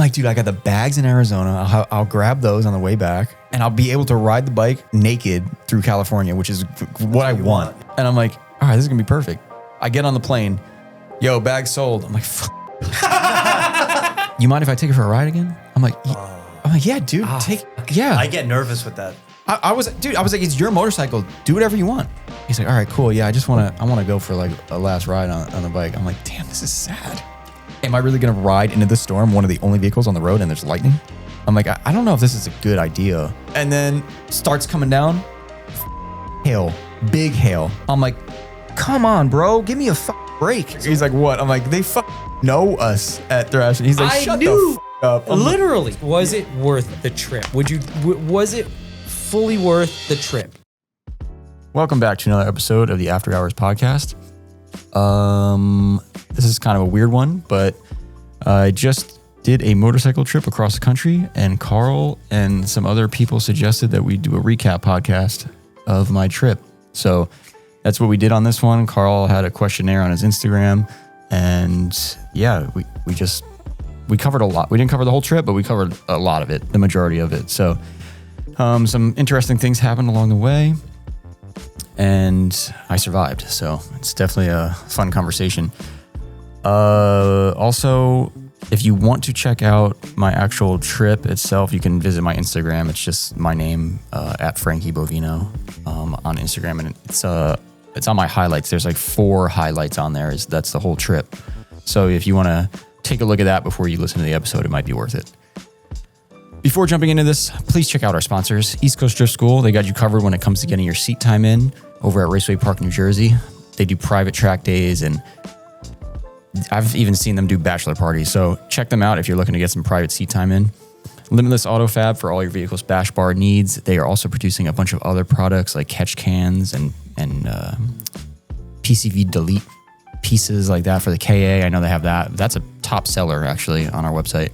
like, dude, I got the bags in Arizona. I'll grab those on the way back, and I'll be able to ride the bike naked through California, which is what I want. And I'm like, all right, this is gonna be perfect. I get on the plane. Yo, bag sold. I'm like, fuck. You mind if I take her for a ride again? I'm like, yeah, dude, yeah. I get nervous with that. I was like, it's your motorcycle. Do whatever you want. He's like, all right, cool. Yeah, I want to go for like a last ride on the bike. I'm like, damn, this is sad. Am I really going to ride into the storm, one of the only vehicles on the road, and there's lightning? I'm like, I don't know if this is a good idea. And then starts coming down. Hail. Big hail. I'm like, come on, bro. Give me a break. He's like, what? I'm like, they know us at Thrashing. He's like, shut the up. Literally. Was it worth the trip? Was it fully worth the trip? Welcome back to another episode of the After Hours podcast. This is kind of a weird one, but I just did a motorcycle trip across the country, and Carl and some other people suggested that we do a recap podcast of my trip. So that's what we did on this one. Carl had a questionnaire on his Instagram, and yeah, we covered a lot. We didn't cover the whole trip, but we covered a lot of it, the majority of it. So some interesting things happened along the way, and I survived. So it's definitely a fun conversation. Also, if you want to check out my actual trip itself, you can visit my Instagram. It's just my name, at Frankie Bovino, on Instagram. And it's on my highlights. There's like 4 highlights on there. That's the whole trip. So if you want to take a look at that before you listen to the episode, it might be worth it. Before jumping into this, please check out our sponsors, East Coast Drift School. They got you covered when it comes to getting your seat time in over at Raceway Park, New Jersey. They do private track days, and I've even seen them do bachelor parties. So check them out if you're looking to get some private seat time in. Limitless Auto Fab for all your vehicle's bash bar needs. They are also producing a bunch of other products like catch cans and PCV delete pieces like that for the KA. I know they have that. That's a top seller actually on our website.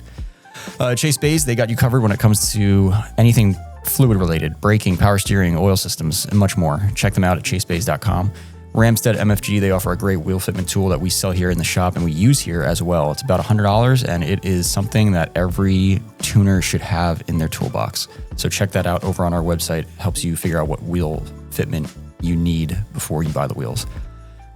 Chase Bays, they got you covered when it comes to anything fluid related, braking, power steering, oil systems, and much more. Check them out at chasebays.com. RAMSTEAD MFG, they offer a great wheel fitment tool that we sell here in the shop and we use here as well. It's about $100, and it is something that every tuner should have in their toolbox. So check that out over on our website. It helps you figure out what wheel fitment you need before you buy the wheels.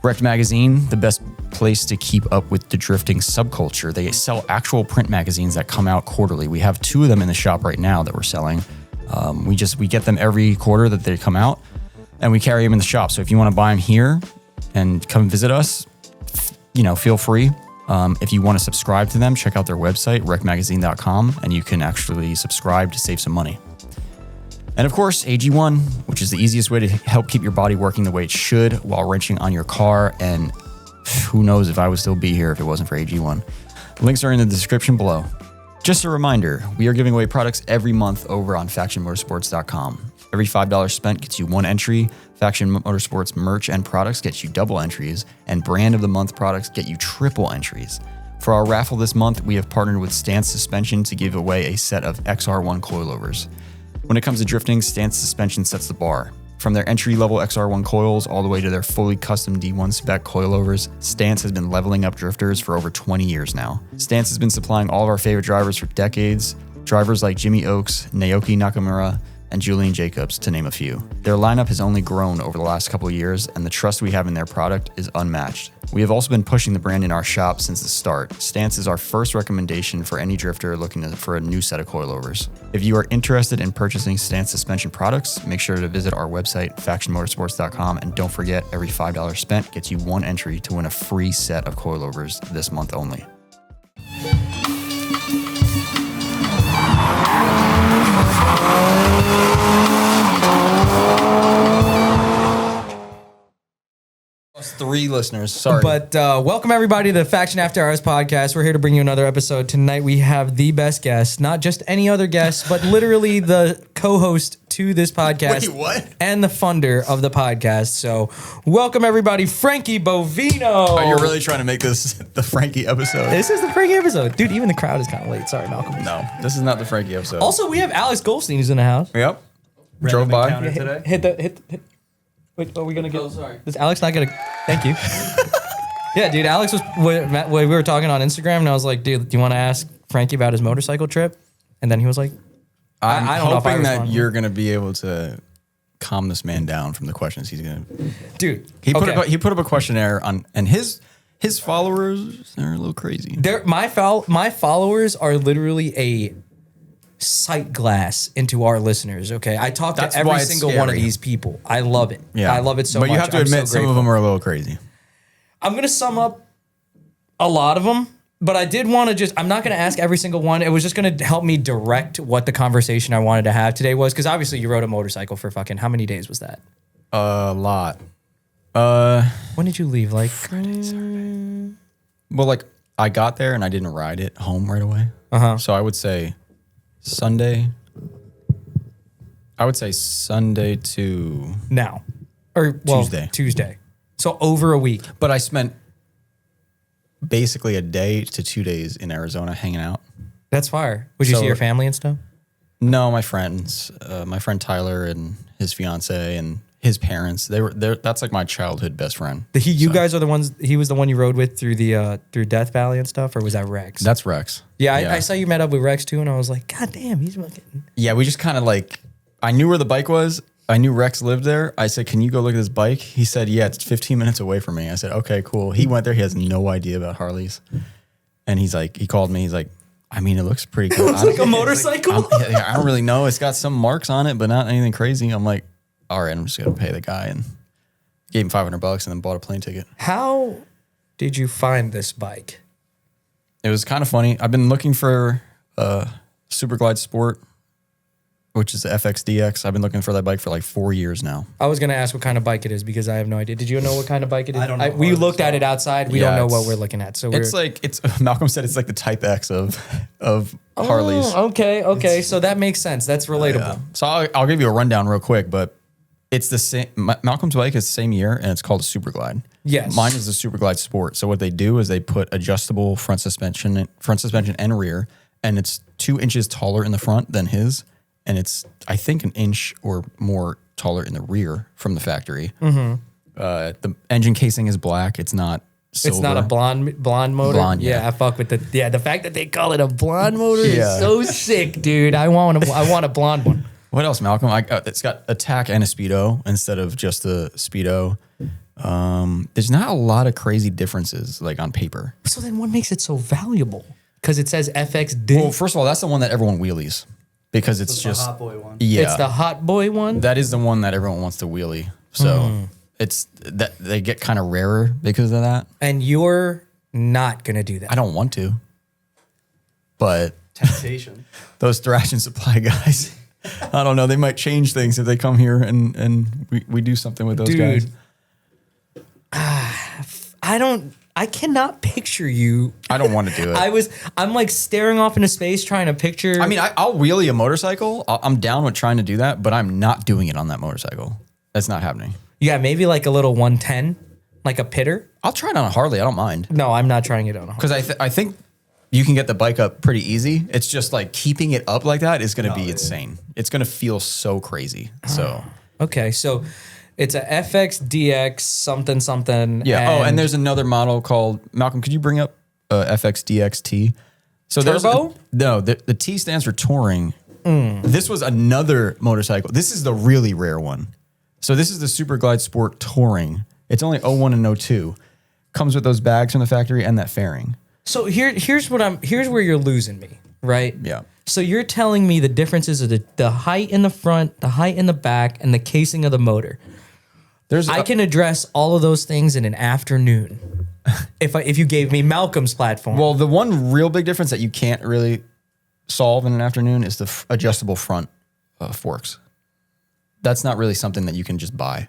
Wrecked Magazine, the best place to keep up with the drifting subculture. They sell actual print magazines that come out quarterly. We have 2 of them in the shop right now that we're selling. We get them every quarter that they come out, and we carry them in the shop. So if you want to buy them here and come visit us, feel free. If you want to subscribe to them, check out their website, wreckmagazine.com, and you can actually subscribe to save some money. And of course, AG1, which is the easiest way to help keep your body working the way it should while wrenching on your car. And who knows if I would still be here if it wasn't for AG1. Links are in the description below. Just a reminder, we are giving away products every month over on FactionMotorsports.com. Every $5 spent gets you 1 entry. Faction Motorsports merch and products gets you double entries, and brand of the month products get you triple entries. For our raffle this month, we have partnered with Stance Suspension to give away a set of XR1 coilovers. When it comes to drifting, Stance Suspension sets the bar. From their entry-level XR1 coils all the way to their fully custom D1 spec coilovers, Stance has been leveling up drifters for over 20 years now. Stance has been supplying all of our favorite drivers for decades, drivers like Jimmy Oaks, Naoki Nakamura, and Julian Jacobs, to name a few. Their lineup has only grown over the last couple of years, and the trust we have in their product is unmatched. We have also been pushing the brand in our shop since the start. Stance is our first recommendation for any drifter looking for a new set of coilovers. If you are interested in purchasing Stance suspension products, make sure to visit our website, FactionMotorsports.com, and don't forget, every $5 spent gets you 1 entry to win a free set of coilovers this month only. Lost 3 listeners, sorry. But welcome everybody to the Faction After Hours podcast. We're here to bring you another episode. Tonight we have the best guest, not just any other guest, but literally the co-host to this podcast. Wait, what? And the funder of the podcast. So welcome everybody, Frankie Bovino. Are you really trying to make this the Frankie episode? This is the Frankie episode. Dude, even the crowd is kind of late. Sorry, Malcolm. No, this is not the Frankie episode. Also, we have Alex Goldstein who's in the house. Yep. Drove by. Today. Hit. Wait, are we gonna get? Oh, sorry. Is Alex not gonna? Thank you. Yeah, dude. Alex was. We were talking on Instagram, and I was like, dude, do you want to ask Frankie about his motorcycle trip, and then he was like, I'm I don't know if I hoping that responded. you're going to be able to calm this man down from the questions he's going to. dude, He put up a questionnaire on, and his followers are a little crazy. my followers are literally a sight glass into our listeners. Okay, I talk That's to why every it's single one of scary. these people. I love it. Yeah, I love it so much. But you have to I'm admit, so some of grateful. them are a little crazy. I'm gonna sum up a lot of them, but I did want to I'm not gonna ask every single one. It was just gonna help me direct what the conversation I wanted to have today was, because obviously you rode a motorcycle for fucking how many days was that? A lot. When did you leave? Like, Well, like I got there and I didn't ride it home right away. So I would say Sunday. I would say Sunday to. now, or well, Tuesday. So over a week. But I spent basically a day to 2 days in Arizona hanging out. That's fire. Would you So- see your family and stuff? No, my friends, my friend Tyler and his fiance and his parents. They were there. That's like my childhood best friend. You guys are the ones. He was the one you rode with through the through Death Valley and stuff, or was that Rex? That's Rex. Yeah, I saw you met up with Rex too, and I was like, God damn, he's fucking. Yeah, we just kind of like, I knew where the bike was. I knew Rex lived there. I said, can you go look at this bike? He said, yeah, it's 15 minutes away from me. I said, okay, cool. He went there. He has no idea about Harleys. And he's like, he called me. He's like, I mean, it looks pretty good. It's like a motorcycle. I don't really know. It's got some marks on it, but not anything crazy. I'm like, all right, I'm just going to pay the guy, and gave him $500 and then bought a plane ticket. How did you find this bike? It was kind of funny. I've been looking for a Super Glide Sport, which is the FXDX. I've been looking for that bike for like 4 years now. I was going to ask what kind of bike it is because I have no idea. Did you know what kind of bike it is? I don't know. We looked at it outside. We Yeah, don't know what it's- we're looking at. So It's like, Malcolm said it's like the Type X of Harleys. Oh, okay. So that makes sense. That's relatable. So I'll give you a rundown real quick, but it's the same. Malcolm's bike is the same year, and it's called a Super Glide. Yes. Mine is the Super Glide Sport. So what they do is they put adjustable front suspension and rear, and it's 2 inches taller in the front than his, and it's I think an inch or more taller in the rear from the factory. The engine casing is black. It's not silver. It's not a blonde motor. Blonde, yeah. I fuck with the fact that they call it a blonde motor Yeah. is so sick, dude. I want a blonde one. What else, Malcolm? It's got a tack and a speedo instead of just the speedo. There's not a lot of crazy differences like on paper. So then what makes it so valuable? Because it says FXD. Well, first of all, that's the one that everyone wheelies because it's It's just the hot boy one. yeah. It's the hot boy one. That is the one that everyone wants to wheelie. So it's that they get kind of rarer because of that. And you're not going to do that. I don't want to, but Temptation. those Thrashing Supply guys, I don't know. They might change things if they come here and we do something with those Dude. guys. I cannot picture you. I don't want to do it. I'm like staring off into space trying to picture. I mean, I'll wheelie a motorcycle. I'm down with trying to do that, but I'm not doing it on that motorcycle. That's not happening. yeah, maybe like a little 110, like a pitter. I'll try it on a Harley. I don't mind. No, I'm not trying it on a Harley. Because I think you can get the bike up pretty easy. It's just like keeping it up like that is going to be insane. It's going to feel so crazy. So Okay, so it's a FXDX something. yeah. And there's another model called Malcolm. Could you bring up FXDXT? So Turbo? The T stands for touring. This was another motorcycle. This is the really rare one. So this is the Super Glide Sport Touring. It's only 01 and 02. Comes with those bags from the factory and that fairing. So here's where you're losing me, right? Yeah. So you're telling me the differences of the height in the front, the height in the back, and the casing of the motor. I can address all of those things in an afternoon if you gave me Malcolm's platform. Well, the one real big difference that you can't really solve in an afternoon is the adjustable front forks. That's not really something that you can just buy.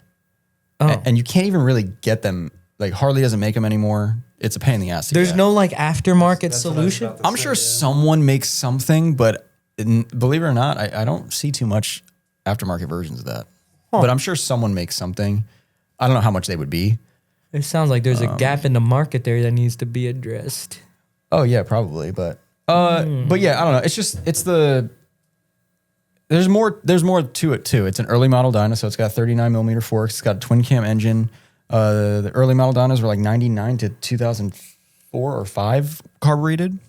And you can't even really get them. Like Harley doesn't make them anymore. It's a pain in the ass to There's get. no like aftermarket That's what I was solution. about to I'm say, sure yeah. someone makes something, but believe it or not, I don't see too much aftermarket versions of that. But I'm sure someone makes something. I don't know how much they would be. It sounds like there's a gap in the market there that needs to be addressed. Oh yeah, probably. But yeah, I don't know. It's the there's more to it too. It's an early model dyno, so it's got 39 millimeter forks. It's got a twin cam engine. The early model dynos were like 99 to 2004 or 5 carbureted.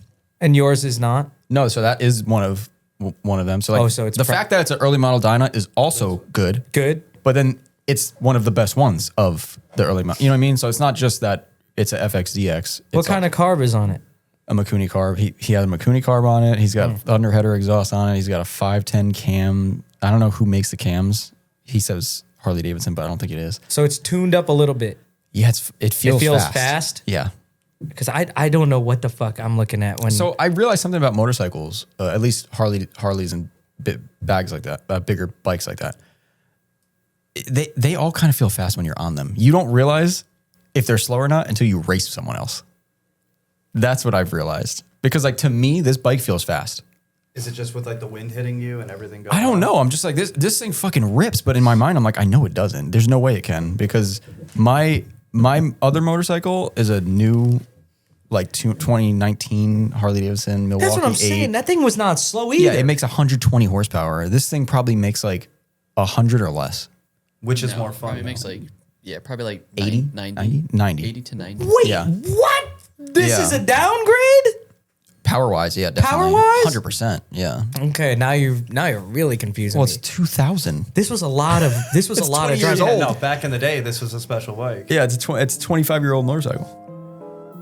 And yours is not? No, so that is one of them. So like, so it's the fact that it's an early model Dyna is also good. Good. But then it's one of the best ones of the early model. You know what I mean? So it's not just that it's a FXDX. What kind of carb is on it? A Mikuni carb. He has a Mikuni carb on it. He's got a Thunder header exhaust on it. He's got a 510 cam. I don't know who makes the cams. He says Harley Davidson, but I don't think it is. So it's tuned up a little bit. Yeah, it feels fast. Yeah. Because I don't know what the fuck I'm looking at when. So I realized something about motorcycles, at least Harleys and bags like that, bigger bikes like that. They all kind of feel fast when you're on them. You don't realize if they're slow or not until you race someone else. That's what I've realized. Because like to me, this bike feels fast. Is it just with like the wind hitting you and everything going I don't on? know. I'm just like, this thing fucking rips. But in my mind, I'm like, I know it doesn't. There's no way it can. Because my other motorcycle is a new, like 2019 Harley Davidson Milwaukee. That's what I'm 8. saying. That thing was not slow either. Yeah, it makes 120 horsepower. This thing probably makes like 100 or less. Which is more fun? Probably makes like, probably like 80? 90? 80 to 90. Wait, Yeah. what? This Yeah. is a downgrade? Power-wise, yeah, definitely. Power-wise? 100%, yeah. Okay, now you're really confusing Well, me. it's 2000. This was a lot of It's of 20 years driving. old. No, back in the day, this was a special bike. Yeah, it's a 25-year-old motorcycle.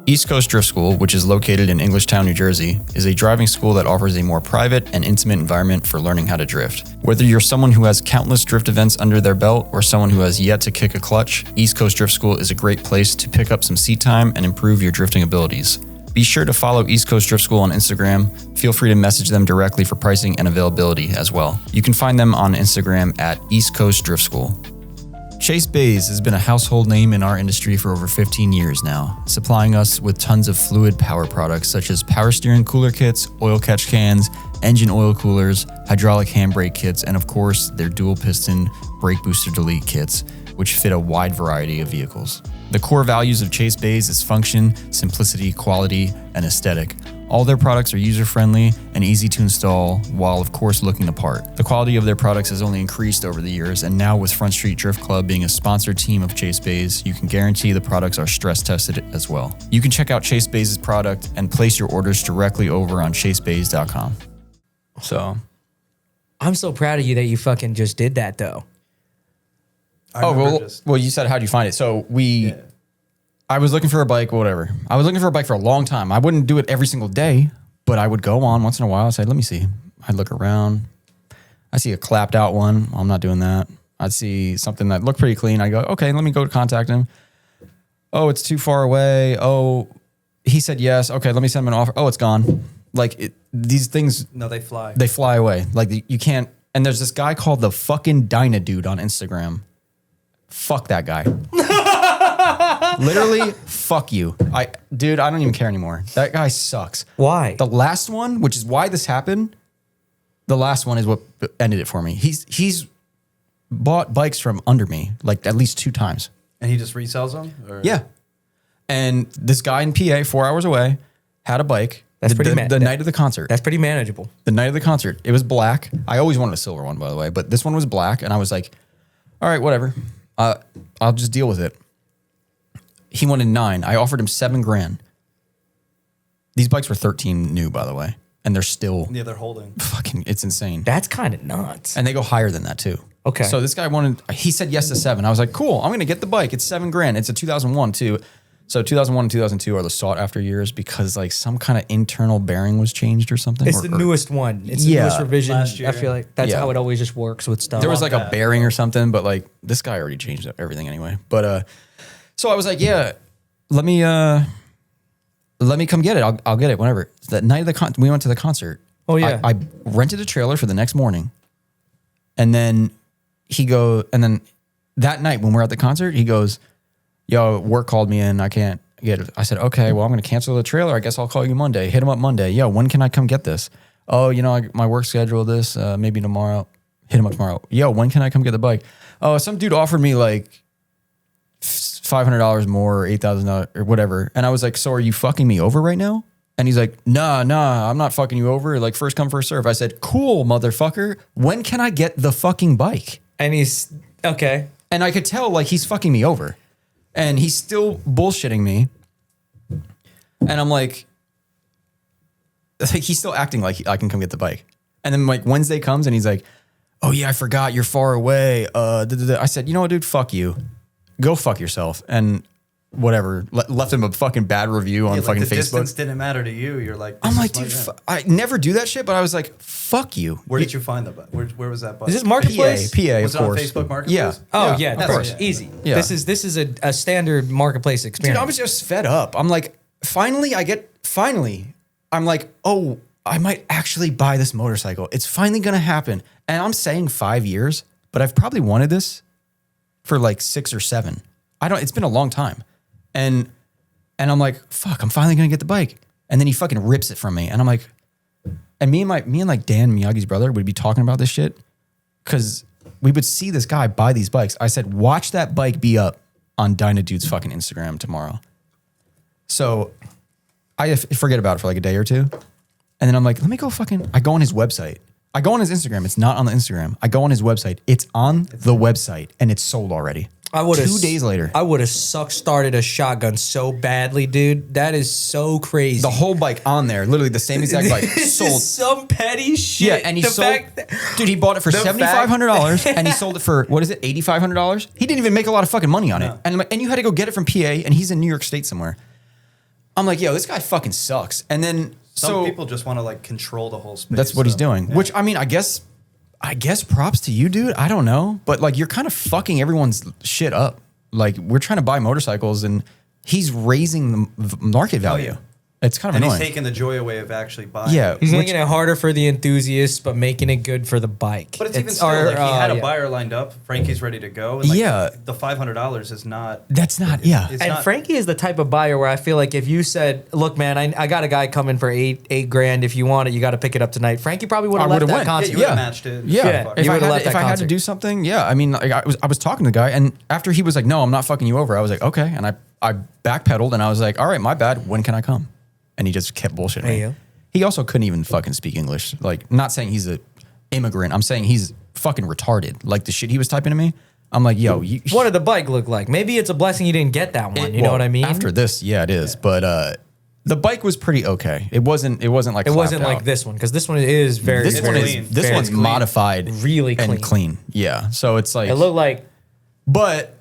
East Coast Drift School, which is located in Englishtown, New Jersey, is a driving school that offers a more private and intimate environment for learning how to drift. Whether you're someone who has countless drift events under their belt or someone who has yet to kick a clutch, East Coast Drift School is a great place to pick up some seat time and improve your drifting abilities. Be sure to follow East Coast Drift School on Instagram. Feel free to message them directly for pricing and availability as well. You can find them on Instagram at East Coast Drift School. Chase Bays has been a household name in our industry for over 15 years now, supplying us with tons of fluid power products such as power steering cooler kits, oil catch cans, engine oil coolers, hydraulic handbrake kits, and of course, their dual piston brake booster delete kits, which fit a wide variety of vehicles. The core values of Chase Bays is function, simplicity, quality, and aesthetic. All their products are user-friendly and easy to install, while of course looking the part. The quality of their products has only increased over the years, and now with Front Street Drift Club being a sponsored team of Chase Bays, you can guarantee the products are stress-tested as well. You can check out Chase Bays' product and place your orders directly over on chasebays.com. So, I'm so proud of you that you fucking just did that though. I remember well, you said how'd you find it? So I was looking for a bike, whatever. I was looking for a bike for a long time. I wouldn't do it every single day, but I would go on once in a while. I'd say, let me see. I'd look around. I see a clapped out one. I'm not doing that. I'd see something that looked pretty clean. I go, okay, let me go contact him. Oh, it's too far away. Oh, he said yes. Okay, let me send him an offer. Oh, it's gone. Like these things. No, they fly. They fly away. Like you can't. And there's this guy called the fucking Dyna Dude on Instagram. Fuck that guy. Literally, fuck you. Dude, I don't even care anymore. That guy sucks. Why? The last one, which is why this happened, the last one is what ended it for me. He's bought bikes from under me, like at least 2 times. And he just resells them? Or? Yeah. And this guy in PA, 4 hours away, had a bike. That's the night of the concert. That's pretty manageable. The night of the concert. It was black. I always wanted a silver one, by the way, but this one was black. And I was like, all right, whatever. I'll just deal with it. He wanted 9. I offered him $7,000. These bikes were 13 new, by the way. And they're still they're holding. fucking, it's insane. That's kind of nuts. And they go higher than that too. Okay. So this guy he said yes to 7. I was like, cool, I'm going to get the bike. It's $7,000. It's a 2001 too. So 2001 and 2002 are the sought after years because like some kind of internal bearing was changed or something. It's the newest one. It's the newest revision. Last year. I feel like that's Yeah. how it always just works with stuff. There was like a that. bearing or something, but like this guy already changed everything anyway. But so I was like, yeah, let me come get it. I'll get it whenever. That night of we went to the concert. Oh, yeah. I rented a trailer for the next morning, and then that night when we're at the concert, he goes, "Yo, work called me in. I can't get it." I said, "Okay, well, I'm going to cancel the trailer. I guess I'll call you Monday." Hit him up Monday. Yo, when can I come get this? Oh, my work schedule this, maybe tomorrow. Hit him up tomorrow. Yo, when can I come get the bike? Oh, some dude offered me like $500 more or $8,000 or whatever. And I was like, so are you fucking me over right now? And he's like, nah, I'm not fucking you over. Like first come, first serve. I said, cool, motherfucker. When can I get the fucking bike? And he's okay. And I could tell like he's fucking me over. And he's still bullshitting me. And I'm like, like he's still acting like I can come get the bike. And then like Wednesday comes and he's like, oh yeah, I forgot you're far away. I said, you know what, dude, fuck you. Go fuck yourself. And whatever, left him a fucking bad review on fucking the Facebook. Distance didn't matter to you. You're like, I'm like, dude, I never do that shit, but I was like, fuck you. Where did you find the bike? Where was that bike? Is this Marketplace? PA, Was of it on course. Facebook Marketplace? Yeah. Oh yeah, of That's course, right. easy. Yeah. This is a standard Marketplace experience. Dude, I was just fed up. I'm like, finally, I'm like, oh, I might actually buy this motorcycle. It's finally going to happen. And I'm saying 5 years, but I've probably wanted this for like 6 or 7. It's been a long time. And I'm like, fuck, I'm finally going to get the bike. And then he fucking rips it from me. And I'm like, and me and like Dan Miyagi's brother would be talking about this shit because we would see this guy buy these bikes. I said, watch that bike be up on Dyna Dude's fucking Instagram tomorrow. So I forget about it for like a day or two. And then I'm like, let me go I go on his website. I go on his Instagram. It's not on the Instagram. I go on his website. It's on the website and it's sold already. 2 days later. I would have started a shotgun so badly, dude. That is so crazy. The whole bike on there, literally the same exact bike, This sold. is some petty shit. Yeah, and he sold. Dude, he bought it for $7,500 and he sold it for, what is it, $8,500? He didn't even make a lot of fucking money on it. And you had to go get it from PA and he's in New York State somewhere. I'm like, yo, this guy fucking sucks. And then Some people just want to like control the whole space. that's what he's doing. Yeah. Which, I mean, I guess props to you, dude. I don't know. But like, you're kind of fucking everyone's shit up. Like, we're trying to buy motorcycles and he's raising the market value. yeah. It's kind of And annoying. he's taking the joy away of actually buying. Yeah. it. He's making it harder for the enthusiasts, but making it good for the bike. But it's even still like he had a buyer lined up. Frankie's ready to go. And like, Yeah. the $500 is not. That's not, yeah. It's And not, Frankie is the type of buyer where I feel like if you said, "Look, man, I got a guy coming for eight grand. If you want it, you got to pick it up tonight." Frankie probably would have left that went. concert. Yeah, you would have matched it. Yeah, Yeah. if You I would've had left to, if that I had to concert. do something, yeah. I mean, like, I was talking to the guy, and after he was like, "No, I'm not fucking you over," I was like, "Okay," and I backpedaled, and I was like, "All right, my bad. When can I come?" And he just kept bullshitting me. Yeah. He also couldn't even fucking speak English. Like, not saying he's a immigrant. I'm saying he's fucking retarded. Like the shit he was typing to me. I'm like, yo, What did the bike look like? Maybe it's a blessing you didn't get that one. You know what I mean? After this, yeah, it is. But the bike was pretty okay. It wasn't like it wasn't clapped like out. this one because this one is very. This one very, is this very one's clean. modified, Really and clean. Yeah. So it's like It looked like but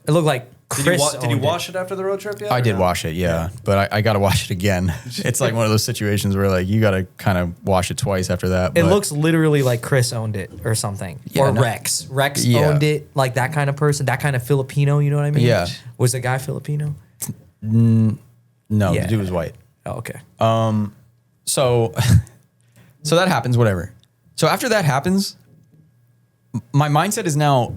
Chris. Did you wash it after the road trip yet? I or did no? wash it, yeah. But I got to wash it again. It's like one of those situations where like you got to kind of wash it twice after that. It but- looks literally like Chris owned it or something. Yeah, or no- Rex. Rex Yeah. owned it, like that kind of person, that kind of Filipino, you know what I mean? Yeah. Was the guy Filipino? no, Yeah. the dude was white. Oh, okay. So so that happens, whatever. So after that happens, my mindset is now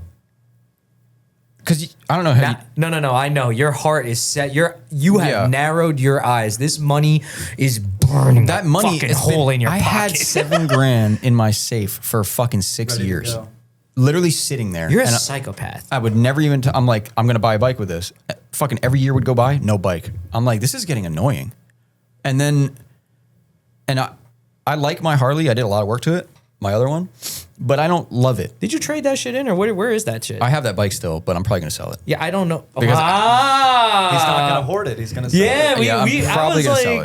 because I don't know how. No. I know your heart is set. You have Yeah. narrowed your eyes. This money is burning. That a money fucking has hole been- in your I had pocket. $7,000 in my safe for fucking 6 Ready to years, go. literally sitting there. You're a And psychopath. I would never even. I'm like, I'm gonna buy a bike with this. Fucking every year would go by, no bike. I'm like, this is getting annoying. And then, I like my Harley. I did a lot of work to it, my other one, but I don't love it. Did you trade that shit in, or where is that shit? I have that bike still, but I'm probably gonna sell it. yeah, I don't know. Because He's not gonna hoard it. He's gonna sell Yeah, it. Yeah, I'm I probably was gonna sell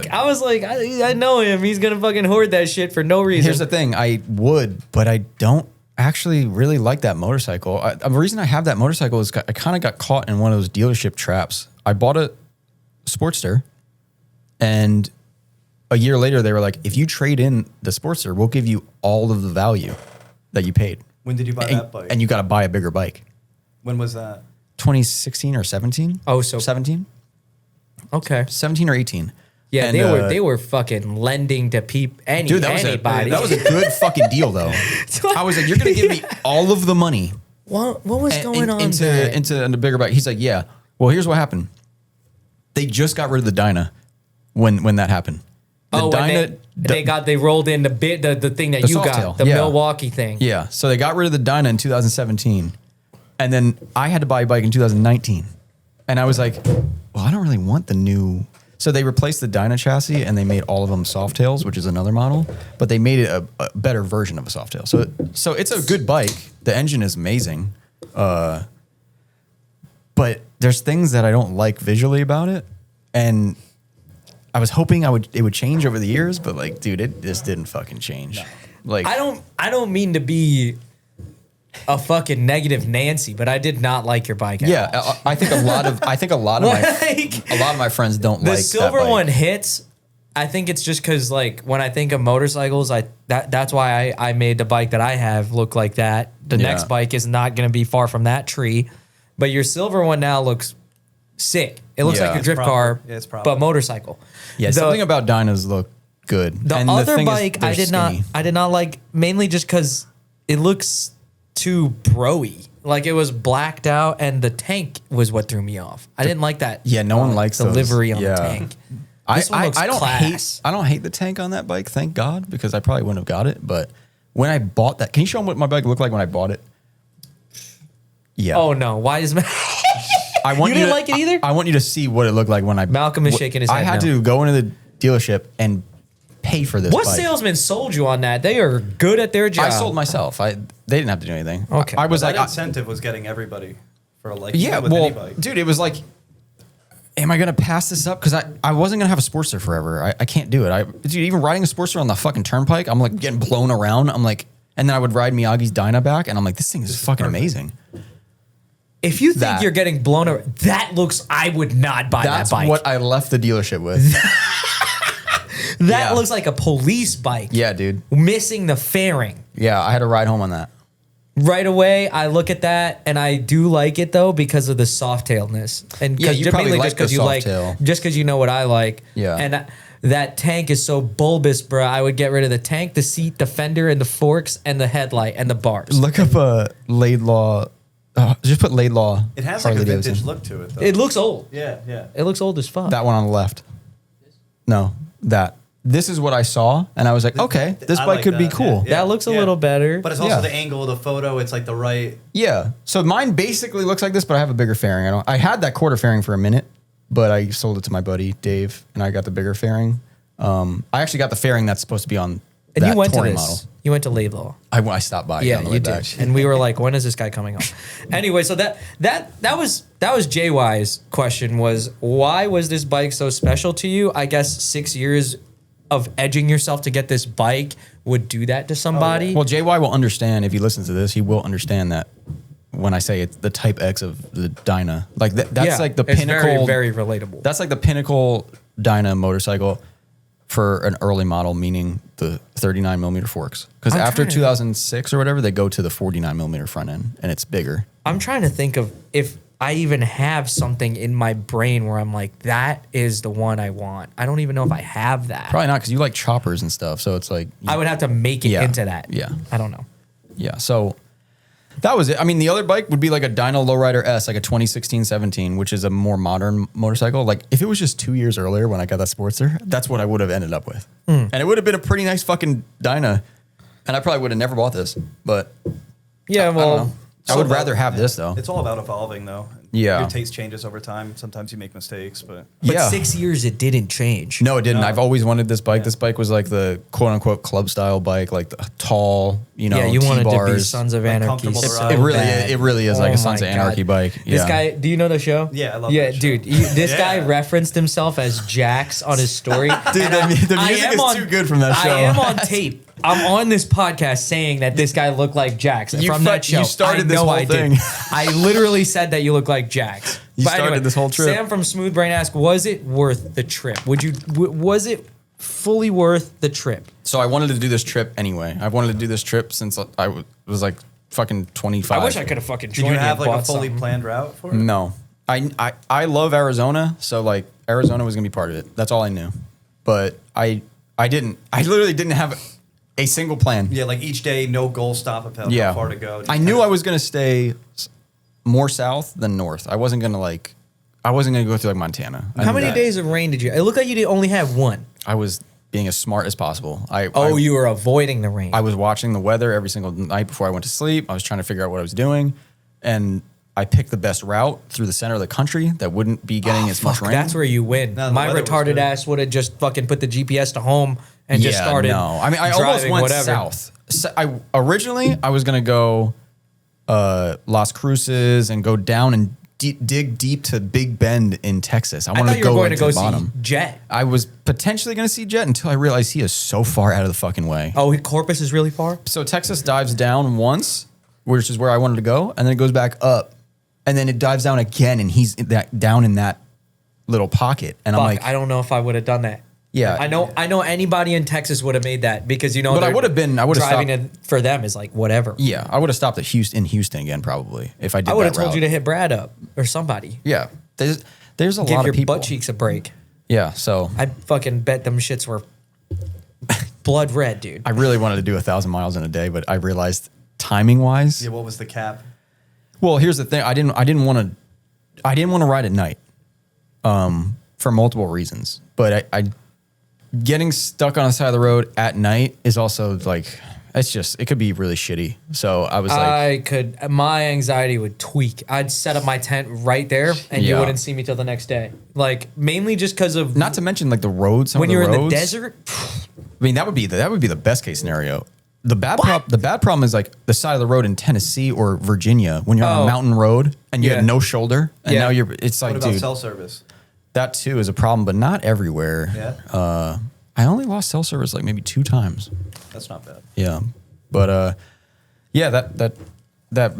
like, it. I know him. He's gonna fucking hoard that shit for no reason. Here's the thing, I would, but I don't actually really like that motorcycle. The reason I have that motorcycle is I kind of got caught in one of those dealership traps. I bought a Sportster, and a year later they were like, if you trade in the Sportster, we'll give you all of the value that you paid. When did you buy that bike? And you got to buy a bigger bike. When was that? 2016 or 17? Oh, so 17? okay. 17 or 18. Yeah, And, they were fucking lending to Dude, anybody. that was a good fucking deal though. I was like, you're gonna give me all of the money what was going on into there? into a bigger bike. He's like, yeah. Well, here's what happened. They just got rid of the Dyna when that happened. The and Dyna, they rolled in the thing that The you Softail, got, the yeah. Milwaukee thing. yeah. So they got rid of the Dyna in 2017, and then I had to buy a bike in 2019, and I was like, well, I don't really want the new. So they replaced the Dyna chassis and they made all of them Softails, which is another model, but they made it a better version of a Softail. So it's a good bike. The engine is amazing, but there's things that I don't like visually about it, and I was hoping it would change over the years, but like, dude, it just didn't fucking change. No. Like, I don't mean to be a fucking negative Nancy, but I did not like your bike. I think a lot of my friends don't like the silver that bike. one hits. I think it's just because like when I think of motorcycles, that's why I made the bike that I have look like that. The next bike is not going to be far from that tree, but your silver one now looks sick. It looks like a drift car, but motorcycle. Yeah, something about dynos look good. The other bike I did not like, mainly just because it looks too bro-y. Like it was blacked out, and the tank was what threw me off. I didn't like that. Yeah, no one likes the those. livery on the tank. This one looks class. I don't hate the tank on that bike, thank God, because I probably wouldn't have got it. But when I bought that, can you show them what my bike looked like when I bought it? Yeah. Oh no, why is you didn't like it either? I want you to see what it looked like when I. Malcolm is shaking his head. I had to go into the dealership and pay for this. What bike. salesman sold you on that? They are good at their job. I sold myself. They didn't have to do anything. Okay. I was like, incentive was getting everybody for like with well, any bike. Dude, it was like, am I gonna pass this up? Because I wasn't gonna have a Sportster forever. I can't do it. Dude, even riding a Sportster on the fucking turnpike, I'm like getting blown around. I'm like, and then I would ride Miyagi's Dyna back, and I'm like, this thing is fucking amazing. If you think you're getting blown over, that looks. I would not buy that bike. That's what I left the dealership with. That looks like a police bike. Yeah, dude. Missing the fairing. Yeah, I had to ride home on that. Right away, I look at that, and I do like it though because of the soft-tailedness, and you probably mainly like just because you like, just because you know what I like. Yeah, and that tank is so bulbous, bro. I would get rid of the tank, the seat, the fender, and the forks, and the headlight, and the bars. Look up a Laidlaw. Just put Laidlaw. It has like a vintage look to it, though. It looks old. Yeah. It looks old as fuck. That one on the left. No, that. This is what I saw, and I was like, okay, this bike could be cool. That looks a little better. But it's also the angle of the photo. It's like the right. Yeah. So mine basically looks like this, but I have a bigger fairing. I had that quarter fairing for a minute, but I sold it to my buddy Dave, and I got the bigger fairing. I actually got the fairing that's supposed to be on and that you went touring to this. Model. You went to Laidlaw. I stopped by. Yeah, on the you way did. back. And we were like, when is this guy coming home? Anyway, so that was JY's question was, why was this bike so special to you? I guess 6 years of edging yourself to get this bike would do that to somebody. Well, JY will understand if he listens to this. He will understand that when I say it's the Type X of the Dyna. Like that's like the pinnacle. Very, very relatable. That's like the pinnacle Dyna motorcycle for an early model, meaning the 39 millimeter forks. Because after 2006 or whatever, they go to the 49 millimeter front end, and it's bigger. I'm trying to think of if I even have something in my brain where I'm like, that is the one I want. I don't even know if I have that. Probably not, because you like choppers and stuff. So it's like I would have to make it into that. Yeah. I don't know. Yeah. So that was it. I mean, the other bike would be like a Dyna Lowrider S, like a 2016-17, which is a more modern motorcycle. Like if it was just 2 years earlier when I got that Sportster, that's what I would have ended up with. And it would have been a pretty nice fucking Dyna. And I probably would have never bought this. But yeah, well, I would rather have this though. It's all about evolving though. Yeah. Your taste changes over time. Sometimes you make mistakes, but 6 years it didn't change. No, it didn't. I've always wanted this bike. This bike was like the quote unquote club style bike, like the tall, you know, yeah, you wanted to be T-bars. Sons of Anarchy. So it really is like a Sons of Anarchy bike. This guy, do you know the show? Yeah, I love that show. Dude, this guy referenced himself as Jax on his story. Dude, the music is too good from that show. I am on tape. I'm on this podcast saying that this guy looked like Jax from that show. You started this whole thing. I literally said that you look like Jax. You started this whole trip. Sam from Smooth Brain asked, was it worth the trip? Was it fully worth the trip? So I wanted to do this trip anyway. I've wanted to do this trip since I was like fucking 25. I wish I could have fucking joined. Did you have like a fully planned route for it? No. I love Arizona, so like Arizona was gonna be part of it. That's all I knew. But I literally didn't have a single plan. Yeah, like each day, no goal stop of how far to go. I knew I was gonna stay more south than north. I wasn't gonna go through like Montana. How many days of rain did you? It looked like you only have one. I was being as smart as possible. You were avoiding the rain. I was watching the weather every single night before I went to sleep. I was trying to figure out what I was doing, and I picked the best route through the center of the country that wouldn't be getting as much rain. That's where you win. No, my retarded ass would have just fucking put the GPS to home and just started. No, I mean I almost went south. So originally I was gonna go Las Cruces and go down and dig deep to Big Bend in Texas. I wanted thought to you go were going like, to go the bottom. see Jet. I was potentially going to see Jet until I realized he is so far out of the fucking way. Oh, Corpus is really far? So Texas dives down once, which is where I wanted to go, and then it goes back up, and then it dives down again, and he's down in that little pocket. And I'm like, I don't know if I would have done that. yeah. I know anybody in Texas would have made that because But I would have driving stopped. it for them is like whatever. Yeah, I would have stopped at Houston again probably if I did. I would have that told you route. to hit Brad up or somebody. Yeah, there's a Give lot your of people. butt cheeks a break. Yeah, so I fucking bet them shits were blood red, dude. I really wanted to do 1,000 miles in a day, but I realized timing wise. Yeah, what was the cap? Well, here's the thing. I didn't want to ride at night, for multiple reasons. But I getting stuck on the side of the road at night is also like it could be really shitty. So I was like, my anxiety would tweak. I'd set up my tent right there, and you Yeah. wouldn't see me till the next day. Like mainly just because of not to mention like the roads. when you're in the desert. I mean, that would be the best case scenario. The bad problem is like the side of the road in Tennessee or Virginia when you're on a mountain road and you Yeah. have no shoulder and Yeah. now it's like, What about dude, cell service? that too is a problem, but not everywhere. Yeah. I only lost cell service like maybe 2 times. That's not bad. Yeah, but yeah, that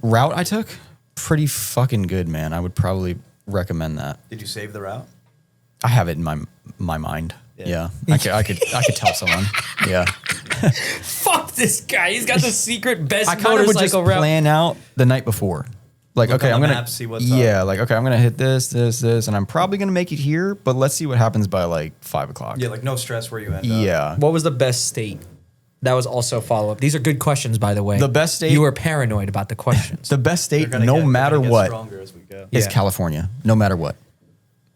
route I took, pretty fucking good, man. I would probably recommend that. Did you save the route? I have it in my mind. Yeah, I could tell someone. Yeah. Fuck this guy. He's got the secret best I kind of would just motorcycle route. plan out the night before. Like, Look okay, on I'm the gonna map, see what's yeah, up. like okay, I'm gonna hit this, and I'm probably gonna make it here, but let's see what happens by like 5 o'clock. Yeah, like no stress where you end up. Yeah. What was the best state? That was also a follow up. These are good questions, by the way. The best state- You were paranoid about the questions. The best They're state, gonna no get- they're matter gonna get what, stronger as we go. is Yeah. California. No matter what.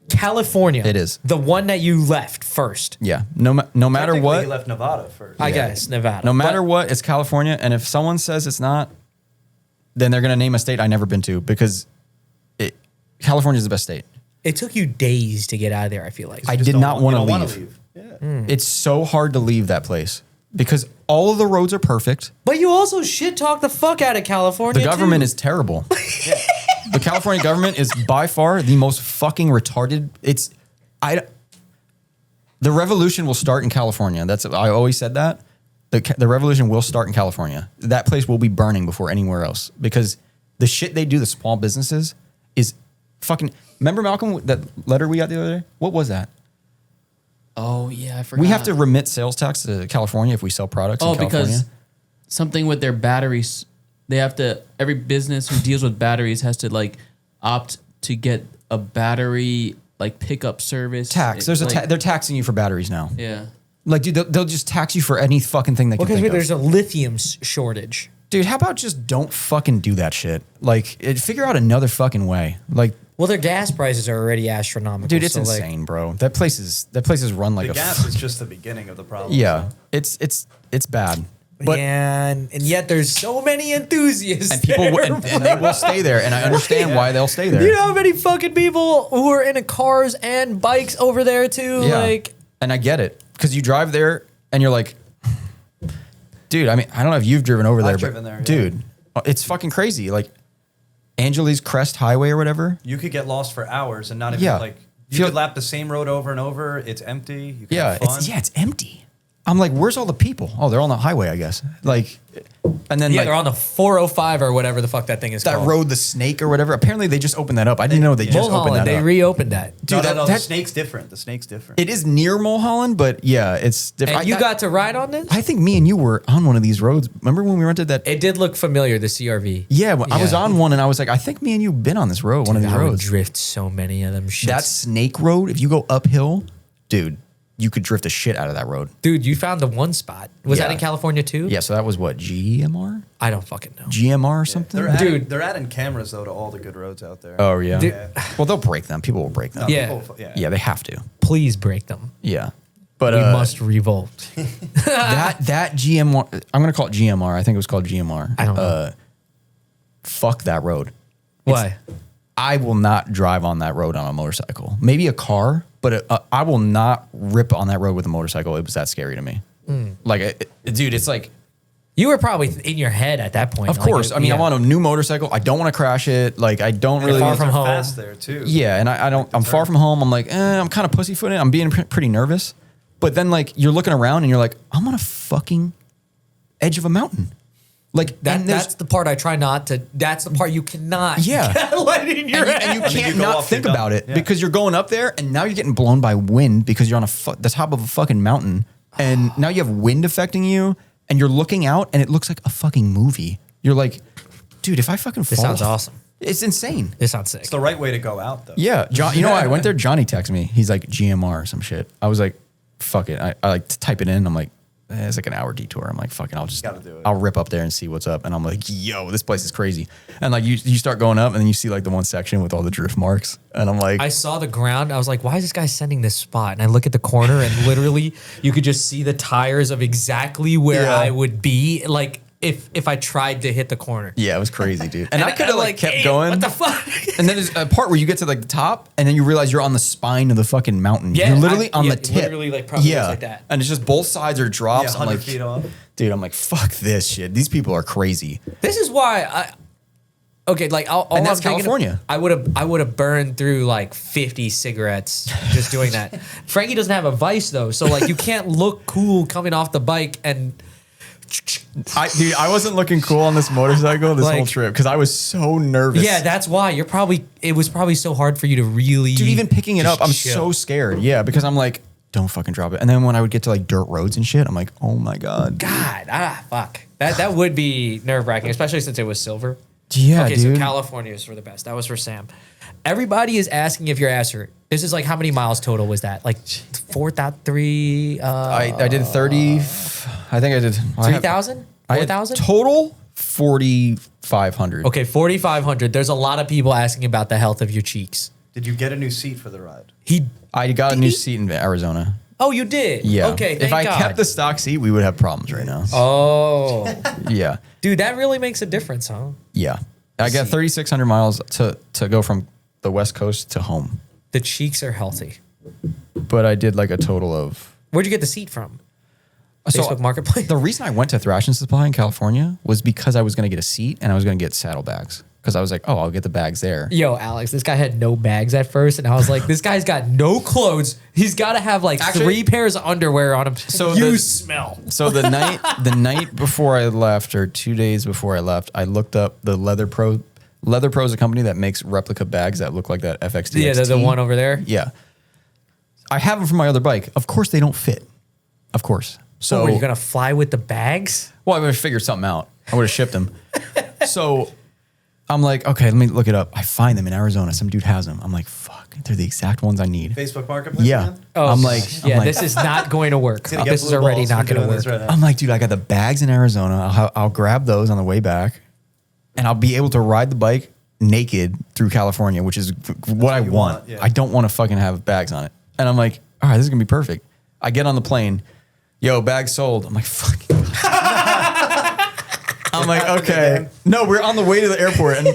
California. It is. The one that you left first. Yeah. No matter Technically, what. he left Nevada first. I guess, Nevada. No matter But what, it's California. And if someone says it's not, then they're gonna name a state I never been to because California is the best state. it took you days to get out of there, I feel like. I Just did don't not want to you don't wanna leave. Yeah. It's so hard to leave that place because all of the roads are perfect. But you also shit talk the fuck out of California. The government too. is terrible. The California government is by far the most fucking retarded. The revolution will start in California. I always said that. The revolution will start in California. That place will be burning before anywhere else because the shit they do to small businesses is fucking. Remember Malcolm, that letter we got the other day? What was that? Oh yeah, I forgot. We have to remit sales tax to California if we sell products in California. because something with their batteries, they have to. Every business who deals with batteries has to like opt to get a battery like pickup service. Tax. They're taxing you for batteries now. Yeah. Like, dude, they'll just tax you for any fucking thing they can Because think of. there's a lithium shortage. Dude, how about just don't fucking do that shit? Like, figure out another fucking way. Like, Well, their gas prices are already astronomical. dude, it's so, like, insane, bro. That place is run like The a gas is just the beginning of the problem. yeah. so. It's bad. But yeah, and yet there's so many enthusiasts. and people there. and they will stay there, and I understand why they'll stay there. You know how many fucking people who are into cars and bikes over there too? Yeah. Like, and I get it because you drive there and you're like, dude. I mean, I don't know if you've driven over there, I've but driven there, yeah. dude, it's fucking crazy. Like Angeles Crest Highway or whatever. You could get lost for hours and not even Yeah. like you Feel- could lap the same road over and over. It's empty. You can Yeah, have fun. it's empty. I'm like, where's all the people? Oh, they're on the highway, I guess. Like, and then yeah, like they're on the 405 or whatever the fuck that thing is that called. road, the Snake or whatever. Apparently, they just opened that up. I didn't know they just opened Mulholland, that they up. reopened that. Dude, No, the that snake's different. The snake's different. it is near Mulholland, but yeah, it's different. And you got to ride on this? I think me and you were on one of these roads. Remember when we rented that? It did look familiar, the CRV. Yeah, well, I was Yeah. on one, and I was like, I think me and you been on this road, one of these I would roads. drift so many of them shits. That Snake Road, if you go uphill, dude, you could drift the shit out of that road. Dude, you found the one spot. Was that Yeah. in California too? Yeah, so that was what, GMR? I don't fucking know. GMR or something? They're adding cameras though to all the good roads out there. Oh, yeah. Dude. Well, they'll break them. People will break them. No, Yeah. Yeah, they have to. Please break them. Yeah. But We must revolt. that GMR, I'm going to call it GMR. I think it was called GMR. I don't know. Fuck that road. Why? I will not drive on that road on a motorcycle. Maybe a car, but I will not rip on that road with a motorcycle. It was that scary to me. Like, dude, it's like You were probably in your head at that point. Of course. I mean, I'm on a new motorcycle. I don't want to crash it. Like, I don't really. Far from home. Fast there too. Yeah, and I'm far from home. I'm like, I'm kind of pussyfooting. I'm being pretty nervous. But then, like, you're looking around and you're like, I'm on a fucking edge of a mountain. Like, that's the part I try not to. That's the part you cannot. Yeah. let in your head. And you can't you go not off, think you're about done. it Yeah. because you're going up there and now you're getting blown by wind because you're on the top of a fucking mountain. And now you have wind affecting you and you're looking out and it looks like a fucking movie. You're like, dude, if I fucking fall. This sounds awesome. It's insane. This sounds sick. It's the right way to go out, though. Yeah. John, you know, I went there. Johnny texted me. He's like, GMR or some shit. I was like, fuck it. I like to type it in. I'm like, it's like an hour detour. I'm like, fucking, Gotta do it. I'll rip up there and see what's up. And I'm like, yo, this place is crazy. And like, you start going up and then you see like the one section with all the drift marks. And I'm like, I saw the ground. I was like, why is this guy sending this spot? And I look at the corner and literally you could just see the tires of exactly where Yeah. I would be. Like if I tried to hit the corner. yeah, it was crazy, dude. And I could have I'm like kept "Hey, going. What the fuck? And then there's a part where you get to like the top and then you realize you're on the spine of the fucking mountain. Yeah, you're literally on yeah, the tip. literally, like, probably looks like that. And it's just both sides are drops. Yeah, I'm 100 like, feet off. dude, I'm like, fuck this shit. These people are crazy. This is why okay, like all And that's I'm thinking of- California. I would have burned through like 50 cigarettes just doing that. Frankie doesn't have a vice though, so like you can't look cool coming off the bike and Dude, I wasn't looking cool on this motorcycle this Like- whole trip because I was so nervous. yeah, that's why it was probably so hard for you to really Dude, even picking it just up, I'm chill. so scared. Yeah, because I'm like, don't fucking drop it. And then when I would get to like dirt roads and shit, I'm like, oh my God. God, fuck. That would be nerve-wracking, especially since it was silver. Yeah, Okay, dude. so California is for the best. That was for Sam. Everybody is asking if your ass hurt. This is like how many miles total was that? Like 4,300? I did 30. I think I did 3,000? I had 4,000? total 4,500. Okay, 4,500. There's a lot of people asking about the health of your cheeks. Did you get a new seat for the ride? I got a new seat in Arizona. Oh, you did? Yeah. Okay, thank if I God. kept the stock seat, we would have problems right now. Oh. Yeah. Dude, that really makes a difference, huh? Yeah. I got 3,600 miles to go from the West Coast to home. The cheeks are healthy. But I did like a total of. Where'd you get the seat from? So Facebook Marketplace? The reason I went to Thrashing Supply in California was because I was going to get a seat and I was going to get saddlebags. Because I was like, oh, I'll get the bags there. Yo, Alex, this guy had no bags at first, and I was like, this guy's got no clothes. He's got to have like Actually- 3 pairs of underwear on him. So you the- smell. So the night before I left, or 2 days before I left, I looked up the Leather Pro. Leather Pro is a company that makes replica bags that look like that FXD. Yeah, the one over there. Yeah. I have them for my other bike. Of course they don't fit. Of course. So So, are you gonna fly with the bags? well, I would have figured something out. I would have shipped them. So I'm like, okay, let me look it up. I find them in Arizona. Some dude has them. I'm like, fuck, they're the exact ones I need. Facebook Marketplace? Yeah. man? I'm like, this is not going to work. Gonna get This is blue already balls not for going to doing work. this right now. I'm like, dude, I got the bags in Arizona. I'll grab those on the way back, and I'll be able to ride the bike naked through California, which is what I you want. want, yeah. I don't want to fucking have bags on it. And I'm like, all right, this is gonna be perfect. I get on the plane, yo, bags sold. I'm like, fuck. I'm like, okay. No, we're on the way to the airport, and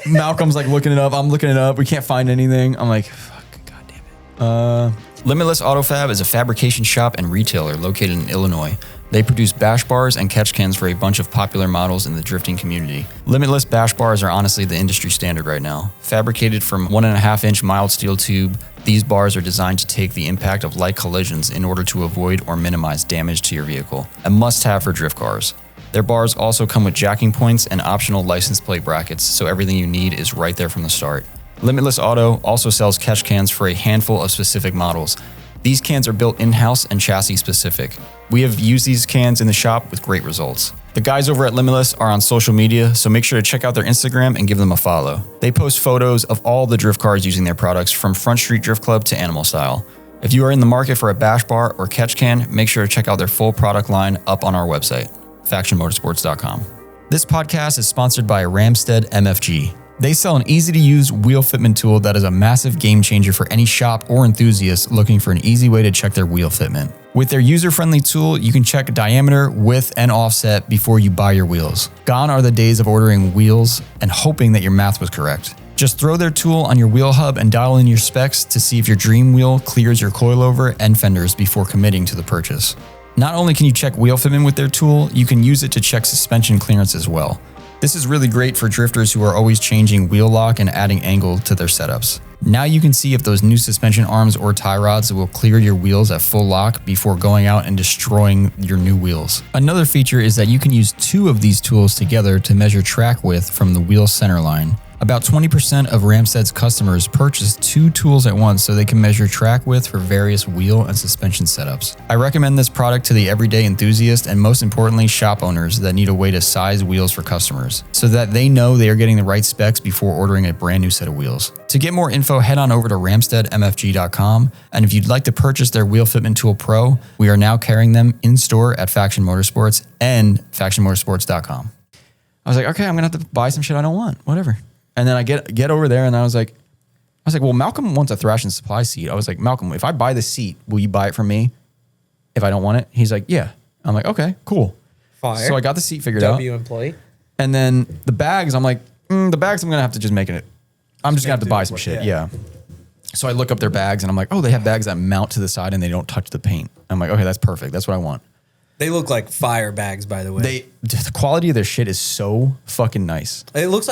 Malcolm's like looking it up. I'm looking it up. We can't find anything. I'm like, fuck, god damn it. Limitless Autofab is a fabrication shop and retailer located in Illinois. They produce bash bars and catch cans for a bunch of popular models in the drifting community. Limitless bash bars are honestly the industry standard right now. Fabricated from 1.5-inch mild steel tube, these bars are designed to take the impact of light collisions in order to avoid or minimize damage to your vehicle. A must-have for drift cars. Their bars also come with jacking points and optional license plate brackets, so everything you need is right there from the start. Limitless Auto also sells catch cans for a handful of specific models. These cans are built in-house and chassis specific. We have used these cans in the shop with great results. The guys over at Limitless are on social media, so make sure to check out their Instagram and give them a follow. They post photos of all the drift cars using their products from Front Street Drift Club to Animal Style. If you are in the market for a bash bar or catch can, make sure to check out their full product line up on our website, FactionMotorsports.com. This podcast is sponsored by RAMSTEAD MFG. They sell an easy-to-use wheel fitment tool that is a massive game changer for any shop or enthusiast looking for an easy way to check their wheel fitment. With their user-friendly tool, you can check diameter, width, and offset before you buy your wheels. Gone are the days of ordering wheels and hoping that your math was correct. Just throw their tool on your wheel hub and dial in your specs to see if your dream wheel clears your coilover and fenders before committing to the purchase. Not only can you check wheel fitment with their tool, you can use it to check suspension clearance as well. This is really great for drifters who are always changing wheel lock and adding angle to their setups. Now you can see if those new suspension arms or tie rods will clear your wheels at full lock before going out and destroying your new wheels. Another feature is that you can use 2 of these tools together to measure track width from the wheel center line. About 20% of RAMSTEAD's customers purchase 2 tools at once so they can measure track width for various wheel and suspension setups. I recommend this product to the everyday enthusiast and most importantly shop owners that need a way to size wheels for customers so that they know they are getting the right specs before ordering a brand new set of wheels. To get more info, head on over to ramsteadmfg.com, and if you'd like to purchase their Wheel Fitment Tool Pro, we are now carrying them in store at Faction Motorsports and FactionMotorsports.com. I was like, okay, I'm gonna have to buy some shit I don't want, whatever. And then I get over there and I was like, well, Malcolm wants a Thrashing Supply seat. I was like, Malcolm, if I buy the seat, will you buy it from me if I don't want it? He's like, yeah. I'm like, okay, cool. Fire. So I got the seat figured out. W employee. And then the bags, I'm like, the bags I'm going to have to just make it. I'm just going to have to buy some shit. Yeah. So I look up their bags and I'm like, oh, they have bags that mount to the side and they don't touch the paint. I'm like, okay, that's perfect. That's what I want. They look like fire bags, by the way. The quality of their shit is so fucking nice. It looks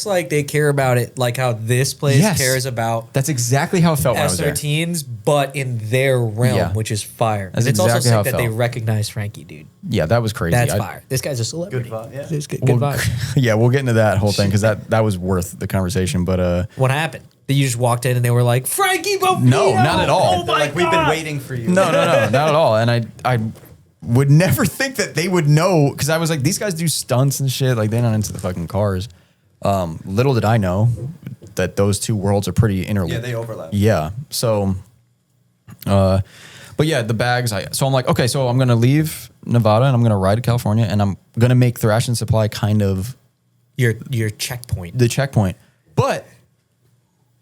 like they care about it like how this place cares about. That's exactly how it felt when I was there. S13s, but in their realm, which is fire. That's and it's exactly also sick how it that they felt. recognize Frankie, dude. Yeah, that was crazy. That's fire. This guy's a celebrity. Good vibe, yeah. It's good vibe. Yeah, we'll get into that whole thing because that was worth the conversation. But what happened? You just walked in and they were like, Frankie Bovino! No, not at all. Oh my Like, we've been waiting for you. No, not at all. And I would never think that they would know because I was like, these guys do stunts and shit. Like, they're not into the fucking cars. Little did I know that those two worlds are pretty interlinked. Yeah, they overlap. Yeah. So, but yeah, the bags. So I'm like, okay, so I'm gonna leave Nevada and I'm gonna ride to California and I'm gonna make Thrashing Supply kind of your checkpoint. the checkpoint. But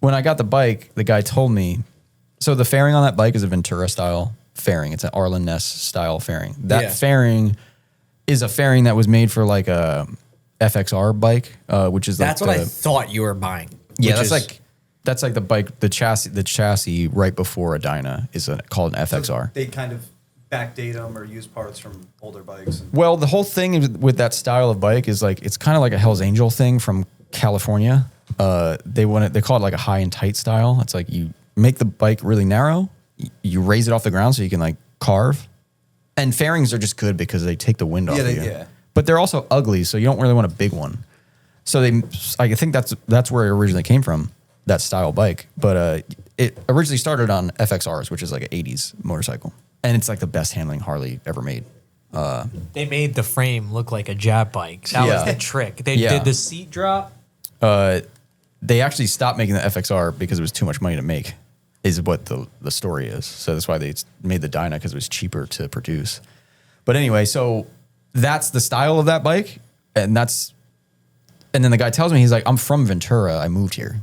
when I got the bike, the guy told me, so the fairing on that bike is a Ventura style fairing. It's an Arlen Ness style fairing. That fairing is a fairing that was made for like a FXR bike, which is That's like what I thought you were buying. Yeah, that's like the bike, the chassis right before a Dyna is called an FXR. They kind of backdate them or use parts from older bikes. Well, the whole thing with that style of bike is like it's kind of like a Hell's Angel thing from California. They call it like a high and tight style. It's like you make the bike really narrow, you raise it off the ground so you can like carve. And fairings are just good because they take the wind off of you. Yeah. But they're also ugly, so you don't really want a big one. So I think that's where it originally came from, that style bike. But it originally started on FXRs, which is like an 80s motorcycle. And it's like the best handling Harley ever made. They made the frame look like a jab bike. That was the trick. They did the seat drop. They actually stopped making the FXR because it was too much money to make, is what the story is. So that's why they made the Dyna, because it was cheaper to produce. But anyway, so that's the style of that bike. And then the guy tells me, he's like, I'm from Ventura. I moved here.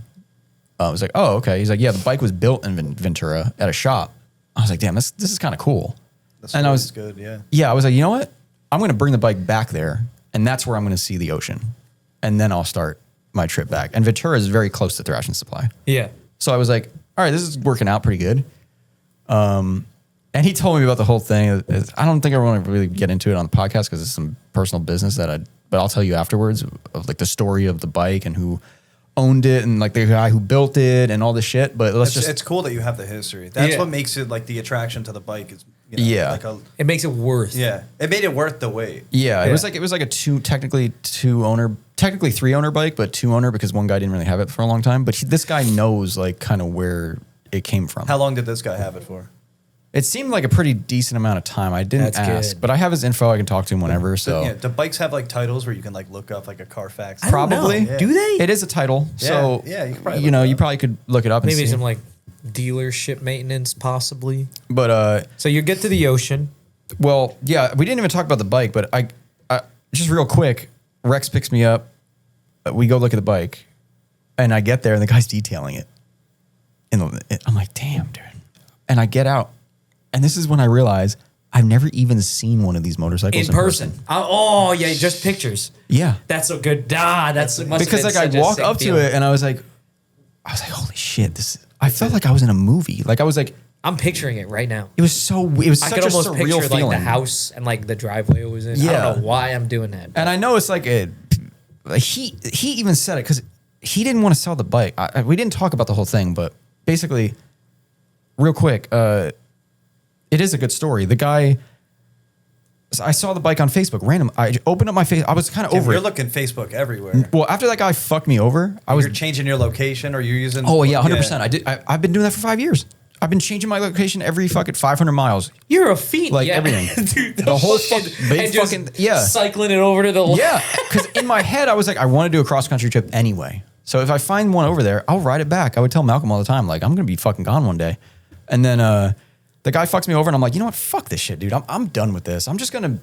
I was like, oh, okay. He's like, yeah, the bike was built in Ventura at a shop. I was like, damn, this is kind of cool. And I was good, yeah. Yeah, I was like, you know what? I'm going to bring the bike back there, and that's where I'm going to see the ocean. And then I'll start my trip back. And Ventura is very close to Thrashing Supply. Yeah. So I was like, all right, this is working out pretty good. And he told me about the whole thing. I don't think I want to really get into it on the podcast because it's some personal business but I'll tell you afterwards of like the story of the bike and who owned it and like the guy who built it and all this shit. But it's cool that you have the history. That's what makes it like the attraction to the bike is, like it makes it worth. Yeah. It made it worth the wait. Yeah. It was like a technically three owner bike, but 2 owner because one guy didn't really have it for a long time. But this guy knows like kind of where it came from. How long did this guy have it for? It seemed like a pretty decent amount of time. I didn't ask, but I have his info. I can talk to him whenever. So yeah, do bikes have like titles where you can like look up like a Carfax? Probably. Yeah. Do they? It is a title. Yeah. So yeah, you probably could look it up. Maybe and see. some like dealership maintenance, possibly. But so you get to the ocean. Well, yeah, we didn't even talk about the bike, but I just real quick. Rex picks me up. We go look at the bike, and I get there, and the guy's detailing it. And I'm like, damn, dude. And I get out. And this is when I realize I've never even seen one of these motorcycles in person. Oh yeah, just pictures. Yeah, that's so good. That's because like I walk up to it and I was like, holy shit! I felt like I was in a movie. Like I was like, I'm picturing it right now. It was such a surreal picture feeling. like the house and like the driveway it was in. I don't know why I'm doing that. And I know it's like he even said it because he didn't want to sell the bike. We didn't talk about the whole thing, but basically, real quick, it is a good story. The guy, I saw the bike on Facebook, random. I opened up my face. I was kind of over You're it. looking Facebook everywhere. Well, after that guy fucked me over, You're changing your location, or you're using. Oh yeah, 100%. I've been doing that for 5 years. I've been changing my location every fucking 500 miles. You're a fiend, Like everything. Dude, The whole big fucking cycling it over to the left. Yeah, because in my head I was like, I want to do a cross country trip anyway. So if I find one over there, I'll ride it back. I would tell Malcolm all the time, like, I'm gonna be fucking gone one day. And then the guy fucks me over, and I'm like, you know what? Fuck this shit, dude. I'm done with this. I'm just gonna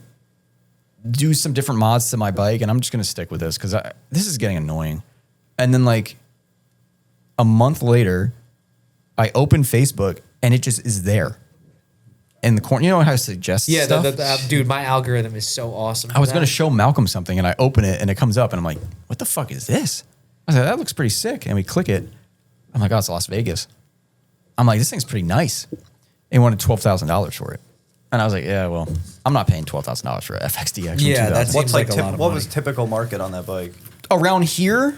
do some different mods to my bike, and I'm just gonna stick with this because this is getting annoying. And then like a month later, I open Facebook and it just is there in the corner. You know how it suggests stuff? Dude, my algorithm is so awesome. I was going to show Malcolm something and I open it and it comes up and I'm like, what the fuck is this? I was like, that looks pretty sick. And we click it. I'm like, oh, it's Las Vegas. I'm like, this thing's pretty nice. And he wanted $12,000 for it. And I was like, yeah, well, I'm not paying $12,000 for an FXDX. Yeah, that seems What's like a lot of what money. was typical market on that bike? Around here,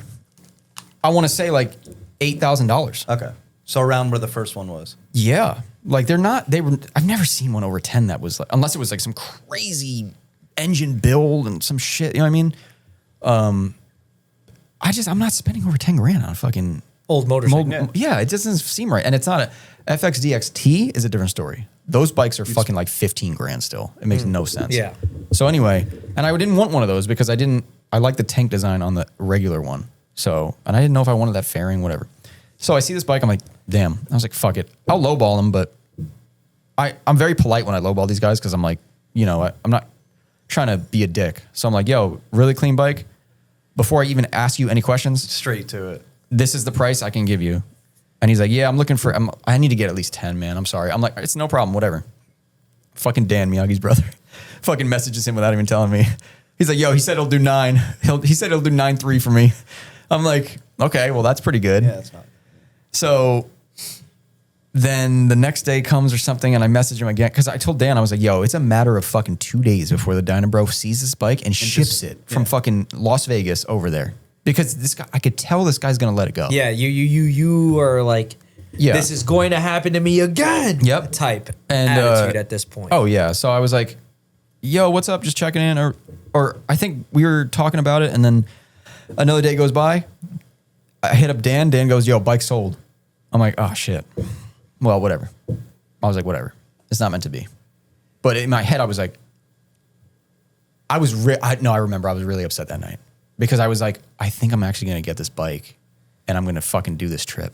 I want to say like $8,000. Okay. So around where the first one was. Yeah. Like I've never seen one over 10 that was like, unless it was like some crazy engine build and some shit. You know what I mean? I'm not spending over 10 grand on a fucking Old motorcycle. Yeah, it doesn't seem right. And it's not FXDXT is a different story. Those bikes are fucking like 15 grand still. It makes no sense. Yeah. So anyway, and I didn't want one of those because I like the tank design on the regular one. So, and I didn't know if I wanted that fairing, whatever. So I see this bike, I'm like, damn. I was like, fuck it. I'll lowball them, but I'm very polite when I lowball these guys because I'm like, you know, I'm not trying to be a dick. So I'm like, yo, really clean bike. Before I even ask you any questions, Straight to it. this is the price I can give you. And he's like, yeah, I need to get at least 10, man. I'm sorry. I'm like, it's no problem, whatever. Fucking Dan Miyagi's brother fucking messages him without even telling me. He's like, yo, he said he'll do 9. He said he'll do 9.3 for me. I'm like, okay, well, that's pretty good. Yeah, it's not. So then the next day comes or something and I message him again because I told Dan, I was like, yo, it's a matter of fucking 2 days before the Dynabro sees this bike and ships it from fucking Las Vegas over there. Because this guy, I could tell this guy's going to let it go. Yeah, you are like, this is going to happen to me again. Yep. Type And, attitude at this point. Oh, yeah. So I was like, yo, what's up? Just checking in. Or I think we were talking about it and then another day goes by. I hit up Dan. Dan goes, yo, bike sold. I'm like, oh, shit. Well, whatever. I was like, whatever. It's not meant to be. But in my head, I was like, I remember I was really upset that night. Because I was like, I think I'm actually going to get this bike and I'm going to fucking do this trip.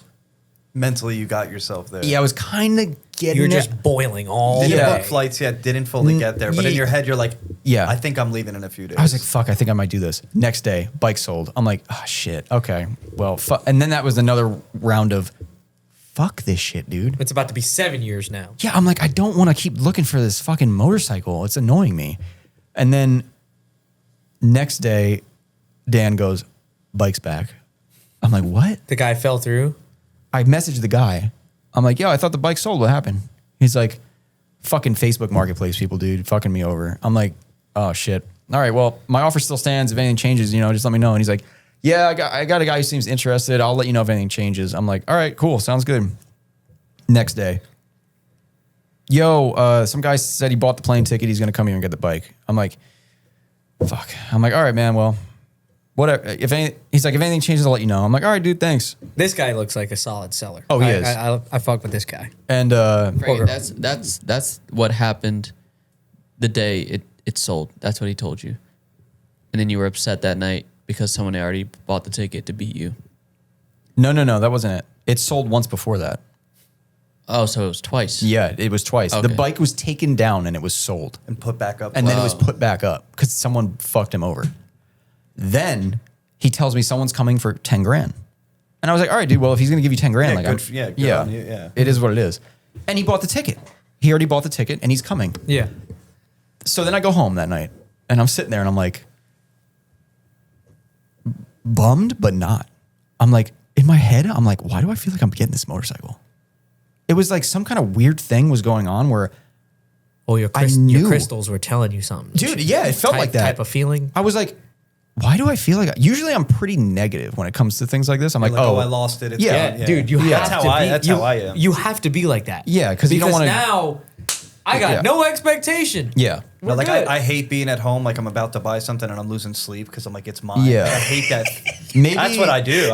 Mentally, you got yourself there. Yeah, I was kind of getting You're it. just boiling all Didn't day. book flights yet, didn't fully get there. But in your head, you're like, Yeah. I think I'm leaving in a few days. I was like, fuck, I think I might do this. Next day, bike sold. I'm like, oh, shit. Okay. Well, fuck. And then that was another round of, fuck this shit, dude. It's about to be 7 years now. Yeah, I'm like, I don't want to keep looking for this fucking motorcycle. It's annoying me. And then next day, Dan goes, bike's back. I'm like, what? The guy fell through. I messaged the guy. I'm like, yo, I thought the bike sold. What happened? He's like, fucking Facebook Marketplace people, dude, fucking me over. I'm like, oh, shit. All right, well, my offer still stands. If anything changes, just let me know. And he's like, yeah, I got a guy who seems interested. I'll let you know if anything changes. I'm like, all right, cool. Sounds good. Next day. Yo, some guy said he bought the plane ticket. He's going to come here and get the bike. I'm like, fuck. I'm like, all right, man, well, whatever. He's like, if anything changes, I'll let you know. I'm like, all right, dude, thanks. This guy looks like a solid seller. Oh, he is. I fuck with this guy. And Frankie, that's what happened the day it sold. That's what he told you. And then you were upset that night because someone already bought the ticket to beat you. No, that wasn't it. It sold once before that. Oh, so it was twice. Yeah, it was twice. Okay. The bike was taken down and it was sold. and put back up. And then it was put back up because someone fucked him over. Then he tells me someone's coming for 10 grand. And I was like, all right, dude, well, if he's going to give you 10 grand, Yeah, like, good on you, yeah. it is what it is. And he bought the ticket. He already bought the ticket and he's coming. Yeah. So then I go home that night and I'm sitting there and I'm like, bummed, but not. I'm like, in my head, I'm like, why do I feel like I'm getting this motorcycle? it was like some kind of weird thing was going on where your crystals were telling you something. Dude, yeah, it felt like that. Type of feeling. I was like, why do I feel like... Usually I'm pretty negative when it comes to things like this. I'm like, oh, I lost it. It's yeah. gone. Dude, you have to be... That's how I am. You have to be like that. Yeah, because you don't want to... now I got no expectation. Yeah. No, like I hate being at home, like I'm about to buy something and I'm losing sleep because I'm like, it's mine. Yeah. I hate that. Maybe That's what I do.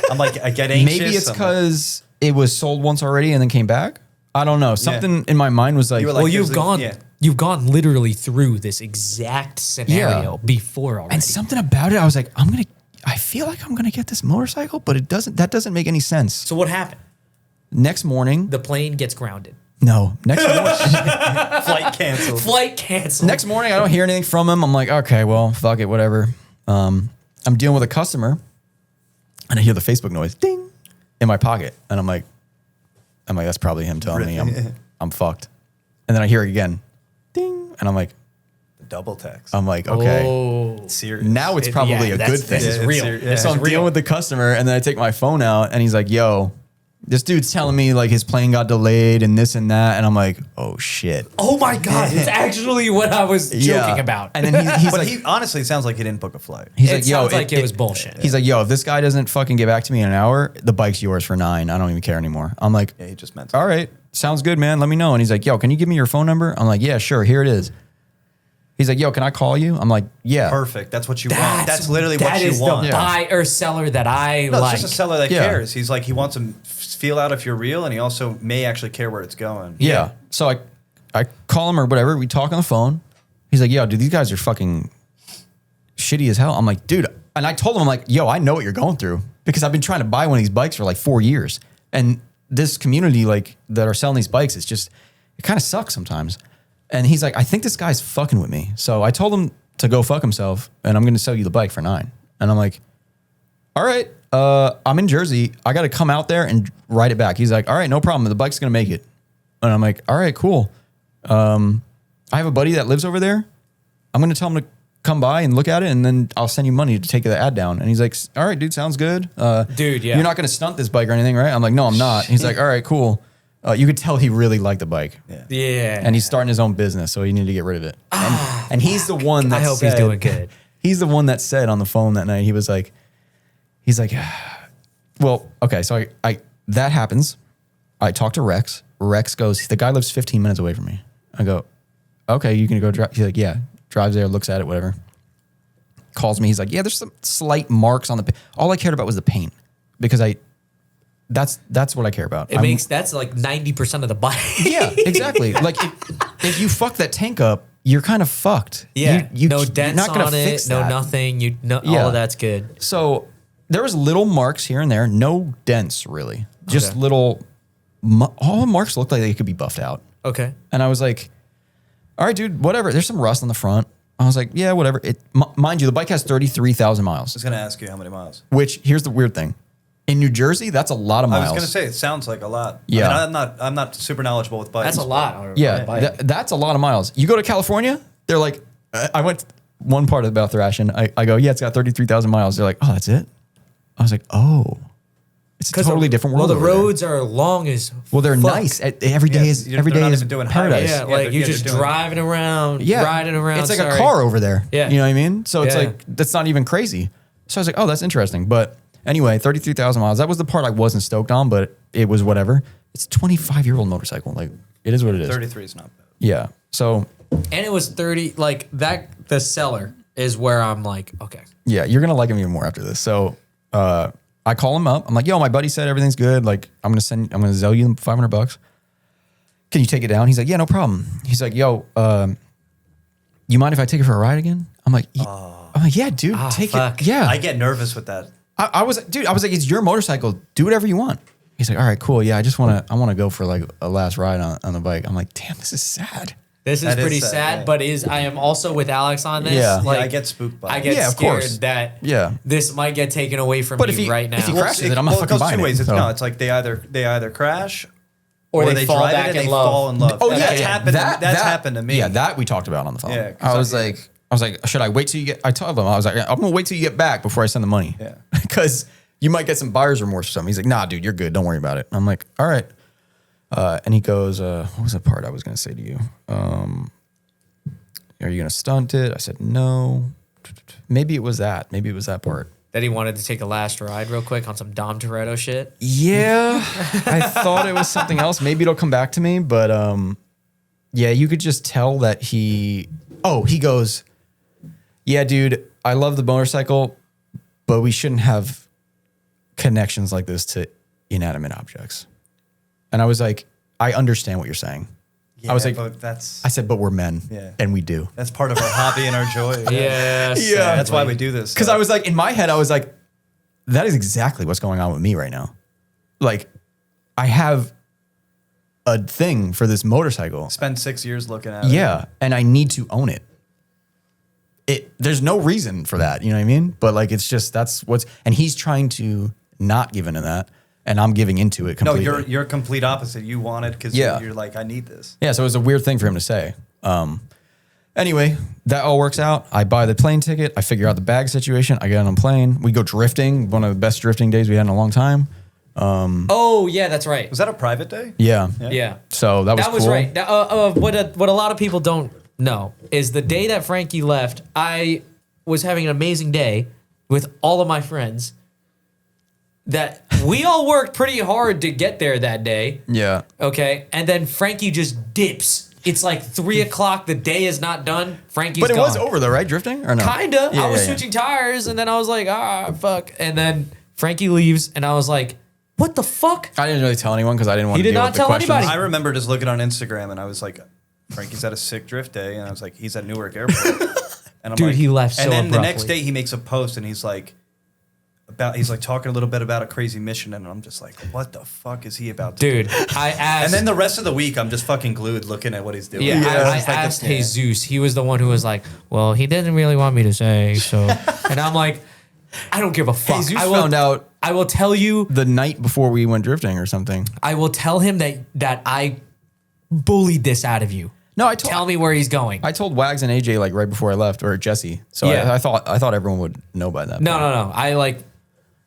I'm like, I get anxious. Maybe it's because it was sold once already and then came back. I don't know. Something in my mind was like, well, you've gone literally through this exact scenario before already. And something about it, I was like, I feel like I'm gonna get this motorcycle, but that doesn't make any sense. So what happened? Next morning, the plane gets grounded. No, next morning, flight canceled. Flight canceled. Next morning, I don't hear anything from him. I'm like, okay, well, fuck it, whatever. I'm dealing with a customer, and I hear the Facebook noise, ding, in my pocket, and I'm like, that's probably him telling me I'm fucked. And then I hear it again, ding, and I'm like, double text. I'm like, okay, serious. Now it's probably a good thing. This is real. So I'm dealing with the customer, and then I take my phone out, and he's like, yo, this dude's telling me like his plane got delayed and this and that, and I'm like, oh shit. Oh my god, it's actually what I was joking about. And then he's but like, he honestly sounds like he didn't book a flight. He's like, yo, sounds like it was bullshit. He's like, yo, if this guy doesn't fucking get back to me in an hour, the bike's yours for $9. I don't even care anymore. I'm like, yeah, he just meant to. All right, sounds good, man. Let me know. And he's like, yo, can you give me your phone number? I'm like, yeah, sure. Here it is. He's like, yo, can I call you? I'm like, yeah. Perfect. That's what you want. That's literally what you want. That is the buyer seller that I like. It's just a seller that cares. He's like, he wants to feel out if you're real, and he also may actually care where it's going. Yeah. So I call him or whatever. We talk on the phone. He's like, yo, dude, these guys are fucking shitty as hell. I'm like, dude. And I told him, I'm like, yo, I know what you're going through because I've been trying to buy one of these bikes for like 4 years. And this community like that are selling these bikes, it's just, it kind of sucks sometimes. And he's like, I think this guy's fucking with me. So I told him to go fuck himself, and I'm going to sell you the bike for $9. And I'm like, all right, I'm in Jersey. I got to come out there and ride it back. He's like, all right, no problem. The bike's going to make it. And I'm like, all right, cool. I have a buddy that lives over there. I'm going to tell him to come by and look at it, and then I'll send you money to take the ad down. And he's like, all right, dude, sounds good. Dude, yeah. You're not going to stunt this bike or anything, right? I'm like, no, I'm not. He's like, all right, cool. You could tell he really liked the bike. Yeah. And he's starting his own business, so he needed to get rid of it. And he's the one that I hope he's doing good. He's the one that said on the phone that night, he's like, well, okay, so I that happens. I talk to Rex. Rex goes, the guy lives 15 minutes away from me. I go, okay, you can go drive. He's like, yeah. Drives there, looks at it, whatever. Calls me. He's like, yeah, there's some slight marks on the paint. All I cared about was the paint because that's what I care about. That's like 90% of the bike. Yeah, exactly. Like if you fuck that tank up, you're kind of fucked. Yeah, no you're dents not gonna on fix it, no that. nothing. All of that's good. So there was little marks here and there, no dents really. Just little. All the marks looked like they could be buffed out. Okay. And I was like, all right, dude, whatever. There's some rust on the front. I was like, yeah, whatever. Mind you, the bike has 33,000 miles. I was going to ask you how many miles. Which here's the weird thing. In New Jersey, that's a lot of miles. I was going to say, it sounds like a lot. Yeah. I mean, I'm not super knowledgeable with bikes. That's a lot. Yeah, that's a lot of miles. You go to California, they're like, I went one part about thrashing. I go, yeah, it's got 33,000 miles. They're like, oh, that's it? I was like, oh. It's a totally different world. Well, the roads are long as they're fuck. nice. Every day is doing paradise. Yeah, like you're just driving around, riding around. It's like a car over there. Yeah. You know what I mean? So it's like, that's not even crazy. So I was like, oh, that's interesting. But anyway, 33,000 miles. That was the part I wasn't stoked on, but it was whatever. It's a 25-year-old motorcycle. Like, it is what it is. 33 is not bad. Yeah. So. And it was 30, like that, the seller is where I'm like, okay. Yeah, you're going to like him even more after this. So, I call him up. I'm like, yo, my buddy said everything's good. Like, I'm going to sell you $500. Can you take it down? He's like, yeah, no problem. He's like, yo, you mind if I take it for a ride again? I'm like, yeah, dude, take it. Yeah. I get nervous with that. I was like, it's your motorcycle. Do whatever you want. He's like, all right, cool. Yeah, I want to go for like a last ride on the bike. I'm like, damn, this is sad. This is pretty sad, but I am also with Alex on this. Yeah. Like, I get spooked by it. I get scared that this might get taken away from me right now. If he crashes it, I'm not fucking buying it. No, it's like they either crash or they fall drive back it and in they love. fall in love. Oh, That's happened to me. Yeah, that we talked about on the phone. Yeah, I was like, should I wait till you get? I told him, I was like, I'm gonna wait till you get back before I send the money. Yeah, because you might get some buyer's remorse or something. He's like, nah, dude, you're good. Don't worry about it. I'm like, all right. And he goes, what was the part I was going to say to you? Are you going to stunt it? I said, no. Maybe it was that. Maybe it was that part. That he wanted to take a last ride real quick on some Dom Toretto shit. Yeah. I thought it was something else. Maybe it'll come back to me. But yeah, you could just tell that he goes, yeah, dude, I love the motorcycle, but we shouldn't have connections like this to inanimate objects. And I was like, I understand what you're saying. Yeah, I was like, but I said, but we're men, and we do. That's part of our hobby and our joy. Yes. Yeah. That's why we do this. Because I was like, in my head, I was like, that is exactly what's going on with me right now. Like, I have a thing for this motorcycle. Spend 6 years looking at it. Yeah, and I need to own it. There's no reason for that, you know what I mean? But like, it's just and he's trying to not give into that, and I'm giving into it completely. No, you're a complete opposite. You want it because you're like, I need this. Yeah, so it was a weird thing for him to say. Anyway, that all works out. I buy the plane ticket. I figure out the bag situation. I get on a plane. We go drifting. One of the best drifting days we had in a long time. Oh yeah, that's right. Was that a private day? Yeah. Yeah. So that was That was cool. right. What a lot of people don't know is the day that Frankie left, I was having an amazing day with all of my friends. That we all worked pretty hard to get there that day. Yeah. Okay. And then Frankie just dips. It's like 3 o'clock. The day is not done. Frankie's But it gone. was over though, right? Drifting or no? Kinda. Yeah, I was yeah. switching tires and then I was like, fuck. And then Frankie leaves and I was like, what the fuck? I didn't really tell anyone because I didn't want He to did deal not with the tell questions. anybody. I remember just looking on Instagram and I was like, Frankie's at a sick drift day. And I was like, he's at Newark Airport. And I'm Dude, like, he left so And then the next abruptly. day he makes a post and he's like talking a little bit about a crazy mission. And I'm just like, what the fuck is he about to do? Dude, I asked. And then the rest of the week, I'm just fucking glued looking at what he's doing. Yeah, I It's like the- asked Jesus. He was the one who was like, well, he didn't really want me to say, so. And I'm like, I don't give a fuck. Jesus I will, found out I will tell you, the night before we went drifting or something. I will tell him that I bullied this out of you. No, Tell me where he's going. I told Wags and AJ like right before I left, or Jesse. So Yeah. I thought everyone would know by that. No. point. I like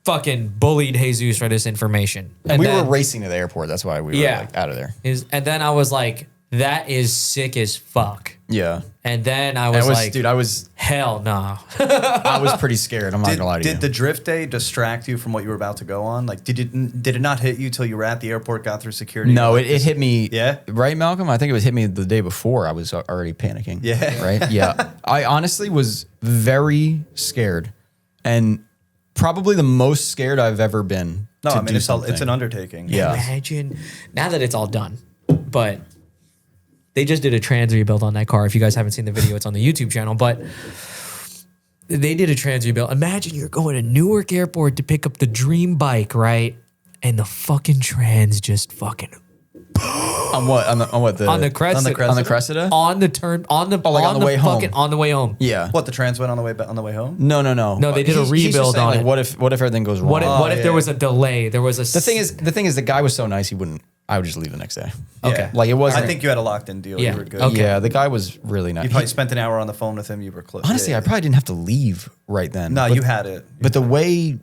fucking bullied Jesus for this information. And we then were racing to the airport. That's why we were Yeah. like out of there. and then I was like, that is sick as fuck. Yeah. And then I was, like, dude, I was hell no. I was pretty scared. I'm not Did, gonna lie to you. did the drift day distract you from what you were about to go on? Like, did it not hit you till you were at the airport, got through security? No, Like, it hit me. Yeah? Right, Malcolm? I think it was hit me the day before. I was already panicking. Yeah. Right? Yeah. I honestly was very scared, and probably the most scared I've ever been. No, to I mean, do it's something. an undertaking. Yeah. Imagine now that it's all done, but they just did a trans rebuild on that car. If you guys haven't seen the video, it's on the YouTube channel, but they did a trans rebuild. Imagine you're going to Newark Airport to pick up the dream bike, right? And the fucking trans just fucking On what? On what? on the Cressida. On the Cressida? On the turn on the like on the way home. fucking on the way home. Yeah. What, the trans went on the way home? No. No, they did a He's just rebuild saying, on like, it. What if everything goes wrong? What if yeah. there was a delay? There was a The thing is, the guy was so nice. I would just leave the next day. Okay. Like it wasn't. I think you had a locked in deal. Yeah. You were good. Okay. Yeah, the guy was really nice. You probably spent an hour on the phone with him. You were close. Honestly, Yeah, I probably didn't have to leave right then. No, But- you had it. But the way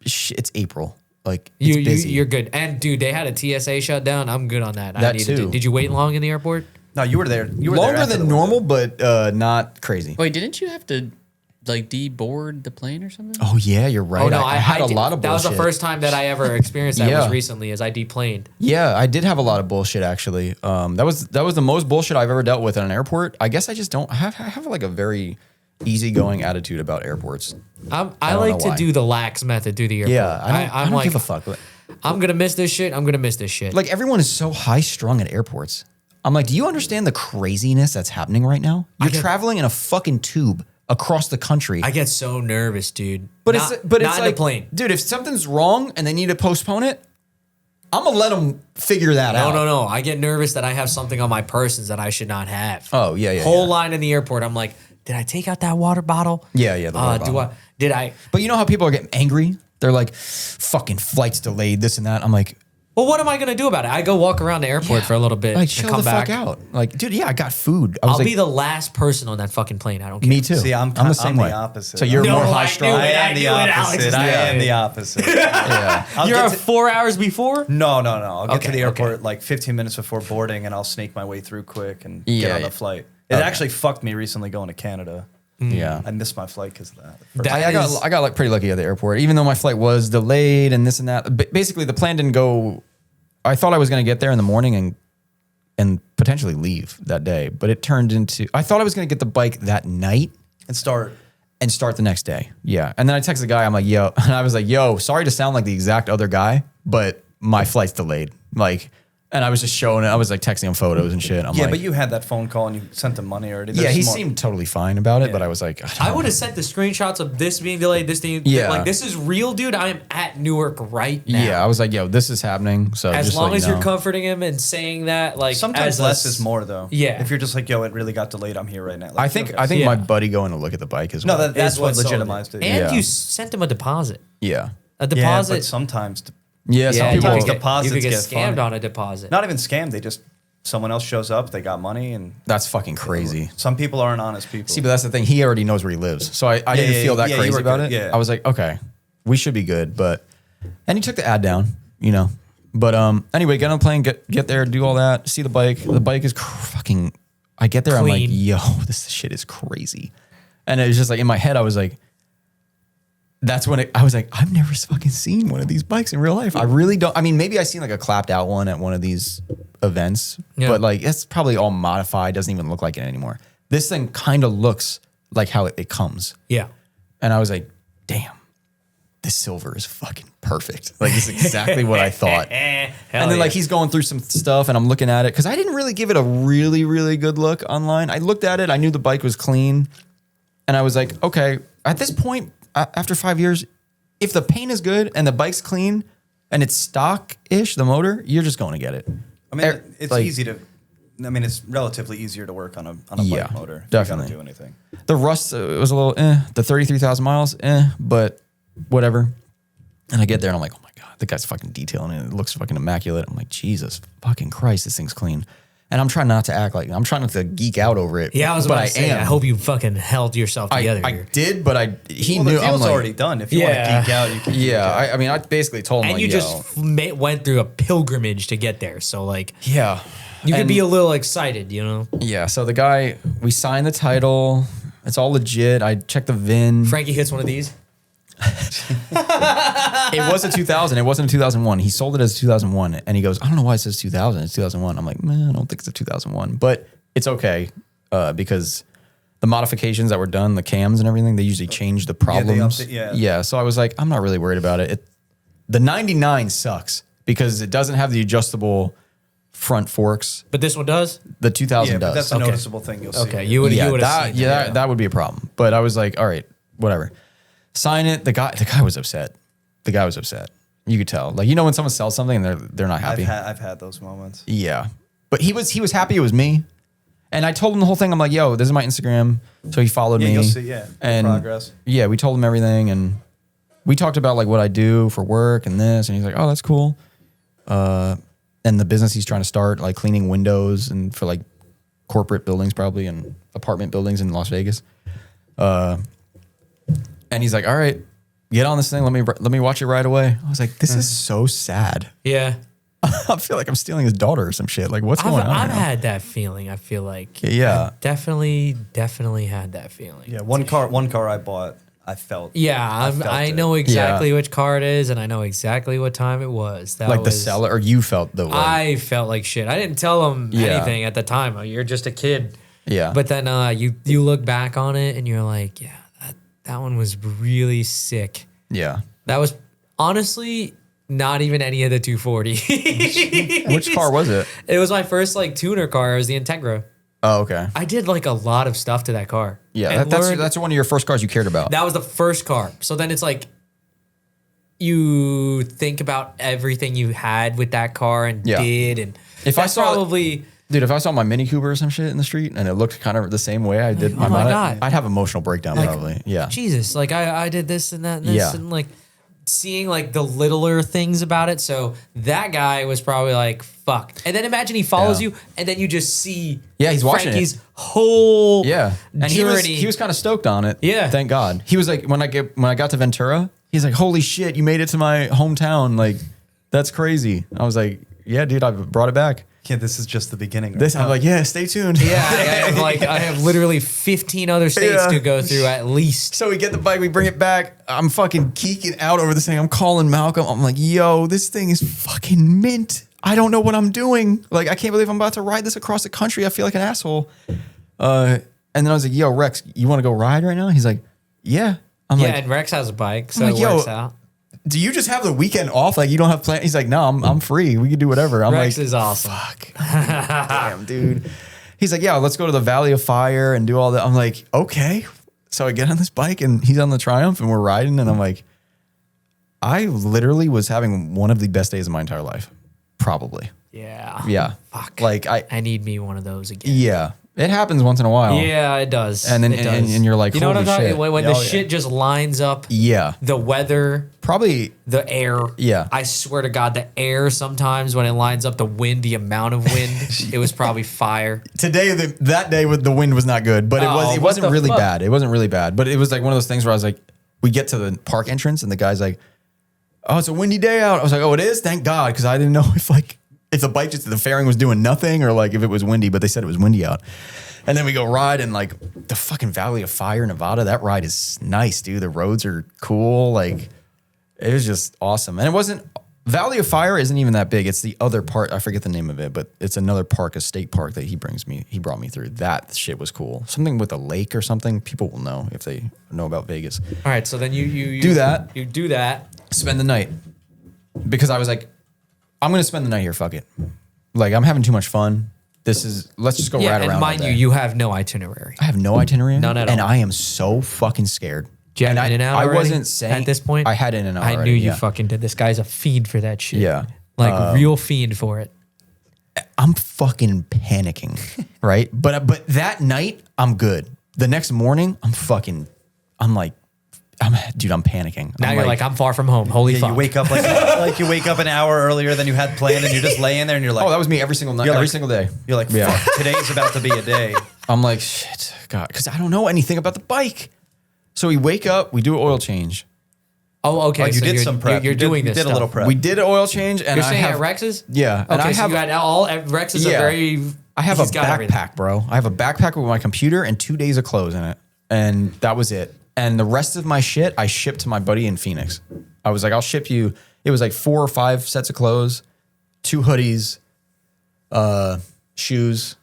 it's April, like it's busy. you're good. And dude, they had a TSA shutdown. I'm good on that. That too. Did you wait long in the airport? No, you were there. You were there longer after than the normal, but not crazy. Wait, didn't you have to like deboard the plane or something? Oh yeah, you're right. Oh no, I had a did- lot of that bullshit. was the first time that I ever experienced that Yeah. was recently as I deplaned. Yeah, I did have a lot of bullshit actually. That was the most bullshit I've ever dealt with in an airport. I guess I just don't have like a very easygoing attitude about airports. I don't like know to why. do the lax method through the airport. Yeah, I don't like, give a fuck. I'm gonna miss this shit. I'm gonna miss this shit. Like everyone is so high strung at airports. I'm like, do you understand the craziness that's happening right now? You're traveling in a fucking tube across the country. I get so nervous, dude. But not, it's not like, in the plane. dude, if something's wrong and they need to postpone it, I'm gonna let them figure that out. No. I get nervous that I have something on my persons that I should not have. Oh yeah. Whole line in the airport. I'm like, did I take out that water bottle? Yeah, the water bottle. Did I? But you know how people are getting angry? They're like, fucking flight's delayed, this and that. I'm like, Well, what am I gonna do about it? I go walk around the airport for a little bit Like, and chill come the back. fuck out. Like, dude, yeah, I got food. I was I'll like, be the last person on that fucking plane. I don't care. me too. See, I'm the same way. opposite. So you're No, more I high knew strung. I it. am the knew it, Alex. opposite. I am the opposite. Yeah. I'll You're get a to- 4 hours before. No. I'll get to Okay, the airport okay. like 15 minutes before boarding, and I'll sneak my way through quick and get Yeah, on yeah. the flight. It actually fucked me recently going to Canada. Yeah. I missed my flight because of that. That I is- got like pretty lucky at the airport, even though my flight was delayed and this and that. Basically, the plan didn't go. I thought I was going to get there in the morning and potentially leave that day, but it turned into. I thought I was going to get the bike that night And start. and start the next day. Yeah, and then I texted the guy. I'm like, yo, and I was like, yo, sorry to sound like the exact other guy, but my flight's delayed. Like, and I was just showing it. I was like texting him photos and shit. I'm Yeah, like, but you had that phone call and you sent them money already. yeah, There's he more- seemed totally fine about it, but Yeah. I was like, I would have sent the screenshots of this being delayed, this being Yeah. like this is real, dude. I am at Newark right now. yeah, I was like, yo, this is happening. So As just long let as you you're know. comforting him and saying that, like Sometimes as a less s- is more, though. Yeah. If you're just like, yo, it really got delayed. I'm here right now. Like, I think okay. my Yeah. buddy going to look at the bike as No, well. that's is what sold legitimized it. And Yeah. you sent him a deposit. yeah. A Yeah, deposit. but sometimes, Yeah, some yeah, people. you could get, deposits you could get get scammed funny. on a deposit. not even scam. They just, someone else shows up, they got money, and That's fucking crazy. some people aren't honest people. See, but that's the thing. He already knows where he lives, so I didn't yeah, feel that yeah, you crazy were about good, it. yeah. I was like, okay, we should be good. But and he took the ad down, you know. But anyway, get on the plane, get there, do all that, see the bike. The bike is fucking. I get there, I'm like, Clean. yo, this shit is crazy. And it was just like in my head, I was like, that's when I was like, I've never fucking seen one of these bikes in real life. I really don't. I mean, maybe I seen like a clapped out one at one of these events, Yeah. but like it's probably all modified. Doesn't even look like it anymore. This thing kind of looks like how it comes. Yeah. And I was like, damn, this silver is fucking perfect. Like it's exactly what I thought. And then like he's going through some stuff and I'm looking at it because I didn't really give it a really, really good look online. I looked at it. I knew the bike was clean. And I was like, okay, at this point, after 5 years, if the paint is good and the bike's clean and it's stock-ish, the motor, you're just going to get it. I mean, it's like- easy to. I mean, it's relatively easier to work on a Yeah, bike motor. If definitely. You gotta do anything. The rust was a little the 33,000 miles, but whatever. And I get there and I'm like, oh my God, the guy's fucking detailing it. It looks fucking immaculate. I'm like, Jesus fucking Christ, this thing's clean. And I'm trying not to act like, I'm trying not to geek out over it. Yeah, I was but about to say, am. I hope you fucking held yourself together I here. did, but he Well, knew. the deal's I'm like, already done. If you Yeah. want to geek out, you can. geek yeah, out. I mean, I basically told him, And like, you yo, just went through a pilgrimage to get there. So, like, yeah. you could And- be a little excited, you know? Yeah, so the guy, we signed the title. It's all legit. I checked the VIN. Frankie hits one of these. It was a 2000. It wasn't a 2001. He sold it as 2001. And he goes, I don't know why it says 2000. It's 2001. I'm like, man, I don't think it's a 2001. But it's okay because the modifications that were done, the cams and everything, they usually change the problems. yeah. So I was like, I'm not really worried about it. The 99 sucks because it doesn't have the adjustable front forks. But this one does? The 2000 Yeah, but does. that's a Okay. noticeable thing you'll see. Okay, you would have that, seen yeah, that. that would be a problem. But I was like, all right, whatever. Sign it. The guy was upset. The guy was upset. You could tell. Like, you know when someone sells something and they're not happy. I've had those moments. Yeah. But he was happy it was me. And I told him the whole thing. I'm like, yo, this is my Instagram. So he followed Yeah, me. you'll see, yeah, And progress. yeah, we told him everything and we talked about like what I do for work and this. And he's like, oh, that's cool. And the business he's trying to start, like cleaning windows and for like corporate buildings probably and apartment buildings in Las Vegas. And he's like, all right, get on this thing. Let me watch it right away. I was like, this is so sad. Yeah. I feel like I'm stealing his daughter or some shit. Like, what's going on? I've here? had that feeling. I feel like. Yeah. I've definitely had that feeling. Yeah, one car I bought, I felt. Yeah, felt I it. know exactly which car it is, and I know exactly what time it was. That Like the was, seller, or you felt the way. I felt like shit. I didn't tell him Yeah. anything at the time. You're just a kid. Yeah. But then you look back on it and you're like, yeah, that one was really sick. yeah. That was honestly not even any of the 240. Which car was it? It was my first like tuner car. It was the Integra. Oh, okay. I did like a lot of stuff to that car. Yeah. And That's learned- one of your first cars you cared about. That was the first car. So then it's like you think about everything you had with that car and Yeah. did, and If I that's saw- probably Dude, if I saw my Mini Cooper or some shit in the street and it looked kind of the same way I did oh my God. I'd have emotional breakdown Like, probably. Yeah. Jesus, like I did this and that and this Yeah. and like seeing like the littler things about it. So that guy was probably like, fuck. And then imagine he follows Yeah. you and then you just see he's watching Frankie's whole Yeah, and journey. he was kind of stoked on it. Yeah. Thank God. He was like, when I got to Ventura, he's like, holy shit, you made it to my hometown. Like, that's crazy. I was like, yeah, dude, I brought it back. Yeah, this is just the beginning. This I'm like, yeah, stay tuned. Yeah, I have literally 15 other states Yeah. to go through at least. So we get the bike, we bring it back. I'm fucking geeking out over this thing. I'm calling Malcolm. I'm like, yo, this thing is fucking mint. I don't know what I'm doing. Like, I can't believe I'm about to ride this across the country. I feel like an asshole. And then I was like, yo, Rex, you want to go ride right now? He's like, yeah. I'm Yeah, like, and Rex has a bike, so like, it yo, works out. do you just have the weekend off? Like, you don't have plans? He's like, no, I'm free. We can do whatever. I'm Rex like, is awesome. fuck. Damn, dude. He's like, yeah, let's go to the Valley of Fire and do all that. I'm like, okay. So I get on this bike and he's on the Triumph and we're riding. And I'm like, I literally was having one of the best days of my entire life. Probably. Yeah. Yeah. Fuck. Like, I need me one of those again. yeah. It happens once in a while. Yeah, it does. And then It and does. you're like, you know what holy I'm talking? shit. When Oh, the yeah. shit just lines up, Yeah. the weather, Probably. the air. Yeah. I swear to God, the air sometimes when it lines up, the wind, the amount of wind, it was probably fire. Today, that day with the wind was not good, but Oh, it what wasn't the really fuck? bad. It wasn't really bad, but it was like one of those things where I was like, we get to the park entrance and the guy's like, oh, it's a windy day out. I was like, oh, it is? Thank God. Because I didn't know if the bike just, the fairing was doing nothing or like if it was windy, but they said it was windy out. And then we go ride and like the fucking Valley of Fire, Nevada, that ride is nice, dude. The roads are cool. Like it was just awesome. And it wasn't, Valley of Fire isn't even that big. It's the other part. I forget the name of it, but it's another park, a state park that he brought me through. That shit was cool. Something with a lake or something. People will know if they know about Vegas. All right, so then you Do that. You do that. Spend the night. Because I was like, I'm going to spend the night here. Fuck it. Like I'm having too much fun. Let's just go Yeah, ride and around. mind all you, day. you have no itinerary. I have no itinerary. None at and all. I am so fucking scared. Do you have and In-N-Out I already wasn't saying at this point. I had In-N-Out I already, knew you yeah. fucking did. This guy's a fiend for that shit. Yeah. Like real fiend for it. I'm fucking panicking, right? But that night I'm good. The next morning I'm panicking. Now I'm you're like, I'm far from home. Holy Yeah, fuck. you wake up like you wake up an hour earlier than you had planned, and you're just laying there, and you're like, oh, that was me every single night, You're every like- single day. you're like, Yeah. fuck, today's about to be a day. I'm like, shit, God, because I don't know anything about the bike. So we wake up, we do an oil change. Oh, okay. Oh, you so did you're, some prep. You're You did- doing you this did a stuff. little prep. We did an oil change, and You're I staying have at Rex's? Yeah, and Okay, I so have you got all Rex is a Yeah. very. I have a he's got everything. backpack, bro. I have a backpack with my computer and 2 days of clothes in it, and that was it. And the rest of my shit, I shipped to my buddy in Phoenix. I was like, I'll ship you. It was like 4 or 5 sets of clothes, 2 hoodies, shoes,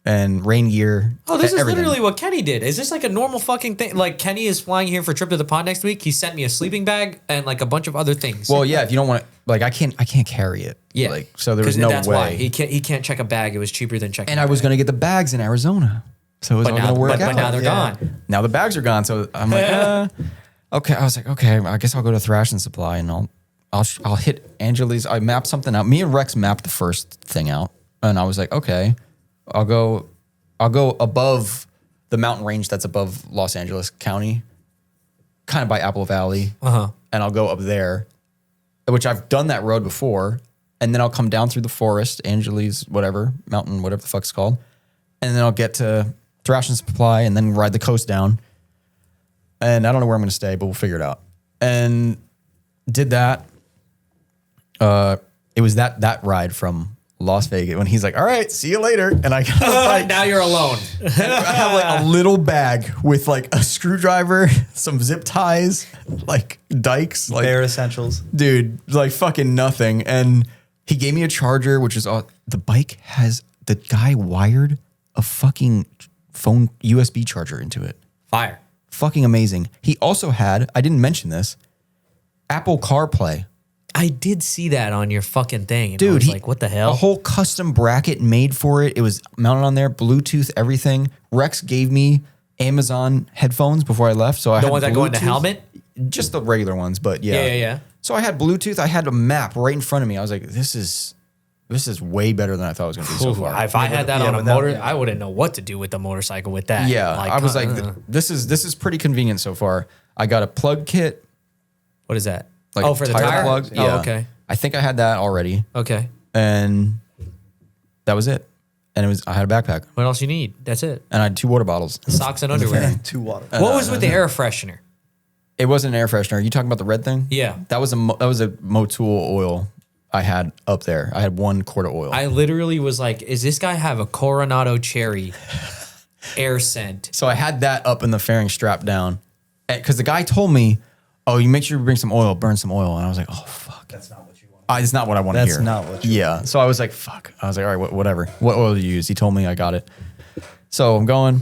and rain gear. Oh, this is everything. literally what Kenny did. Is this like a normal fucking thing? Like Kenny is flying here for a trip to the pond next week. He sent me a sleeping bag and like a bunch of other things. Well, yeah. If you don't want to, like, I can't carry it. yeah. Like, so there was 'Cause no that's way. why he can't check a bag. It was cheaper than checking. And a I was bag. gonna get the bags in Arizona, so it was But all now, gonna work but out. now they're Yeah. gone. Now the bags are gone, so I'm like, okay. I was like, okay, I guess I'll go to Thrashing Supply and I'll hit Angeli's. I mapped something out. Me and Rex mapped the first thing out, and I was like, okay, I'll go above the mountain range that's above Los Angeles County, kind of by Apple Valley, and I'll go up there, which I've done that road before, and then I'll come down through the forest, Angeli's whatever mountain, whatever the fuck's called, and then I'll get to Thrashing Supply and then ride the coast down. And I don't know where I'm going to stay, but we'll figure it out. And did that. It was that ride from Las Vegas when he's like, all right, see you later. And I got like, Now you're alone. I have like a little bag with like a screwdriver, some zip ties, like dikes, like Bare essentials. dude, like fucking nothing. And he gave me a charger, which is all the bike has. The guy wired a fucking phone USB charger into it. Fire. Fucking amazing. He also had, I didn't mention this, Apple CarPlay. I did see that on your fucking thing. And I Dude, was like, what the hell? A whole custom bracket made for it. It was mounted on there, Bluetooth, everything. Rex gave me Amazon headphones before I left. So I the had ones that go in the Bluetooth. helmet? Just the regular ones, but yeah. Yeah. So I had Bluetooth. I had a map right in front of me. I was like, this is way better than I thought it was going to be so far. If I had that yeah, on a without- motor, yeah. I wouldn't know what to do with the motorcycle with that. Yeah, I was like, this is pretty convenient so far. I got a plug kit. what is that? like for the tire plug. Oh, Yeah. okay. I think I had that already, Okay. and that was it. And I had a backpack, What else you need? That's it. and I had 2 water bottles. Socks and underwear. 2 water. What was with the air freshener? It wasn't an air freshener. Are you talking about the red thing? Yeah. That was a Motul oil I had up there. I had 1 quart of oil. I literally was like, "Is this guy have a Coronado cherry air scent?" So I had that up in the fairing strap down, because the guy told me, "Oh, you make sure you bring some oil, burn some oil." And I was like, "Oh fuck, That's not what you want. it's not what I want to hear." That's not what you Yeah. So I was like, "Fuck." I was like, "All right, whatever. What oil do you use?" He told me. I got it. So I'm going,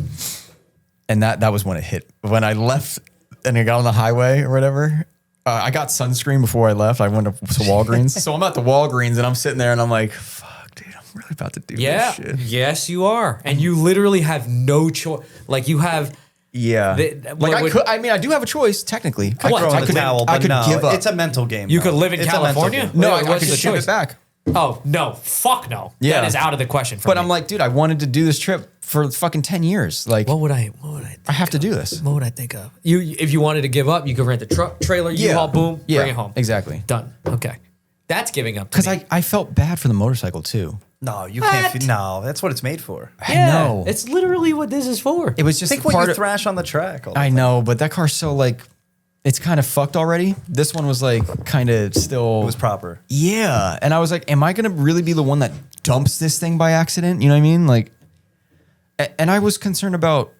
and that was when it hit. When I left and I got on the highway or whatever. I got sunscreen before I left. I went to Walgreens. So I'm at the Walgreens and I'm sitting there and I'm like, fuck, dude, I'm really about to do Yeah. this shit. Yes, you are, and you literally have no choice. Like you have. Yeah. I do have a choice, technically. I throw in the towel, but no, give up. it's a mental game. You though. could live in It's a mental California? game. No, Wait, I what's could the ship choice? it back. Oh no! Fuck no! Yeah. That is out of the question for But me. I'm like, dude, I wanted to do this trip for fucking 10 years. Like, what would I? I have to do this. What would I think of? If you wanted to give up, you could rent the truck trailer. U-Haul, boom, Yeah, bring it home. exactly. Done. Okay, that's giving up. Because I felt bad for the motorcycle too. No, you What? can't. No, that's what it's made for. I know. It's literally what this is for. It was just Think what part you of, thrash on the track. all the I time. know, but that car's so like, it's kind of fucked already. This one was like kind of still. It was proper. Yeah. And I was like, am I going to really be the one that dumps this thing by accident? You know what I mean? Like, and I was concerned about